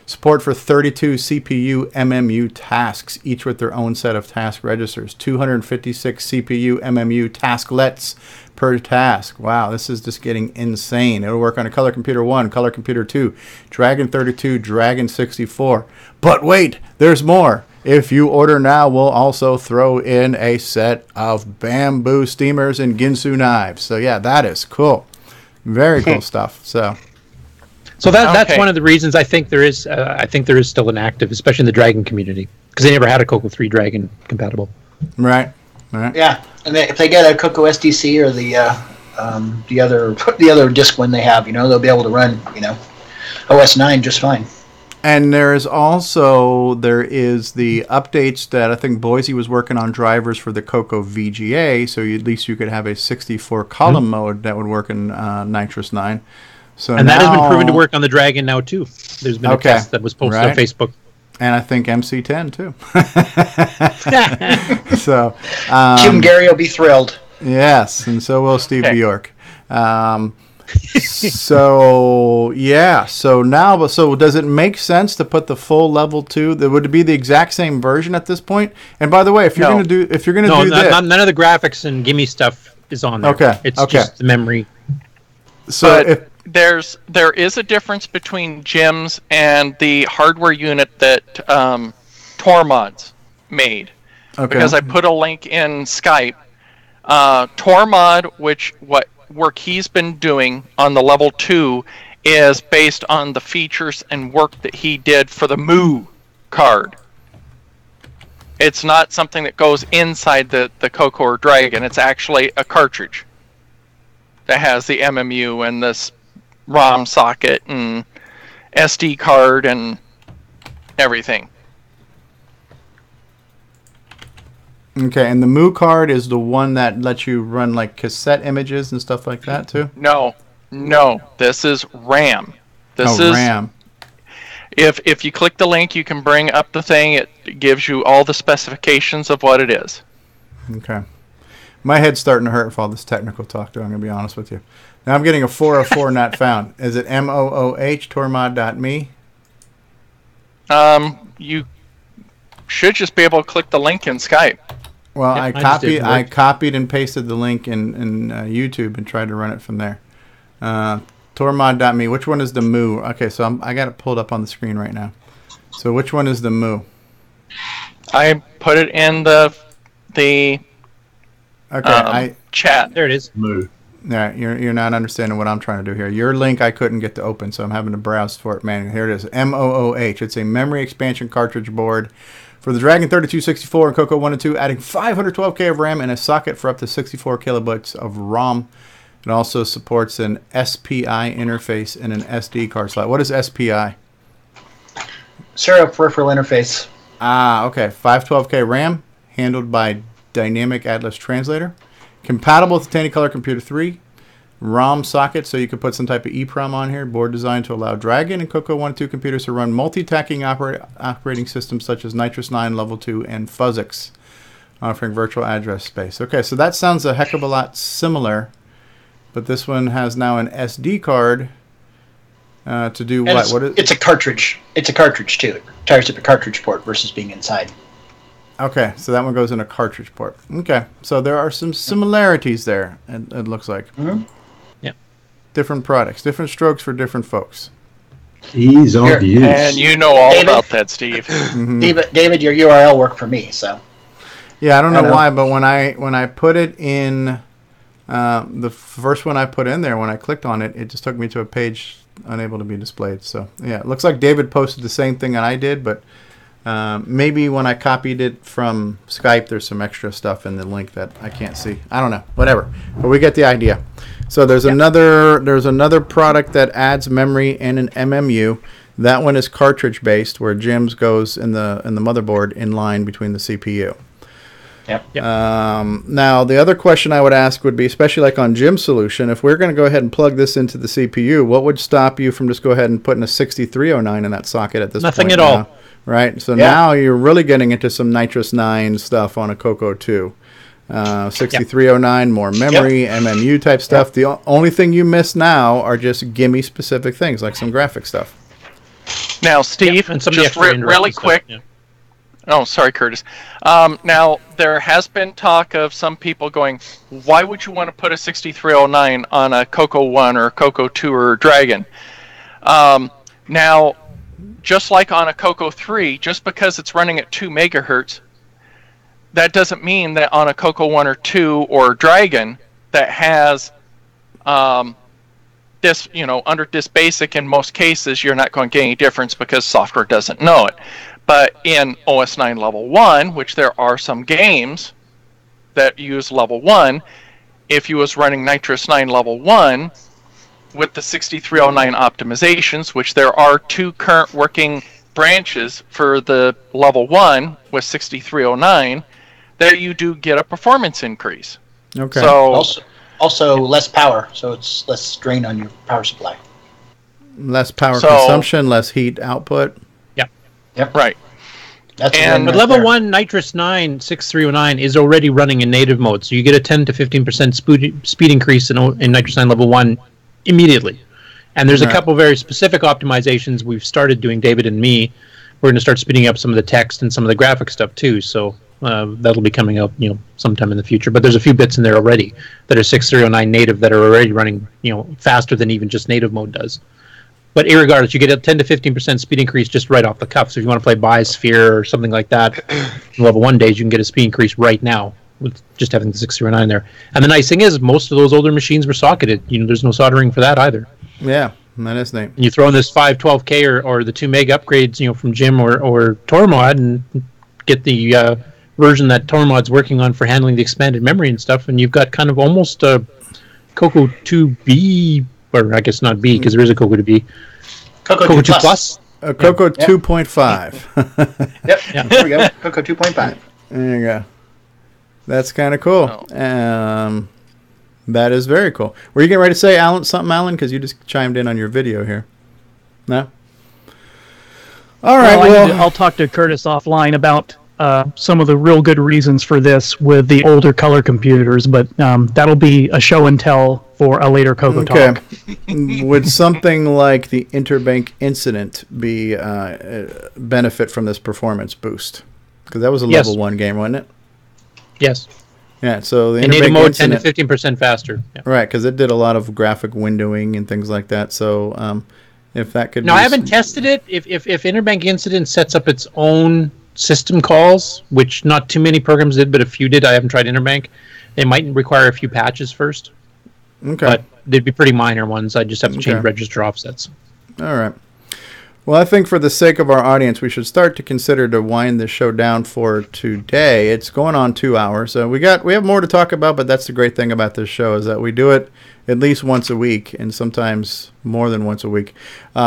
Support for 32 CPU MMU tasks, each with their own set of task registers. 256 CPU MMU tasklets per task. Wow, this is just getting insane. It'll work on a Color Computer 1, Color Computer 2, Dragon 32, Dragon 64. But wait, there's more. If you order now, we'll also throw in a set of bamboo steamers and Ginsu knives. So yeah, that is cool. Very cool stuff. So that's one of the reasons I think there is still an active, especially in the Dragon community, because they never had a CoCo 3 Dragon compatible. Right. Yeah, and if they get a CoCo SDC or the other disk one they have, they'll be able to run OS 9 just fine. And there is the updates that I think Boise was working on drivers for the CoCo VGA, so at least you could have a 64 column mode that would work in Nitrous 9. And that has been proven to work on the Dragon now too. There's been a test that was posted on Facebook. And I think MC10 too. So Jim Gary will be thrilled. Yes, and so will Steve Bjork. So does it make sense to put the full level 2? Would it be the exact same version at this point? And by the way, if you're going to do this, none of the graphics and gimme stuff is on there. Okay, it's just the memory. So there is a difference between Jim's and the hardware unit that Tormod's made. Okay. Because I put a link in Skype. Tormod, what work he's been doing on the level 2 is based on the features and work that he did for the Moo card. It's not something that goes inside the CoCo or Dragon. It's actually a cartridge that has the MMU and this ROM socket and SD card and everything. Okay, and the Moo card is the one that lets you run like cassette images and stuff like that too? No. This is RAM. This is RAM. If you click the link, you can bring up the thing. It gives you all the specifications of what it is. Okay. My head's starting to hurt with all this technical talk, though, I'm going to be honest with you. Now I'm getting a 404 not found. Is it mooh tormod.me? You should just be able to click the link in Skype. Well, Yep, I copied and pasted the link in YouTube and tried to run it from there. Tormod.me. Which one is the moo? Okay, so I got it pulled up on the screen right now. So which one is the moo? I put it in the chat. There it is. Moo. Yeah, you're not understanding what I'm trying to do here. Your link I couldn't get to open, so I'm having to browse for it manually. Here it is, MOOH. It's a memory expansion cartridge board for the Dragon 3264 and CoCo 1 and 2, adding 512K of RAM and a socket for up to 64 kilobytes of ROM. It also supports an SPI interface and an SD card slot. What is SPI? Serial Peripheral Interface. Ah, okay. 512K RAM, handled by Dynamic Atlas Translator. Compatible with the Tandy Color Computer 3. ROM socket, so you could put some type of EEPROM on here. Board designed to allow Dragon and CoCo 1 and 2 computers to run multi-tacking operating systems such as Nitrous 9, Level 2, and Fuzzix, offering virtual address space. Okay, so that sounds a heck of a lot similar, but this one has now an SD card to do what? It's a cartridge. It's a cartridge, too. It tires up a cartridge port versus being inside. Okay, so that one goes in a cartridge port. Okay, so there are some similarities there, it looks like. Mm-hmm. Yeah. Different products, different strokes for different folks. Ease of use. And you know all David? about that, Steve. Mm-hmm. David, your URL worked for me, so. Yeah, I don't know why, but when I put it in, the first one I put in there, when I clicked on it, it just took me to a page unable to be displayed. So, yeah, it looks like David posted the same thing that I did, but maybe when I copied it from Skype, there's some extra stuff in the link that I can't see. I don't know. Whatever. But we get the idea. So there's another product that adds memory and an MMU. That one is cartridge based, where Jim's goes in the motherboard in line between the CPU. Yep. Now the other question I would ask would be, especially like on Jim's solution, if we're going to go ahead and plug this into the CPU, what would stop you from just go ahead and putting a 6309 in that socket at this point? Nothing at all. Right, so now you're really getting into some Nitrous 9 stuff on a CoCo 2. 6309, more memory, MMU type stuff. The only thing you miss now are just gimme specific things, like some graphic stuff. Now, Steve, and some just really quick. Stuff, Oh, sorry, Curtis. Now, there has been talk of some people going, why would you want to put a 6309 on a CoCo 1 or CoCo 2 or Dragon? Now, just like on a CoCo 3, just because it's running at 2 megahertz, that doesn't mean that on a CoCo 1 or 2 or Dragon that has this, under this basic, in most cases, you're not going to get any difference because software doesn't know it. But in OS 9 Level 1, which there are some games that use Level 1, if you was running Nitrous 9 Level 1, with the 6309 optimizations, which there are 2 current working branches for the level 1 with 6309, that you do get a performance increase. Okay. So also less power, so it's less strain on your power supply. Less power consumption, less heat output. Yep. Right. But level 1 Nitrous 9 6309 is already running in native mode, so you get a 10 to 15% speed increase in Nitrous 9 level 1 immediately. And there's a couple very specific optimizations we've started doing, David and me. We're going to start speeding up some of the text and some of the graphic stuff too, so that'll be coming up sometime in the future. But there's a few bits in there already that are 6309 native that are already running faster than even just native mode does. But irregardless, you get a 10 to 15% speed increase just right off the cuff. So if you want to play Biosphere or something like that, in level 1 days, you can get a speed increase right now with just having the 6309 there. And the nice thing is, most of those older machines were socketed. There's no soldering for that either. Yeah, that is neat. And you throw in this 512K or the 2 meg upgrades, from Jim or Tormod, and get the version that Tormod's working on for handling the expanded memory and stuff, and you've got kind of almost a CoCo 2B, or I guess not B, because there is a CoCo 2B. CoCo 2 Plus. CoCo 2.5. Yep, there we go. CoCo 2.5. There you go. That's kind of cool. That is very cool. Were you getting ready to say Alan? Because you just chimed in on your video here. No? All right. I'll talk to Curtis offline about some of the real good reasons for this with the older color computers, but that'll be a show and tell for a later CoCo Talk. Would something like the Interbank incident be benefit from this performance boost? Because that was a level 1 game, wasn't it? Yes. Yeah, so the native Interbank mode incident, 10 to 15% faster. Yeah. Right, because it did a lot of graphic windowing and things like that. So if that could No, I haven't tested it. If Interbank Incident sets up its own system calls, which not too many programs did, but a few did, I haven't tried Interbank, they might require a few patches first. Okay. But they'd be pretty minor ones. I just have to change register offsets. All right. Well, I think for the sake of our audience, we should start to consider to wind this show down for today. It's going on 2 hours. We have more to talk about, but that's the great thing about this show is that we do it at least once a week and sometimes more than once a week.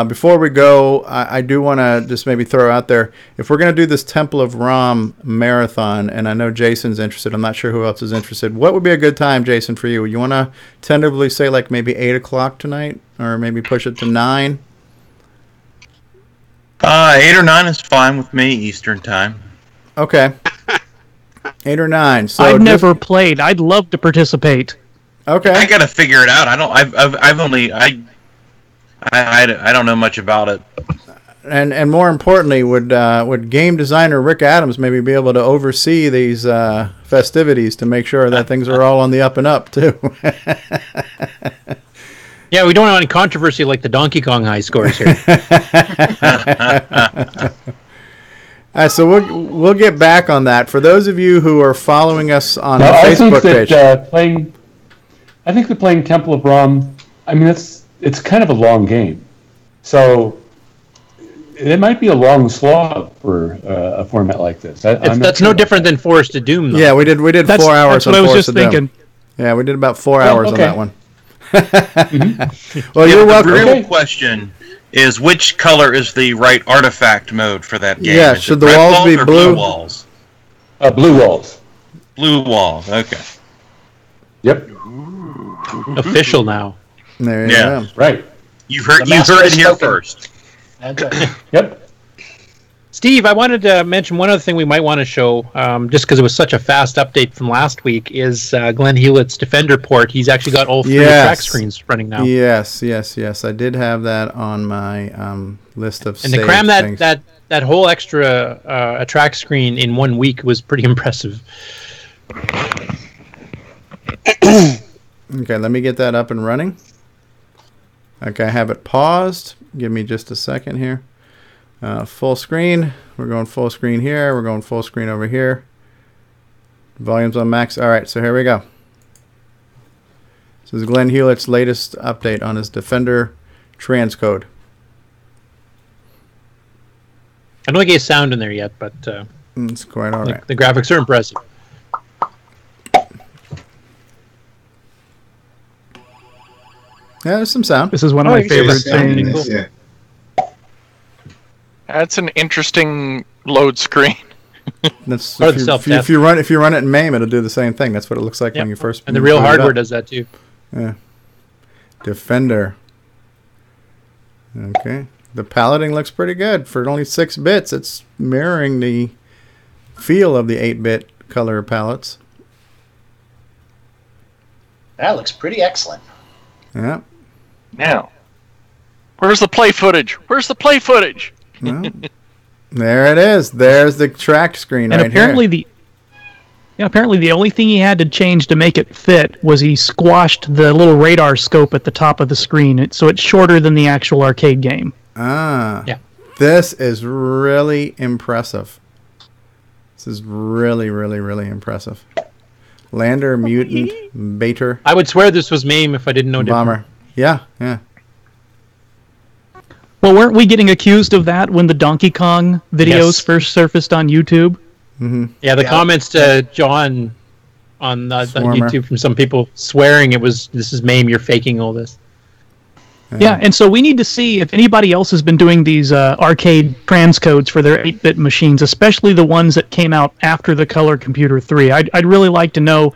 Before we go, I do want to just maybe throw out there, if we're going to do this Temple of Rom marathon, and I know Jason's interested, I'm not sure who else is interested, what would be a good time, Jason, for you? You want to tentatively say like maybe 8 o'clock tonight or maybe push it to 9? 8 or 9 is fine with me, Eastern time. Okay. 8 or 9. So I've never played. I'd love to participate. Okay. I gotta figure it out. I don't know much about it. And more importantly, would game designer Rick Adams maybe be able to oversee these festivities to make sure that things are all on the up and up too? Yeah, we don't have any controversy like the Donkey Kong high scores here. So we'll get back on that. For those of you who are following us on the Facebook page, I think that playing Temple of Rom, I mean, it's kind of a long game, so it might be a long slog for a format like this. That's no different than Forest of Doom, though. Yeah, we did 4 hours. That's what I was just thinking. Yeah, we did about 4 hours on that one. Mm-hmm. Well, you're welcome. The real question is which color is the right artifact mode for that game? Yeah, is should the walls be blue? Blue walls. Blue walls. Blue walls. Okay. Yep. Official now. There you go. Right. You heard it here first. Yep. Steve, I wanted to mention one other thing we might want to show, just because it was such a fast update from last week, is Glenn Hewlett's Defender port. He's actually got all 3 track screens running now. Yes. I did have that on my list of and to cram that whole extra track screen in 1 week was pretty impressive. Okay, let me get that up and running. Okay, I have it paused. Give me just a second here. Full screen. We're going full screen here. We're going full screen over here. Volume's on max. All right, so here we go. This is Glenn Hewlett's latest update on his Defender transcode. I don't get sound in there yet, but it's quite all right. The graphics are impressive. Yeah, there's some sound. This is one of my favorite things. Yeah. That's an interesting load screen. That's if you run it in MAME, it'll do the same thing. That's what it looks like when you first. And the real hardware does that too. Yeah. Defender. Okay. The paletting looks pretty good for only 6 bits. It's mirroring the feel of the 8-bit color palettes. That looks pretty excellent. Yeah. Now, where's the play footage? Well, there it is. There's the track screen and right apparently here. Apparently the only thing he had to change to make it fit was he squashed the little radar scope at the top of the screen, so it's shorter than the actual arcade game. Yeah. This is really impressive. This is really, really, really impressive. Lander, Mutant, Baiter. I would swear this was MAME if I didn't know Bomber. Yeah. Well, weren't we getting accused of that when the Donkey Kong videos first surfaced on YouTube? Mm-hmm. Yeah, the comments to John on YouTube from some people swearing this is MAME, you're faking all this. Yeah, and so we need to see if anybody else has been doing these arcade transcodes for their 8-bit machines, especially the ones that came out after the Color Computer 3. I'd really like to know,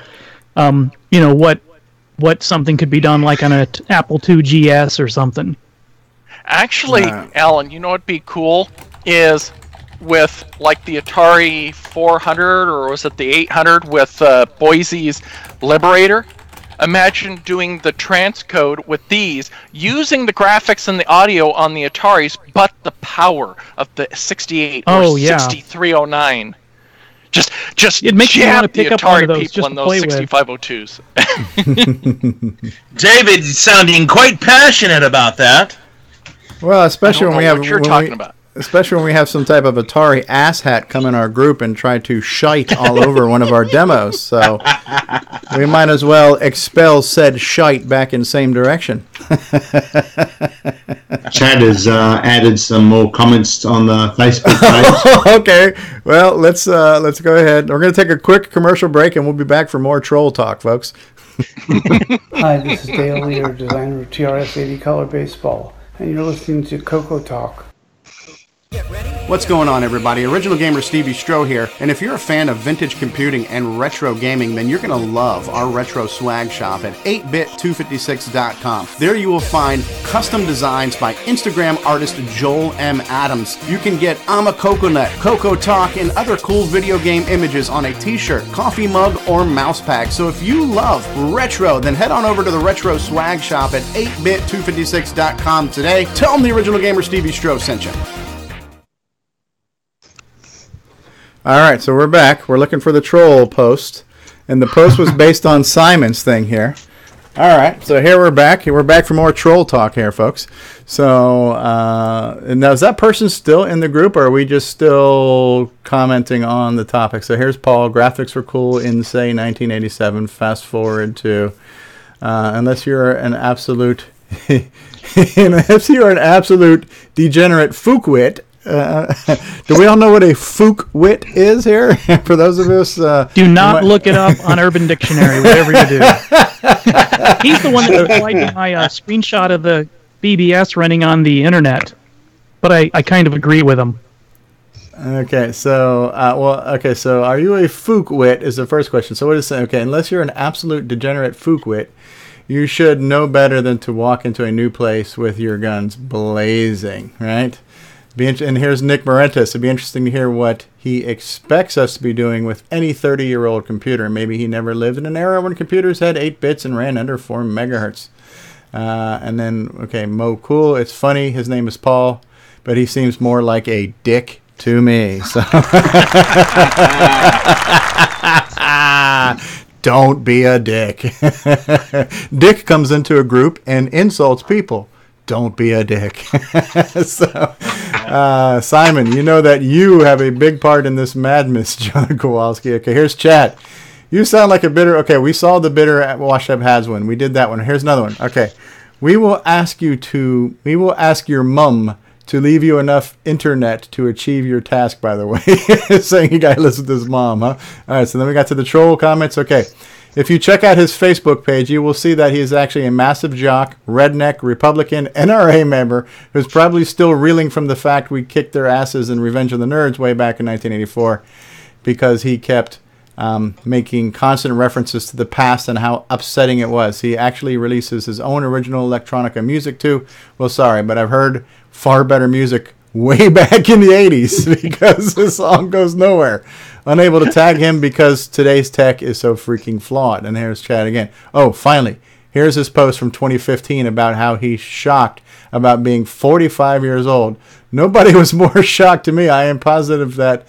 what something could be done like on an Apple II GS or something. Actually, Alan, you know what'd be cool? is with like the Atari 400 or was it the 800 with Boise's Liberator. Imagine doing the transcode with these, using the graphics and the audio on the Ataris, but the power of the 68 or 6309. Just it makes you want to pick up one of those people just in to play those with. 6502s. David's sounding quite passionate about that. Well, especially when we have what you're talking about. Especially when we have some type of Atari asshat come in our group and try to shite all over one of our demos. So we might as well expel said shite back in same direction. Chad has added some more comments on the Facebook page. Okay, well, let's go ahead. We're going to take a quick commercial break, and we'll be back for more troll talk, folks. Hi, this is Dale Leader, designer of TRS-80 Color Baseball, and you're listening to CoCo TALK. What's going on, everybody? Original Gamer Stevie Stroh here, and if you're a fan of vintage computing and retro gaming, then you're going to love our retro swag shop at 8bit256.com. There you will find custom designs by Instagram artist Joel M. Adams. You can get I'm a Coconut, CoCo TALK, and other cool video game images on a t-shirt, coffee mug, or mouse pad. So if you love retro, then head on over to the retro swag shop at 8bit256.com today. Tell them the Original Gamer Stevie Stroh sent you. All right, so we're back. We're looking for the troll post, and the post was based on Simon's thing here. All right, so here we're back. We're back for more troll talk here, folks. So now, is that person still in the group, or are we just still commenting on the topic? So here's Paul. Graphics were cool in, say, 1987. Fast forward to, unless you're an absolute, unless you're an absolute degenerate fuckwit. Do we all know what a fuckwit is here? For those of us, do not look it up on Urban Dictionary, whatever you do. He's the one that replied to my screenshot of the BBS running on the internet, but I kind of agree with him. Okay, so so are you a fuckwit is the first question. So what is it? Okay, unless you're an absolute degenerate fuckwit, you should know better than to walk into a new place with your guns blazing, right? And here's Nick Marentes. It'd be interesting to hear what he expects us to be doing with any 30-year-old computer. Maybe he never lived in an era when computers had 8 bits and ran under 4 megahertz. And then, okay, Mo Cool. It's funny. His name is Paul, but he seems more like a dick to me. So don't be a dick. Dick comes into a group and insults people. Don't be a dick. So, Simon, you know that you have a big part in this madness, John Kowalski. Okay, here's chat. You sound like a bitter... Okay, we saw the bitter at Wash Up Has one. We did that one. Here's another one. Okay, we will ask your mum to leave you enough internet to achieve your task, by the way. Saying you got to listen to his mom, huh? All right, so then we got to the troll comments. Okay. If you check out his Facebook page, you will see that he is actually a massive jock, redneck, Republican, NRA member who's probably still reeling from the fact we kicked their asses in Revenge of the Nerds way back in 1984 because he kept making constant references to the past and how upsetting it was. He actually releases his own original electronica music too. Well, sorry, but I've heard far better music way back in the 80s because the song goes nowhere. Unable to tag him because today's tech is so freaking flawed. And here's Chad again. Oh, finally, here's his post from 2015 about how he's shocked about being 45 years old. Nobody was more shocked to me. I am positive that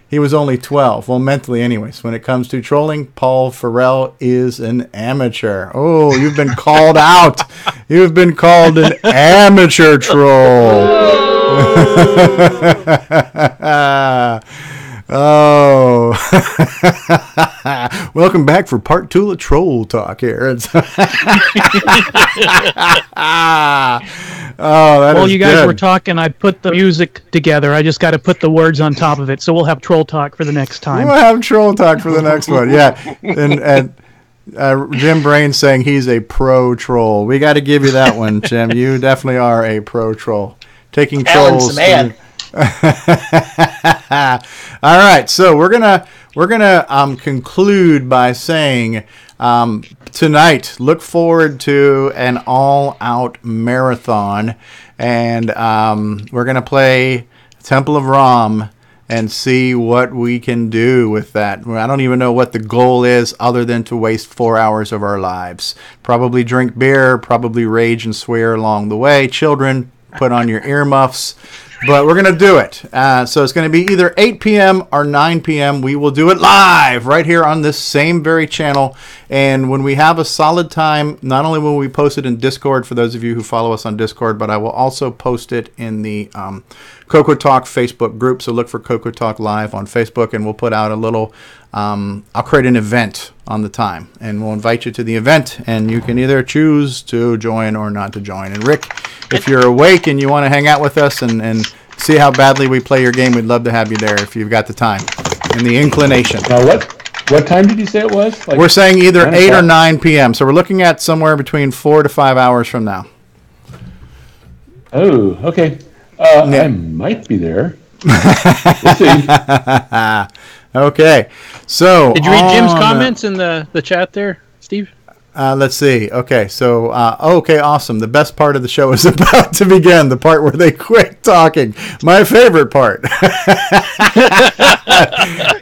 he was only 12. Well, mentally anyways. When it comes to trolling, Paul Farrell is an amateur. Oh, you've been called out. You've been called an amateur troll. Oh, welcome back for part 2 of Troll Talk here. While you guys were talking, I put the music together. I just got to put the words on top of it. So we'll have Troll Talk for the next time. We'll have Troll Talk for the next one. Yeah. And Jim Brain saying he's a pro troll. We got to give you that one, Jim. You definitely are a pro troll. Taking Alan's trolls. The man. All right, so we're gonna conclude by saying tonight, look forward to an all-out marathon, and we're gonna play Temple of Rom, and see what we can do with that. I don't even know what the goal is other than to waste 4 hours of our lives. Probably drink beer, probably rage and swear along the way. Children, put on your earmuffs. But we're going to do it. So it's going to be either 8 p.m. or 9 p.m. We will do it live right here on this same very channel. And when we have a solid time, not only will we post it in Discord for those of you who follow us on Discord, but I will also post it in the CoCo Talk Facebook group. So look for CoCo Talk Live on Facebook, and we'll put out a little, I'll create an event on the time. And we'll invite you to the event, and you can either choose to join or not to join. And Rick, if you're awake and you want to hang out with us and see how badly we play your game, we'd love to have you there if you've got the time and the inclination. Now, what time did you say it was? We're saying either 8 or 9 p.m. So we're looking at somewhere between 4 to 5 hours from now. Oh, okay. I might be there. We'll see. Okay. So did you read Jim's comments in the chat there, Steve? Let's see. Okay, so okay, awesome. The best part of the show is about to begin. The part where they quit talking. My favorite part.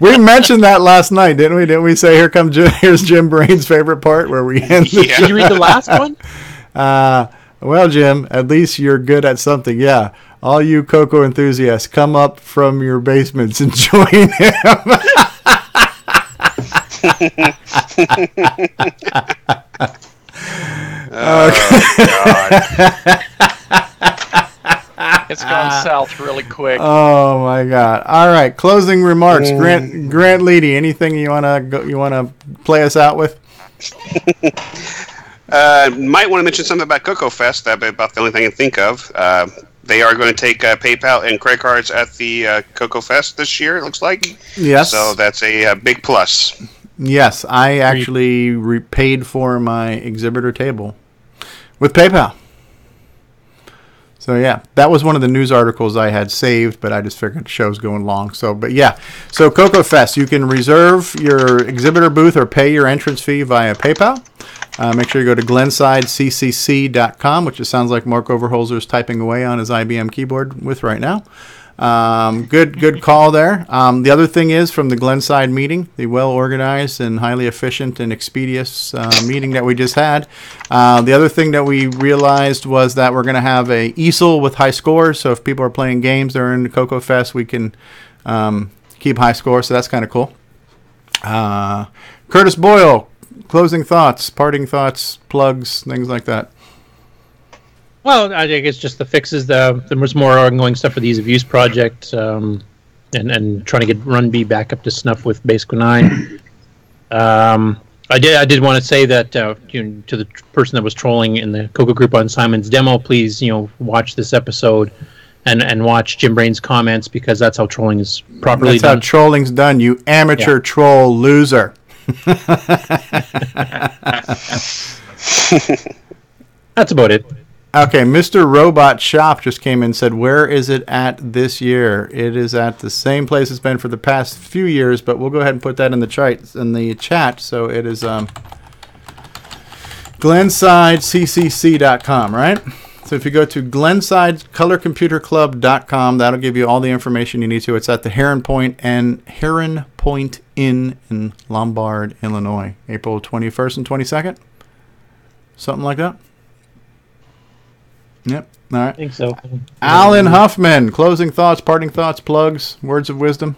We mentioned that last night, didn't we? Didn't we say here's Jim Brain's favorite part where we end the show? Did you read the last one? Well, Jim, at least you're good at something. Yeah. All you CoCo enthusiasts, come up from your basements and join him. God. It's gone south really quick. Oh my God! All right, closing remarks. Grant Leighty, anything you wanna play us out with? Might want to mention something about CoCo Fest. That'd be about the only thing I can think of. They are going to take PayPal and credit cards at the CoCo Fest this year, it looks like. Yes. So that's a big plus. Yes, I actually paid for my exhibitor table with PayPal. So yeah, that was one of the news articles I had saved, but I just figured the show's going long. So CoCo Fest, you can reserve your exhibitor booth or pay your entrance fee via PayPal. Make sure you go to glensideccc.com, which it sounds like Mark Overholser is typing away on his IBM keyboard with right now. Good call there. The other thing is from the Glenside meeting, the well-organized and highly efficient and expeditious meeting that we just had. The other thing that we realized was that we're going to have a easel with high scores. So if people are playing games during the CoCo Fest, we can keep high scores. So that's kind of cool. Curtis Boyle, closing thoughts, parting thoughts, plugs, things like that. Well, I think it's just the fixes. There was more ongoing stuff for the ease of use project, and trying to get Run B back up to snuff with Basic 9. I did want to say that to the person that was trolling in the CoCo group on Simon's demo, please watch this episode and watch Jim Brain's comments, because that's how trolling is properly done. That's how trolling's done. You amateur troll loser. That's about it. Okay, Mr. Robot Shop just came in and said, where is it at this year? It is at the same place it's been for the past few years, but we'll go ahead and put that in the chat. So it is glensideccc.com, right? So if you go to glensidecolorcomputerclub.com, that'll give you all the information you need to. It's at the Heron Point Inn in Lombard, Illinois, April 21st and 22nd. Something like that. Yep. All right. I think so. Alan Huffman, closing thoughts, parting thoughts, plugs, words of wisdom.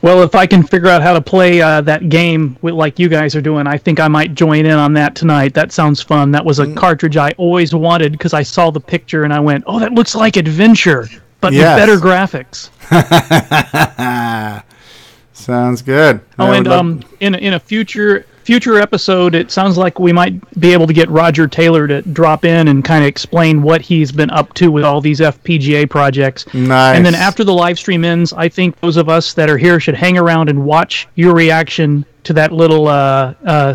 Well, if I can figure out how to play that game like you guys are doing, I think I might join in on that tonight. That sounds fun. That was a cartridge I always wanted because I saw the picture and I went, "Oh, that looks like Adventure, but with better graphics." Sounds good. Oh, and in a future episode, it sounds like we might be able to get Roger Taylor to drop in and kind of explain what he's been up to with all these FPGA projects. Nice. And then after the live stream ends, I think those of us that are here should hang around and watch your reaction to that little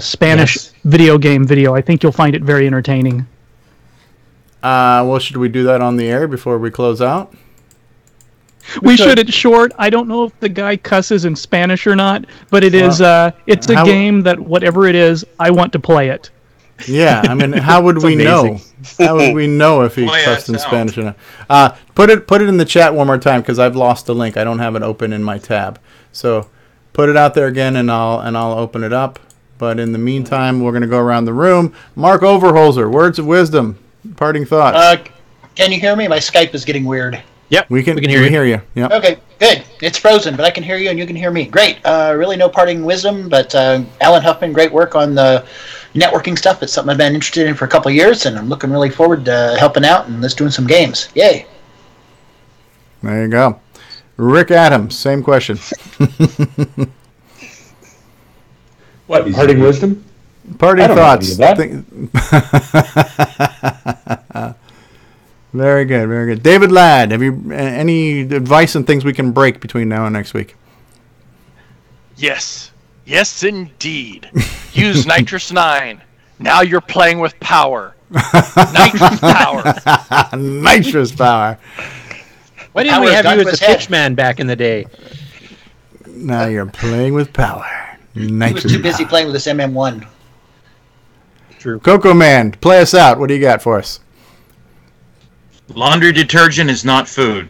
Spanish video game video. I think you'll find it very entertaining. Well, should we do that on the air before we close out? We should. It's short. I don't know if the guy cusses in Spanish or not, but it is. It's a game that whatever it is, I want to play it. Yeah, I mean, how would we know? How would we know if he cussed in Spanish or not? Put it in the chat one more time because I've lost the link. I don't have it open in my tab. So put it out there again, and I'll open it up. But in the meantime, we're going to go around the room. Mark Overholser, words of wisdom, parting thoughts. Can you hear me? My Skype is getting weird. Yep, we can hear you. Yep. Okay, good. It's frozen, but I can hear you and you can hear me. Great. Really no parting wisdom, but Alan Huffman, great work on the networking stuff. It's something I've been interested in for a couple of years, and I'm looking really forward to helping out and let's doing some games. Yay. There you go. Rick Adams, same question. What, parting wisdom? Parting thoughts. Very good, very good. David Ladd, have you any advice on things we can break between now and next week? Yes. Yes, indeed. Use Nitrous 9. Now you're playing with power. Nitrous power. Nitrous power. Why didn't we have you as a pitchman back in the day? Now you're playing with power. Nitrous He was too busy playing with this MM1. True. CoComan, play us out. What do you got for us? Laundry detergent is not food.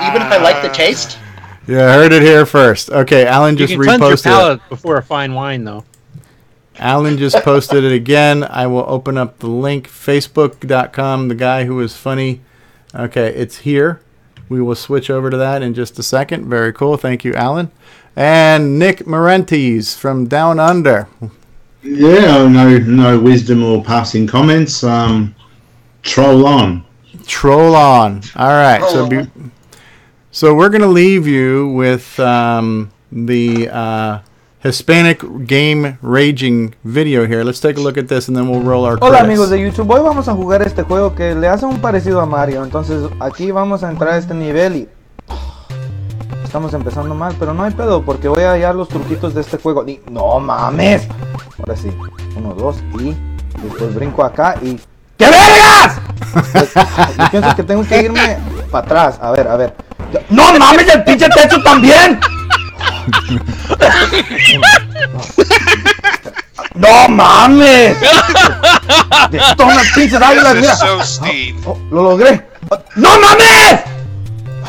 Even if I like the taste? Yeah, I heard it here first. Okay, Alan just you can cleanse your reposted palate before a fine wine, though. Alan just posted it again. I will open up the link, facebook.com, the guy who is funny. Okay, it's here. We will switch over to that in just a second. Very cool. Thank you, Alan. And Nick Marentes from Down Under. Yeah, no wisdom or passing comments. Troll on. Troll on. All right. So we're going to leave you with the Hispanic game raging video here. Let's take a look at this and then we'll roll our Hola credits. amigos de YouTube, hoy vamos a jugar este juego que le hace un parecido a Mario. Entonces aquí vamos a entrar a este nivel y estamos empezando mal, pero no hay pedo porque voy a hallar los truquitos de este juego. Y no mames. Ahora sí, 1, 2 y después brinco acá y ¡qué vergas! Yo pienso que tengo que irme para atrás. A ver. ¡No mames, el pinche techo también! ¡No mames! Toma pinches águilas, mira. Lo logré. ¡No mames!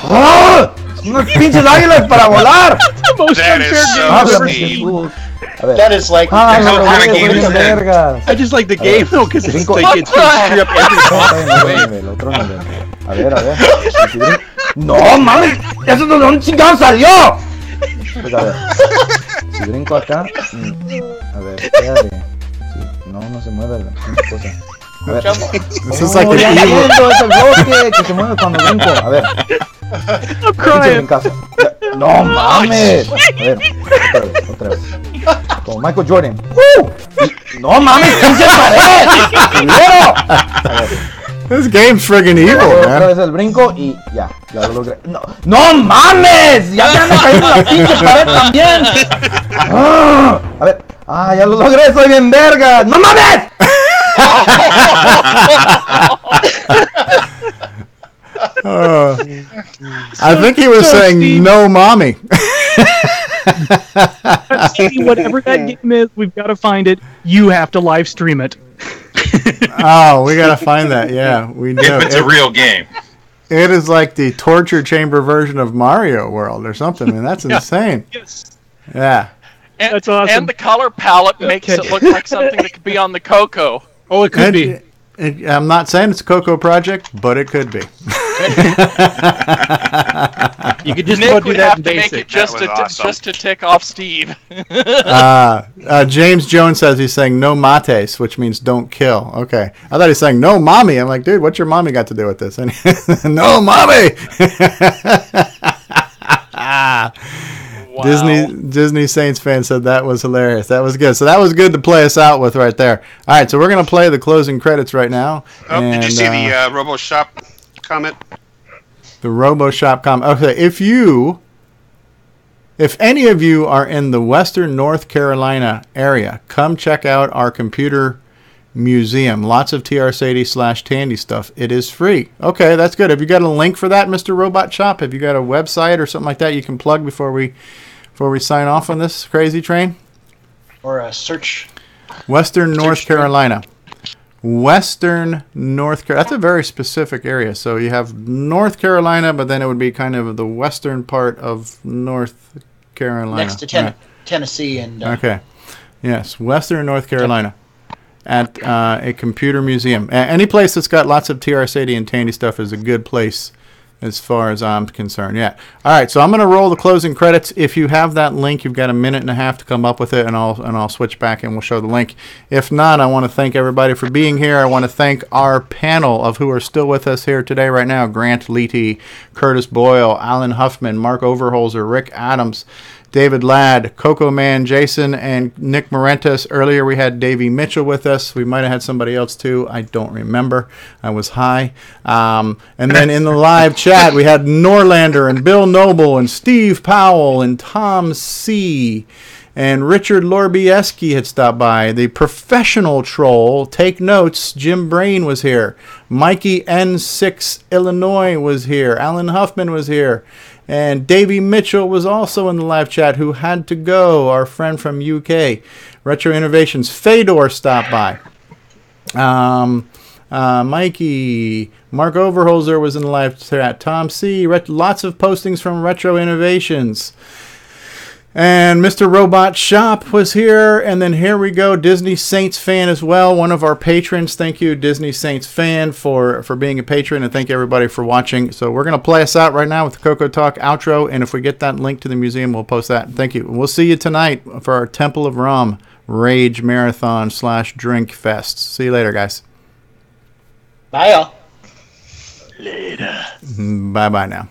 ¡Oh! Unas pinches águilas para volar. That is like I just like the game though, because it's like it's gonna screw up every otro nivel. A ver. No mames, eso de dónde chingado salió. Pues a ver, si brinco acá, a ver, espérate. Sí, no se mueve la cosa. A ver, This is like ya an evil. entiendo, es el bloque que se mueve cuando brinco. A ver, pinche brincazo. No mames. A ver, otra vez. Como Michael Jordan. No mames, pinche pared. Culero. A ver. This game's friggin' evil, Otra man. vez el brinco y ya lo logré. ¡No mames! ¡Ya me han caído la pinche pared también! A ver, ya lo logré, soy bien verga. ¡No mames! I think he was saying Steve, no mommy. Whatever that game is, we've got to find it. You have to live stream it. Oh, we gotta find that. Yeah, we do. If it's a real game. It is like the torture chamber version of Mario World or something. I mean, that's insane. Yes. Yeah. And, That's awesome. and the color palette makes it look like something that could be on the Coco. Oh, it could be. I'm not saying it's a Coco project, but it could be. You could just Nick about do would that have in to make basic. it just to tick off Steve. James Jones says he's saying no mates, which means don't kill. Okay. I thought he's saying no mommy. I'm like, dude, what's your mommy got to do with this? And no mommy! Wow. Disney Saints fan said that was hilarious. That was good. So that was good to play us out with right there. All right, so we're going to play the closing credits right now. Oh, did you see the Robo Shop comment? The RoboShop comment. Okay, if any of you are in the Western North Carolina area, come check out our computer museum. Lots of TR-Sadie/Tandy stuff. It is free. Okay, that's good. Have you got a link for that, Mr. Robot Shop? Have you got a website or something like that you can plug before we before we sign off on this crazy train? Or a search. Western North Carolina. Western North Carolina. That's a very specific area. So you have North Carolina, but then it would be kind of the western part of North Carolina. Next to Tennessee and... Okay. Yes, Western North Carolina. At a computer museum. Any place that's got lots of TRS-80 and Tandy stuff is a good place as far as I'm concerned. Yeah. All right, so I'm going to roll the closing credits. If you have that link, you've got a minute and a half to come up with it, and I'll switch back and we'll show the link. If not, I want to thank everybody for being here. I want to thank our panel of who are still with us here today right now. Grant Leighty, Curtis Boyle, Alan Huffman, Mark Overholser, Rick Adams, David Ladd, CoComan, Jason, and Nick Marentes. Earlier we had Davey Mitchell with us. We might have had somebody else too. I don't remember. I was high. And then in the live chat we had Norlander and Bill Noble and Steve Powell and Tom C. And Richard Lorbieski had stopped by. The professional troll, take notes, Jim Brain was here. Mikey N6 Illinois was here. Alan Huffman was here. And Davey Mitchell was also in the live chat, who had to go, our friend from UK. Retro Innovations, Fedor stopped by. Mikey, Mark Overholser was in the live chat. Tom C, lots of postings from Retro Innovations. And Mr. Robot Shop was here. And then here we go, Disney Saints fan as well, one of our patrons. Thank you, Disney Saints fan, for being a patron. And thank you, everybody, for watching. So we're going to play us out right now with the CoCo Talk outro. And if we get that link to the museum, we'll post that. Thank you. We'll see you tonight for our Temple of Rum Rage Marathon / Drink Fest. See you later, guys. Bye, y'all. Later. Bye-bye now.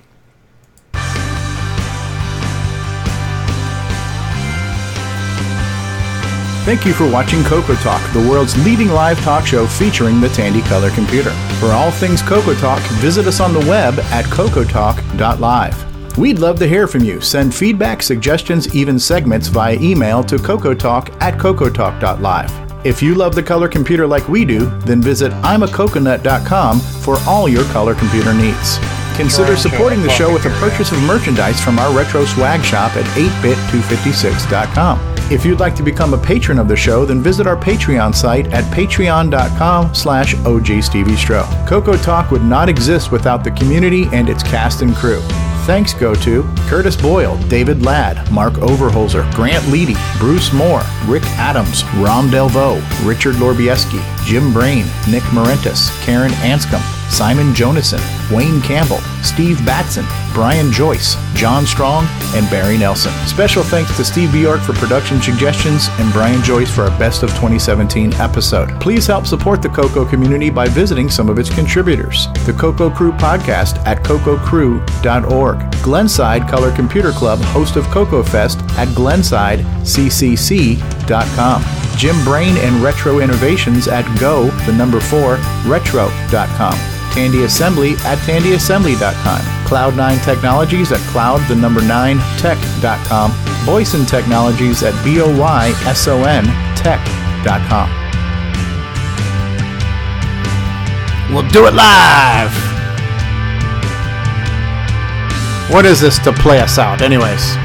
Thank you for watching CoCo Talk, the world's leading live talk show featuring the Tandy Color Computer. For all things CoCo Talk, visit us on the web at CoCoTalk.live. We'd love to hear from you. Send feedback, suggestions, even segments via email to CoCoTalk@CoCoTalk.live. If you love the color computer like we do, then visit I'mACoconut.com for all your color computer needs. Consider supporting the show with a purchase of merchandise from our retro swag shop at 8bit256.com. If you'd like to become a patron of the show, then visit our Patreon site at patreon.com/OGStevieStro. CoCo Talk would not exist without the community and its cast and crew. Thanks go to Curtis Boyle, David Ladd, Mark Overholser, Grant Leighty, Bruce Moore, Rick Adams, Rom Delvaux, Richard Lorbieski, Jim Brain, Nick Marentes, Karen Anscombe, Simon Jonason, Wayne Campbell, Steve Batson, Brian Joyce, John Strong, and Barry Nelson. Special thanks to Steve Bjork for production suggestions and Brian Joyce for our Best of 2017 episode. Please help support the CoCo community by visiting some of its contributors. The CoCo Crew podcast at CoCoCrew.org. Glenside Color Computer Club, host of CoCo Fest at GlensideCCC.com. Jim Brain and Retro Innovations at go4retro.com. Tandy Assembly at TandyAssembly.com. Cloud9 Technologies at cloud9tech.com. Boyson Technologies at BOYSONtech.com. We'll do it live! What is this to play us out, anyways?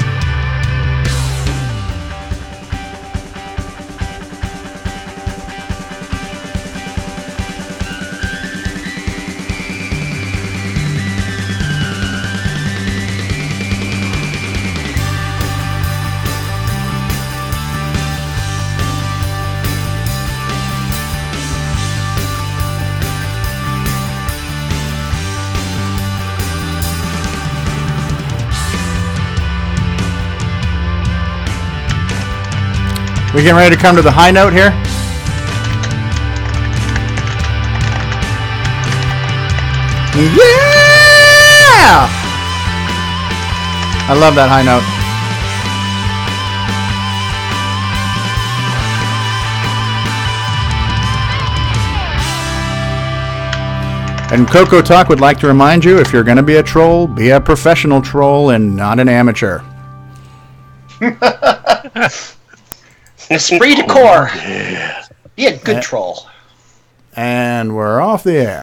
We getting ready to come to the high note here? Yeah! I love that high note. And CoCo Talk would like to remind you, if you're going to be a troll, be a professional troll and not an amateur. Esprit de corps. Yeah. Be a good troll. And we're off the air.